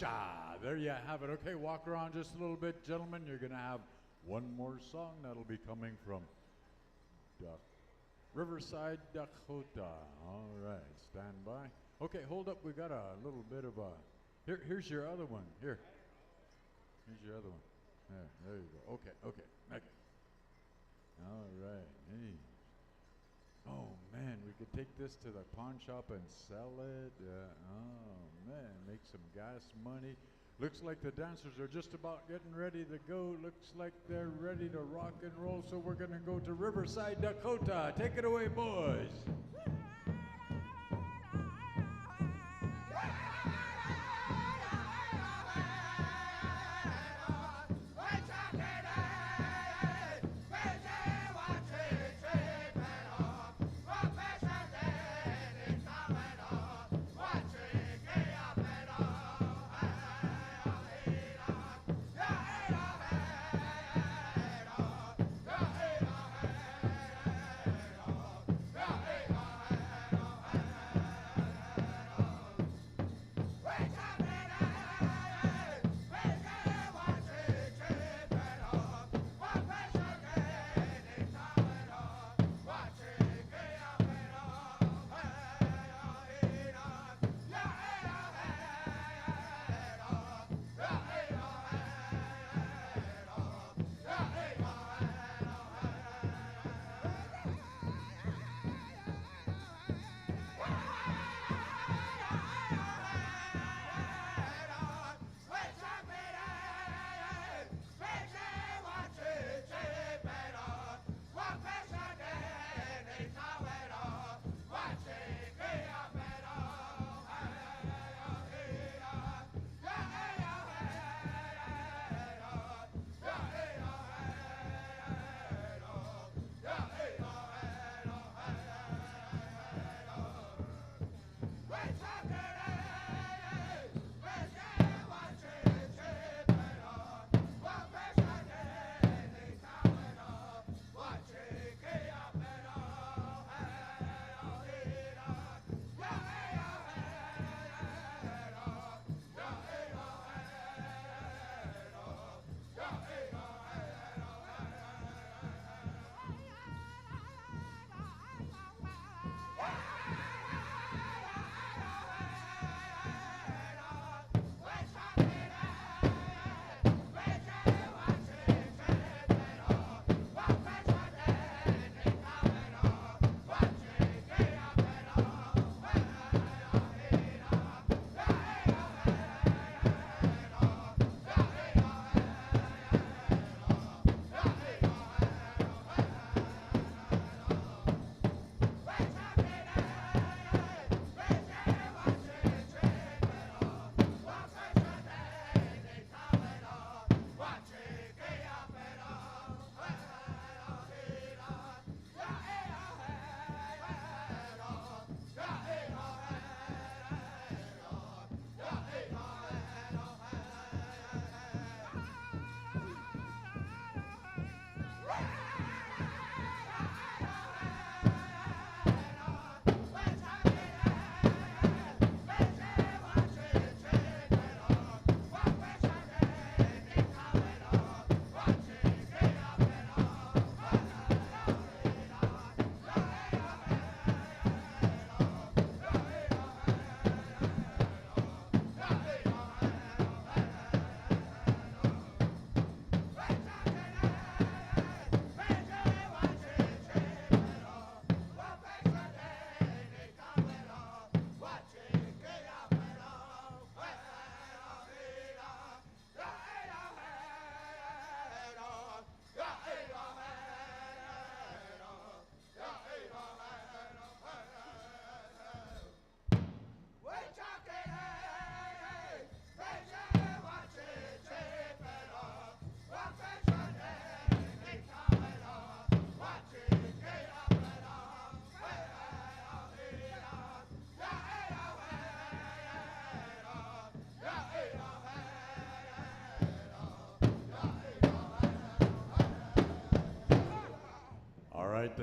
cha. There you have it. Okay, walk around just a little bit, gentlemen. You're going to have one more song that'll be coming from Riverside, Dakota. All right, stand by. Okay, hold up. We got a little bit of a. Here's your other one. Here. Here's your other one. There you go. Okay. All right. Hey. Oh man, we could take this to the pawn shop and sell it. Oh man, make some gas money. Looks like the dancers are just about getting ready to go. Looks like they're ready to rock and roll. So we're gonna go to Riverside, Dakota. Take it away, boys.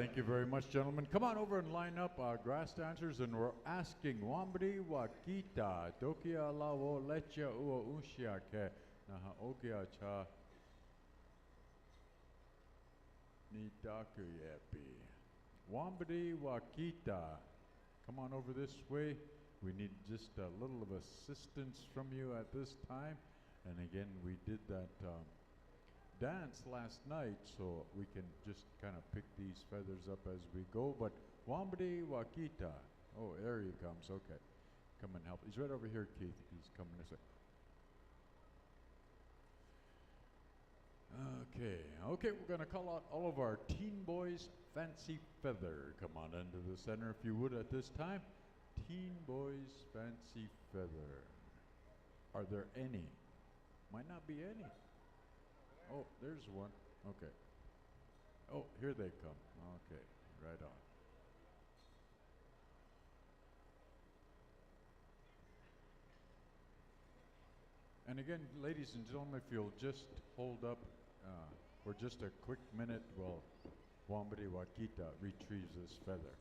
thank you very much, gentlemen. Come on over and line up, grass dancers, and we're asking Wambri Wakita, Tokia Lawo Lecha Ua Ushia Ke, Naha Okia Cha Nitaku Yepi. Wambri Wakita, come on over this way. We need just a little of assistance from you at this time. And again, we did that dance last night, so we can just kind of pick these feathers up as we go. But Wambri Wakita, oh, there he comes. Okay, come and help. He's right over here, Keith. He's coming this way. Okay, we're going to call out all of our Teen Boys Fancy Feather. Come on into the center if you would at this time. Teen Boys Fancy Feather. Are there any? Might not be any. Oh, there's one. Okay. Oh, here they come. Okay, right on. And again, ladies and gentlemen, if you'll just hold up for just a quick minute while Wambri Wakita retrieves this feather.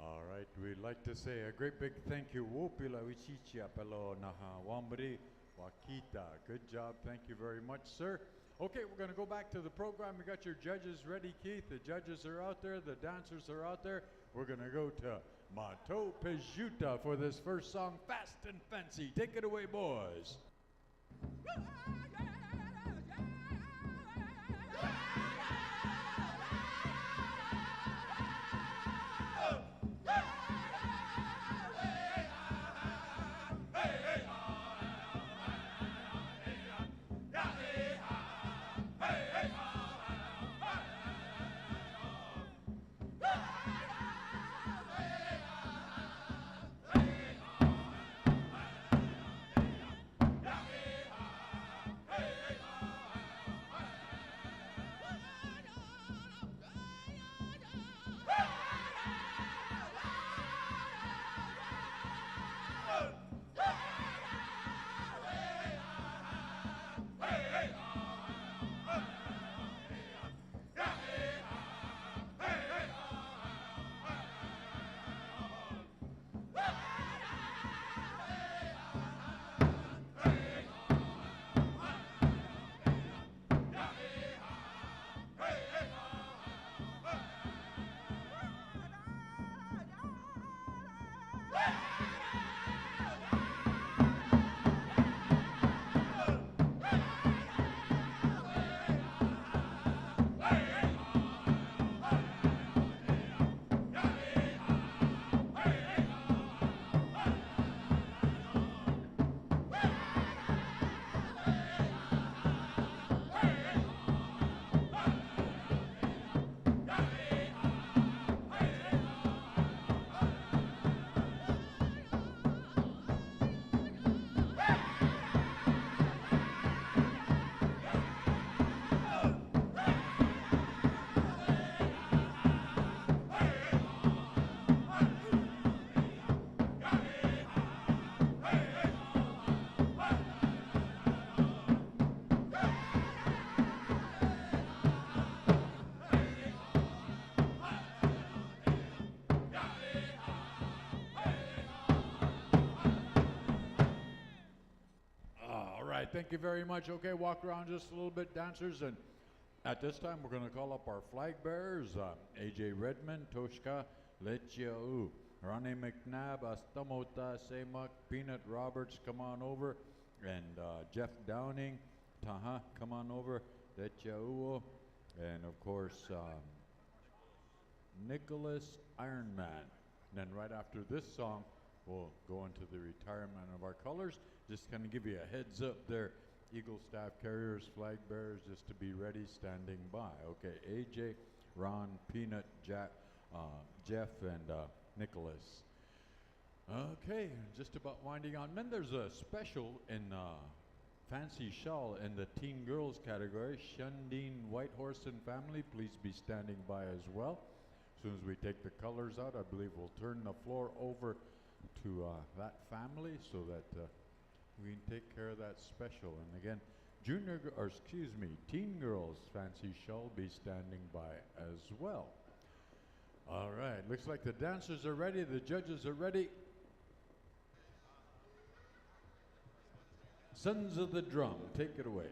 All right, we'd like to say a great big thank you. Wopila Wichichi Apelo Naha Wambri Wakita. Good job. Thank you very much, sir. Okay, we're going to go back to the program. We got your judges ready, Keith. The judges are out there. The dancers are out there. We're going to go to Mato Pejuta for this first song, Fast and Fancy. Take it away, boys. thank you very much. Okay, walk around just a little bit, dancers. And at this time, we're going to call up our flag bearers. AJ Redmond, Toshka Lechiau, Ronnie McNabb, Astamota Semak, Peanut Roberts, come on over. And Jeff Downing, Taha, come on over. Lechiau. And of course, Nicholas Ironman. And then right after this song, we'll go into the retirement of our colors. Just kind of give you a heads up there. Eagle Staff Carriers, flag bearers, just to be ready, standing by. Okay, AJ, Ron, Peanut, Jack, Jeff, and Nicholas. Okay, just about winding on. Then there's a special in Fancy Shawl in the Teen Girls category. Shundeen Whitehorse and family, please be standing by as well. As soon as we take the colors out, I believe we'll turn the floor over to that family so that we can take care of that special. And again, Teen Girls Fancy Shawl be standing by as well. All right, looks like the dancers are ready, the judges are ready. Sons of the Drum, take it away.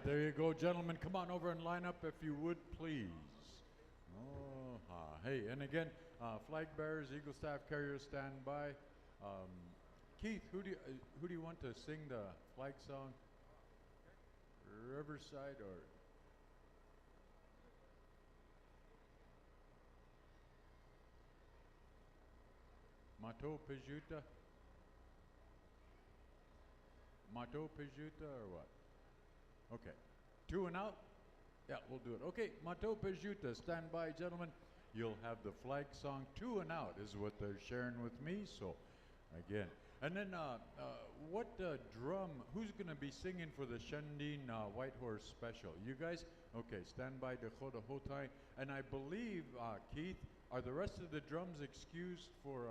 There you go, gentlemen. Come on over and line up if you would, please. Hey, and again, flag bearers, Eagle Staff Carriers, stand by. Keith, who do you want to sing the flag song? Riverside or? Mato Pijuta? Mato Pijuta or what? Okay, 2 and out? Yeah, we'll do it. Okay, Mato Pijuta, stand by, gentlemen. You'll have the flag song 2 and out is what they're sharing with me, so again. And then what drum, who's gonna be singing for the Shundeen Whitehorse special? You guys? Okay, stand by, Dakota Hotai. And I believe, Keith, are the rest of the drums excused for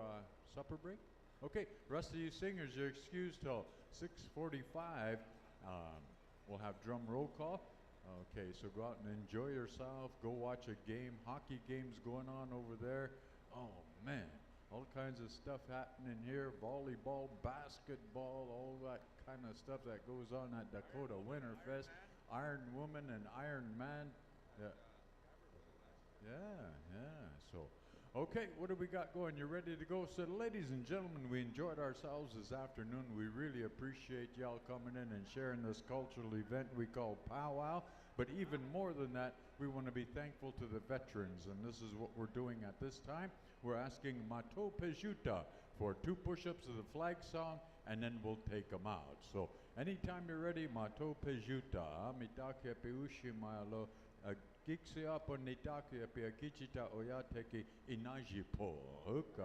supper break? Okay, rest of you singers, you're excused till 6:45. We'll have drum roll call. Okay, so go out and enjoy yourself. Go watch a game. Hockey games going on over there. Oh, man. All kinds of stuff happening here. Volleyball, basketball, all that kind of stuff that goes on at Dakota Winterfest. Iron Woman and Iron Man. Yeah. Yeah. So, Okay, what do we got going? You ready to go? So, ladies and gentlemen, we enjoyed ourselves this afternoon. We really appreciate y'all coming in and sharing this cultural event we call Powwow. But even more than that, we want to be thankful to the veterans, and this is what we're doing at this time. We're asking Mato Pejuta for 2 push-ups of the flag song, and then we'll take them out. So, anytime you're ready, Mato Pejuta, mitake peushi maalo, Gixia ponitake pia kichita oyateki inajipo. Okay.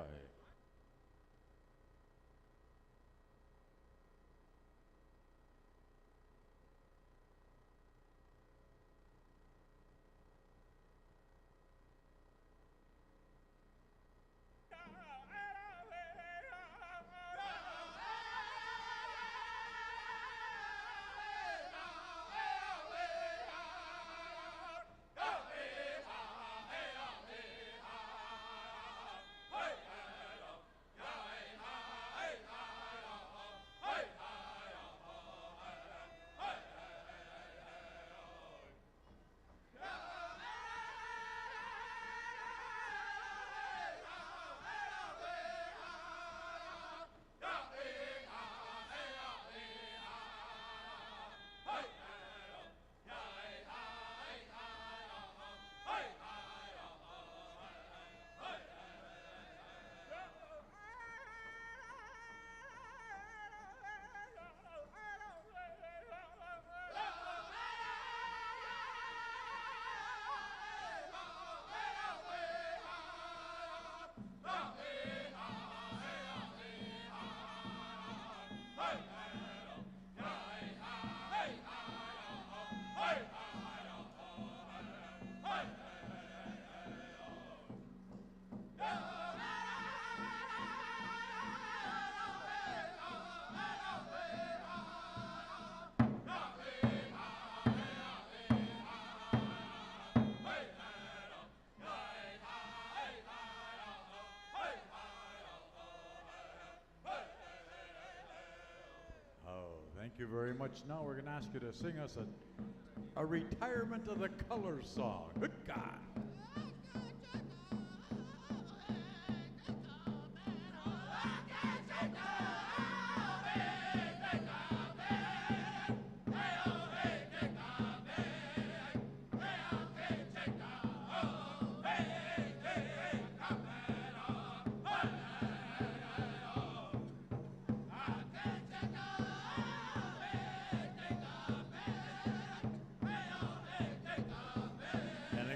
Thank you very much. Now we're going to ask you to sing us a retirement of the colors song. Good God.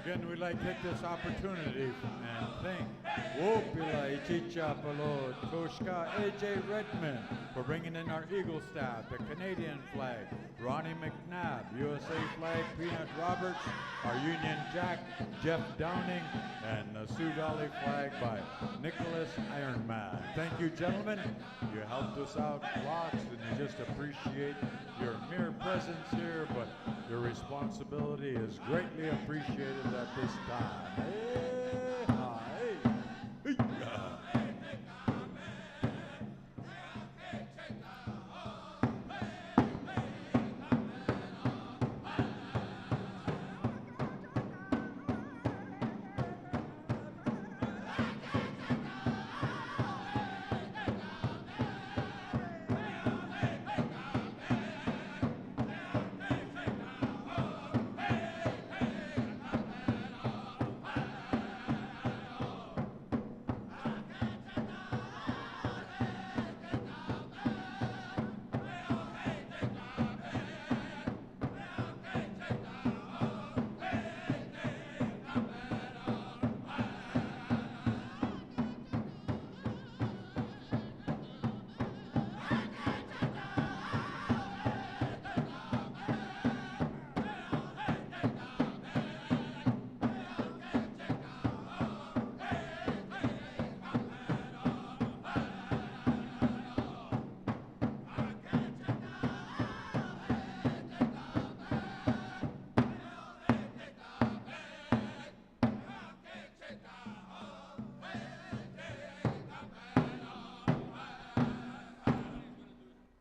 Again, we'd like to take this opportunity and thank Wopila Ichichapalo, Toshka AJ Redmond for bringing in our Eagle staff, the Canadian flag, Ronnie McNabb, USA flag, Peanut Roberts, our Union Jack, Jeff Downing, and the Sioux Valley flag by Nicholas Ironman. Thank you, gentlemen. You helped us out lots, and we just appreciate your mere presence here, but your responsibility is greatly appreciated at this time. Hey, hi, hey,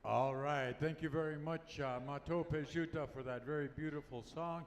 All right, thank you very much, Mato Pejuta, for that very beautiful song.